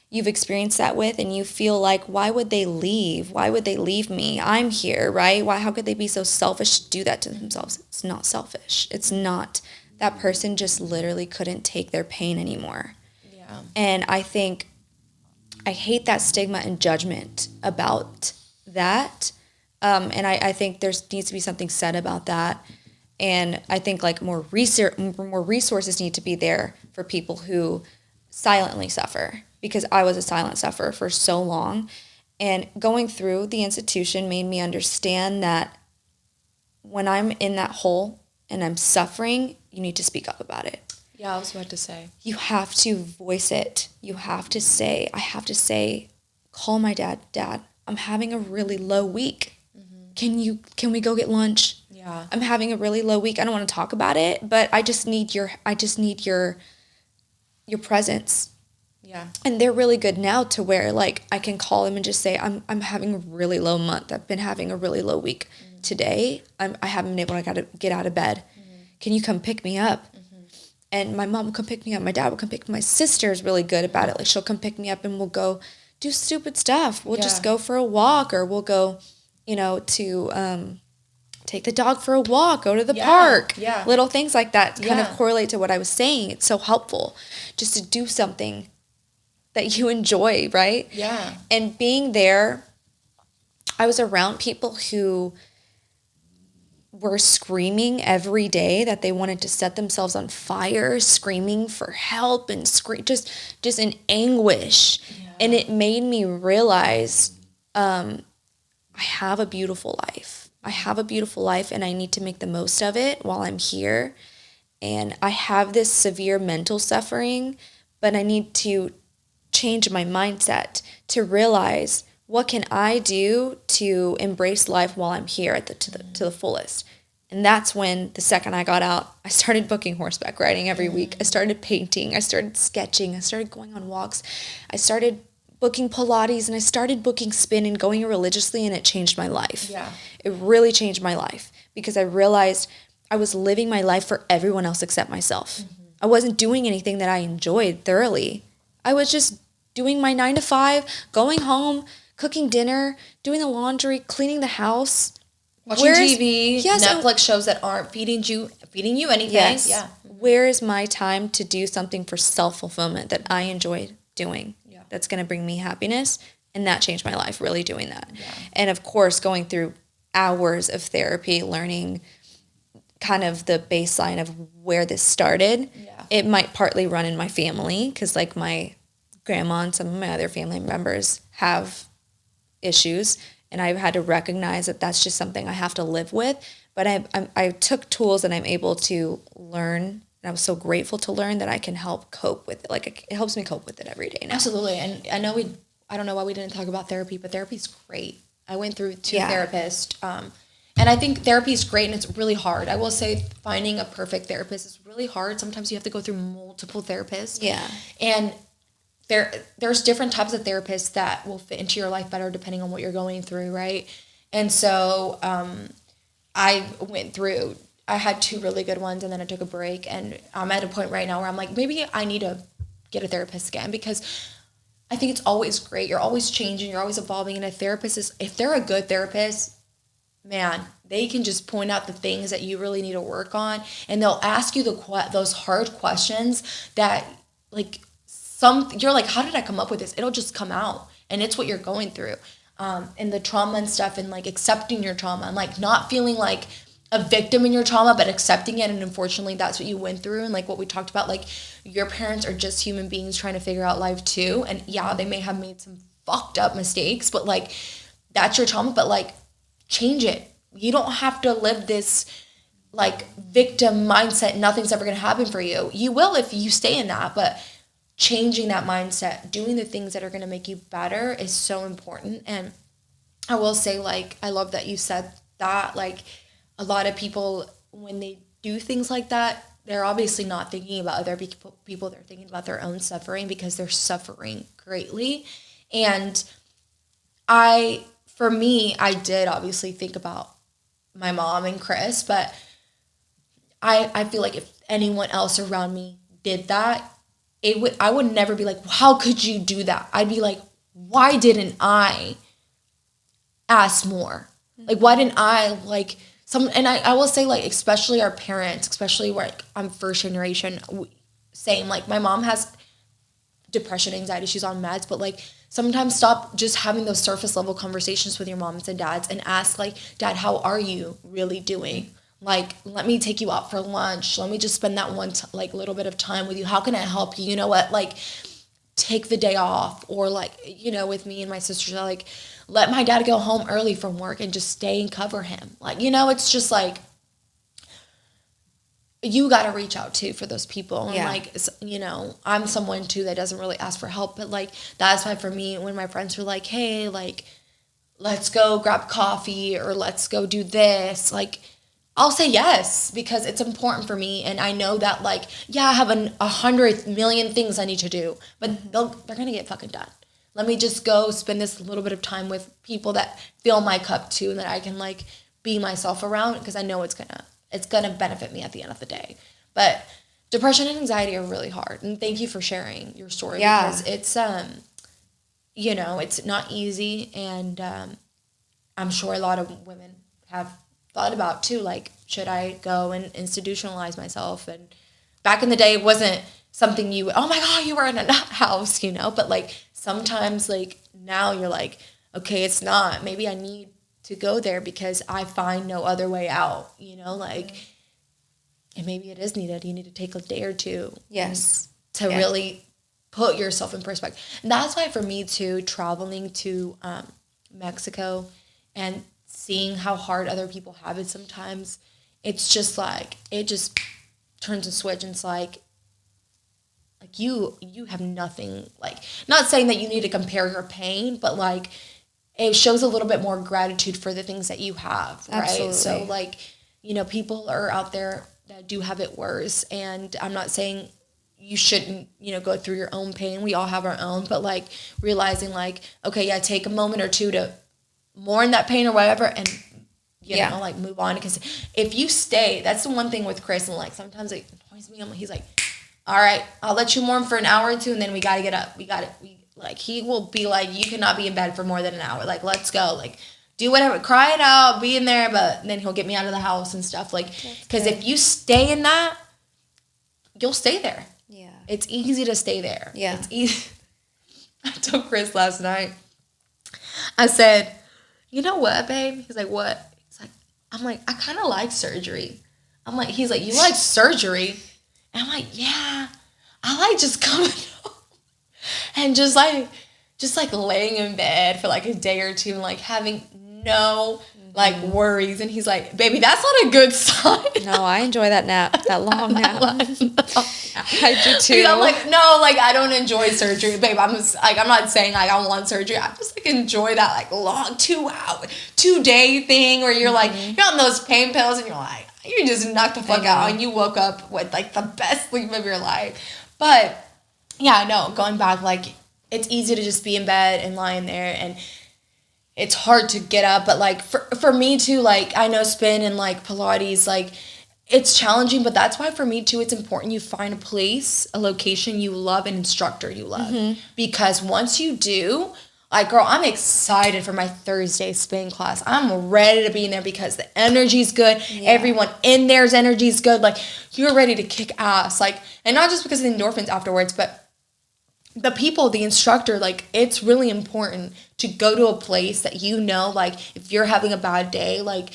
A: you've experienced that with, and you feel like, why would they leave? Why would they leave me? I'm here, right? How could they be so selfish to do that to themselves? It's not selfish. It's not. That person just literally couldn't take their pain anymore. Yeah. And I hate that stigma and judgment about that. And I think there needs to be something said about that. And I think like more resources need to be there for people who silently suffer, because I was a silent sufferer for so long. And going through the institution made me understand that when I'm in that hole and I'm suffering, you need to speak up about it.
C: Yeah, I was about to say.
A: You have to voice it. You have to say, call my dad, Dad, I'm having a really low week. Can we go get lunch?
C: Yeah.
A: I'm having a really low week. I don't want to talk about it, but I just need your presence.
C: Yeah.
A: And they're really good now to where like I can call them and just say, I'm having a really low month. I've been having a really low week. Today, I haven't been able to get out of bed. Can you come pick me up? And my mom will come pick me up. My dad will come pick me up. My sister is really good about it. Like she'll come pick me up and we'll go do stupid stuff. We'll just go for a walk, or we'll go, to take the dog for a walk, go to the park.
C: Yeah.
A: Little things like that kind of correlate to what I was saying. It's so helpful just to do something that you enjoy, right?
C: Yeah.
A: And being there, I was around people who were screaming every day that they wanted to set themselves on fire, screaming for help and just in anguish. Yeah. And it made me realize I have a beautiful life. I have a beautiful life, and I need to make the most of it while I'm here. And I have this severe mental suffering, but I need to change my mindset to realize, what can I do to embrace life while I'm here to the fullest? And that's when, the second I got out, I started booking horseback riding every week. I started painting. I started sketching. I started going on walks. I started booking Pilates, and I started booking spin and going religiously, and it changed my life.
C: Yeah.
A: It really changed my life, because I realized I was living my life for everyone else except myself. I wasn't doing anything that I enjoyed thoroughly. I was just doing my 9 to 5, going home, cooking dinner, doing the laundry, cleaning the house,
C: watching TV, Netflix shows that aren't feeding you anything.
A: Yes.
C: Yeah.
A: Where is my time to do something for self-fulfillment that I enjoy doing? Yeah. That's going to bring me happiness. And that changed my life, really doing that. Yeah. And of course, going through hours of therapy, learning kind of the baseline of where this started. Yeah. It might partly run in my family, because like my grandma and some of my other family members have issues, and I've had to recognize that that's just something I have to live with. But I took tools and I'm able to learn, and I was so grateful to learn that I can help cope with it. Like it helps me cope with it every day now.
C: Absolutely. And I don't know why we didn't talk about therapy, but therapy's great. I went through 2 therapists, and I think therapy is great, and it's really hard. I will say finding a perfect therapist is really hard. Sometimes you have to go through multiple therapists.
A: Yeah.
C: And there's different types of therapists that will fit into your life better depending on what you're going through, right? And so I had 2 really good ones, and then I took a break, and I'm at a point right now where I'm like, maybe I need to get a therapist again, because I think it's always great. You're always changing, you're always evolving, and a therapist if they're a good therapist, man, they can just point out the things that you really need to work on, and they'll ask you those hard questions that like you're like, how did I come up with this? It'll just come out, and it's what you're going through. And the trauma and stuff, and like accepting your trauma, and like not feeling like a victim in your trauma, but accepting it. And unfortunately, that's what you went through. And like what we talked about, like your parents are just human beings trying to figure out life too. And yeah, they may have made some fucked up mistakes, but like that's your trauma, but like change it. You don't have to live this like victim mindset. Nothing's ever going to happen for you. You will if you stay in that, but changing that mindset, doing the things that are going to make you better is so important. And I will say, like, I love that you said that. Like, a lot of people, when they do things like that, they're obviously not thinking about other people. They're thinking about their own suffering, because they're suffering greatly. And for me, I did obviously think about my mom and Chris, but I feel like if anyone else around me did that, I would never be like, how could you do that? I'd be like, why didn't I ask more? Like, why didn't I like and I will say, like, especially our parents, especially where like, I'm first generation, same, like my mom has depression, anxiety, she's on meds, but like sometimes stop just having those surface level conversations with your moms and dads and ask, like, Dad, how are you really doing? Like, let me take you out for lunch. Let me just spend that little bit of time with you. How can I help you? You know what? Like, take the day off. Or like, you know, with me and my sisters, like, let my dad go home early from work and just stay and cover him. Like, you know, it's just like, you got to reach out too for those people. And like, you know, I'm someone too that doesn't really ask for help, but like, that's why for me, when my friends were like, hey, like, let's go grab coffee or let's go do this, like, I'll say yes, because it's important for me. And I know that, like, yeah, I have 100 million things I need to do, but they're going to get fucking done. Let me just go spend this little bit of time with people that fill my cup too, and that I can like be myself around, because I know it's gonna benefit me at the end of the day. But depression and anxiety are really hard. And thank you for sharing your story, because it's, you know, it's not easy. And I'm sure a lot of women have thought about too, like, should I go and institutionalize myself? And back in the day, it wasn't something oh my God, you were in a nut house, you know? But like, sometimes like now you're like, okay, it's not. Maybe I need to go there because I find no other way out, you know, like, and maybe it is needed. You need to take a day or two.
A: Yes.
C: To really put yourself in perspective. And that's why for me too, traveling to Mexico and seeing how hard other people have it sometimes, it's just like, it just turns a switch, and it's like you have nothing, like, not saying that you need to compare your pain, but like, it shows a little bit more gratitude for the things that you have, right? Absolutely. So like, you know, people are out there that do have it worse, and I'm not saying you shouldn't, you know, go through your own pain. We all have our own, but like, realizing like, okay, yeah, take a moment or two to mourn that pain or whatever, and you know, like, move on. Because if you stay, that's the one thing with Chris, and like, sometimes it annoys me. He's like, all right, I'll let you mourn for an hour or two, and then we got to get up. Like, he will be like, you cannot be in bed for more than an hour. Like, let's go. Like, do whatever. Cry it out. Be in there. But then he'll get me out of the house and stuff. Like, because if you stay in that, you'll stay there. Yeah. It's easy to stay there. Yeah. It's easy. I told Chris last night, I said, you know what, babe? He's like, what? He's like, I'm like, I kind of like surgery. I'm like, he's like, you like surgery? And I'm like, yeah, I like just coming home and just like laying in bed for like a day or two and like having no like worries. And he's like, baby, that's not a good sign.
A: No, I enjoy that nap, that long nap. I do too.
C: I'm like, no, like, I don't enjoy surgery, babe. I'm not saying like I want surgery. I just like enjoy that like long 2-day thing where you're like, you're on those pain pills and you're like, you just knocked the fuck out and you woke up with like the best sleep of your life. But yeah, no, going back, like, it's easy to just be in bed and lying there, and it's hard to get up. But like, for me too, like, I know spin and like Pilates, like, it's challenging, but that's why for me too, it's important you find a place, a location you love, an instructor you love. Because once you do, like, girl, I'm excited for my Thursday spin class. I'm ready to be in there because the energy's good. Yeah. Everyone in there's energy's good. Like, you're ready to kick ass. Like, and not just because of the endorphins afterwards, but the people, the instructor, like, it's really important to go to a place that you know, like, if you're having a bad day, like,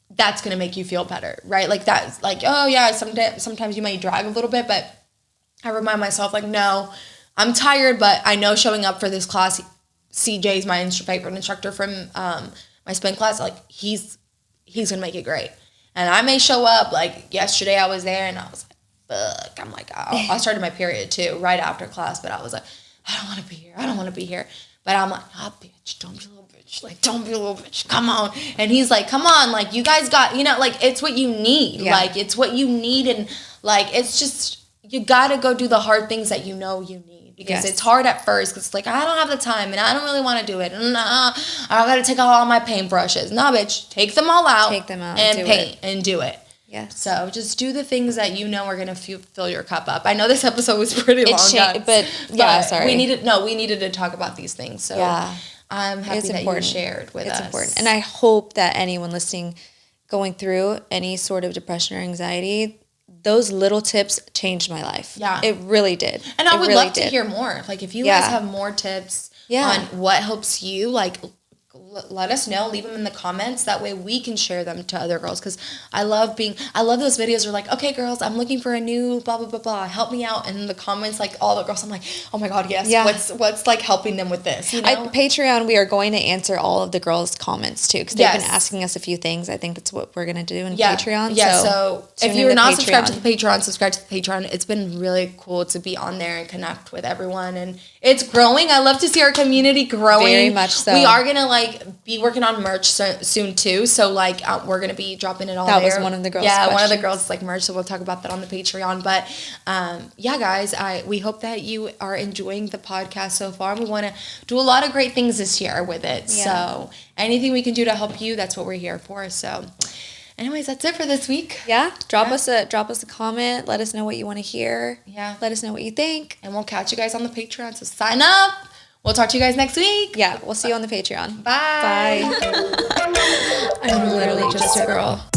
C: that's going to make you feel better, right? Like, that's like, oh yeah, sometimes you might drag a little bit, but I remind myself, like, no, I'm tired, but I know showing up for this class, CJ's my favorite instructor from my spin class, like, he's going to make it great. And I may show up, like, yesterday I was there and I was like, fuck, I'm like, I started my period too, right after class, but I was like, I don't want to be here. But I'm like, bitch, don't be a little bitch. Like, don't be a little bitch. Come on. And he's like, come on. Like, you guys got, you know, like, it's what you need. Yeah. Like, it's what you need. And like, it's just, you got to go do the hard things that you know you need. Because it's hard at first. Because it's like, I don't have the time and I don't really want to do it. And I got to take out all my paintbrushes. No, bitch, take them all out.
A: Take them out.
C: And paint and do it.
A: Yes.
C: So just do the things that you know are going to fill your cup up. I know this episode was pretty long,
A: but sorry.
C: We needed to talk about these things. So yeah. I'm happy that you shared with us. It's important.
A: And I hope that anyone listening going through any sort of depression or anxiety, those little tips changed my life. Yeah. It really did.
C: And I would love to hear more. Like, if you guys have more tips on what helps you. Like, let us know. Leave them in the comments. That way we can share them to other girls. Because I love those videos where like, okay, girls, I'm looking for a new blah, blah, blah, blah. Help me out. And in the comments, like all the girls, I'm like, oh my God, yes. Yeah. What's like helping them with this? You know?
A: Patreon, we are going to answer all of the girls' comments too. Because they've been asking us a few things. I think that's what we're going to do in Patreon.
C: Yeah. So if you're not subscribed to the Patreon, subscribe to the Patreon. It's been really cool to be on there and connect with everyone. And it's growing. I love to see our community growing.
A: Very much so.
C: We are going to like be working on merch soon too. So like we're going to be dropping it all there.
A: That was one of the girls'
C: questions. One of the girls is like merch. So we'll talk about that on the Patreon. But yeah, guys, we hope that you are enjoying the podcast so far. We want to do a lot of great things this year with it. Yeah. So anything we can do to help you, that's what we're here for. So anyways, that's it for this week.
A: Yeah. Drop us a comment. Let us know what you want to hear.
C: Yeah.
A: Let us know what you think.
C: And we'll catch you guys on the Patreon. So sign up. We'll talk to you guys next week.
A: Yeah. We'll see you on the Patreon.
C: Bye.
A: Bye. I'm literally just a girl.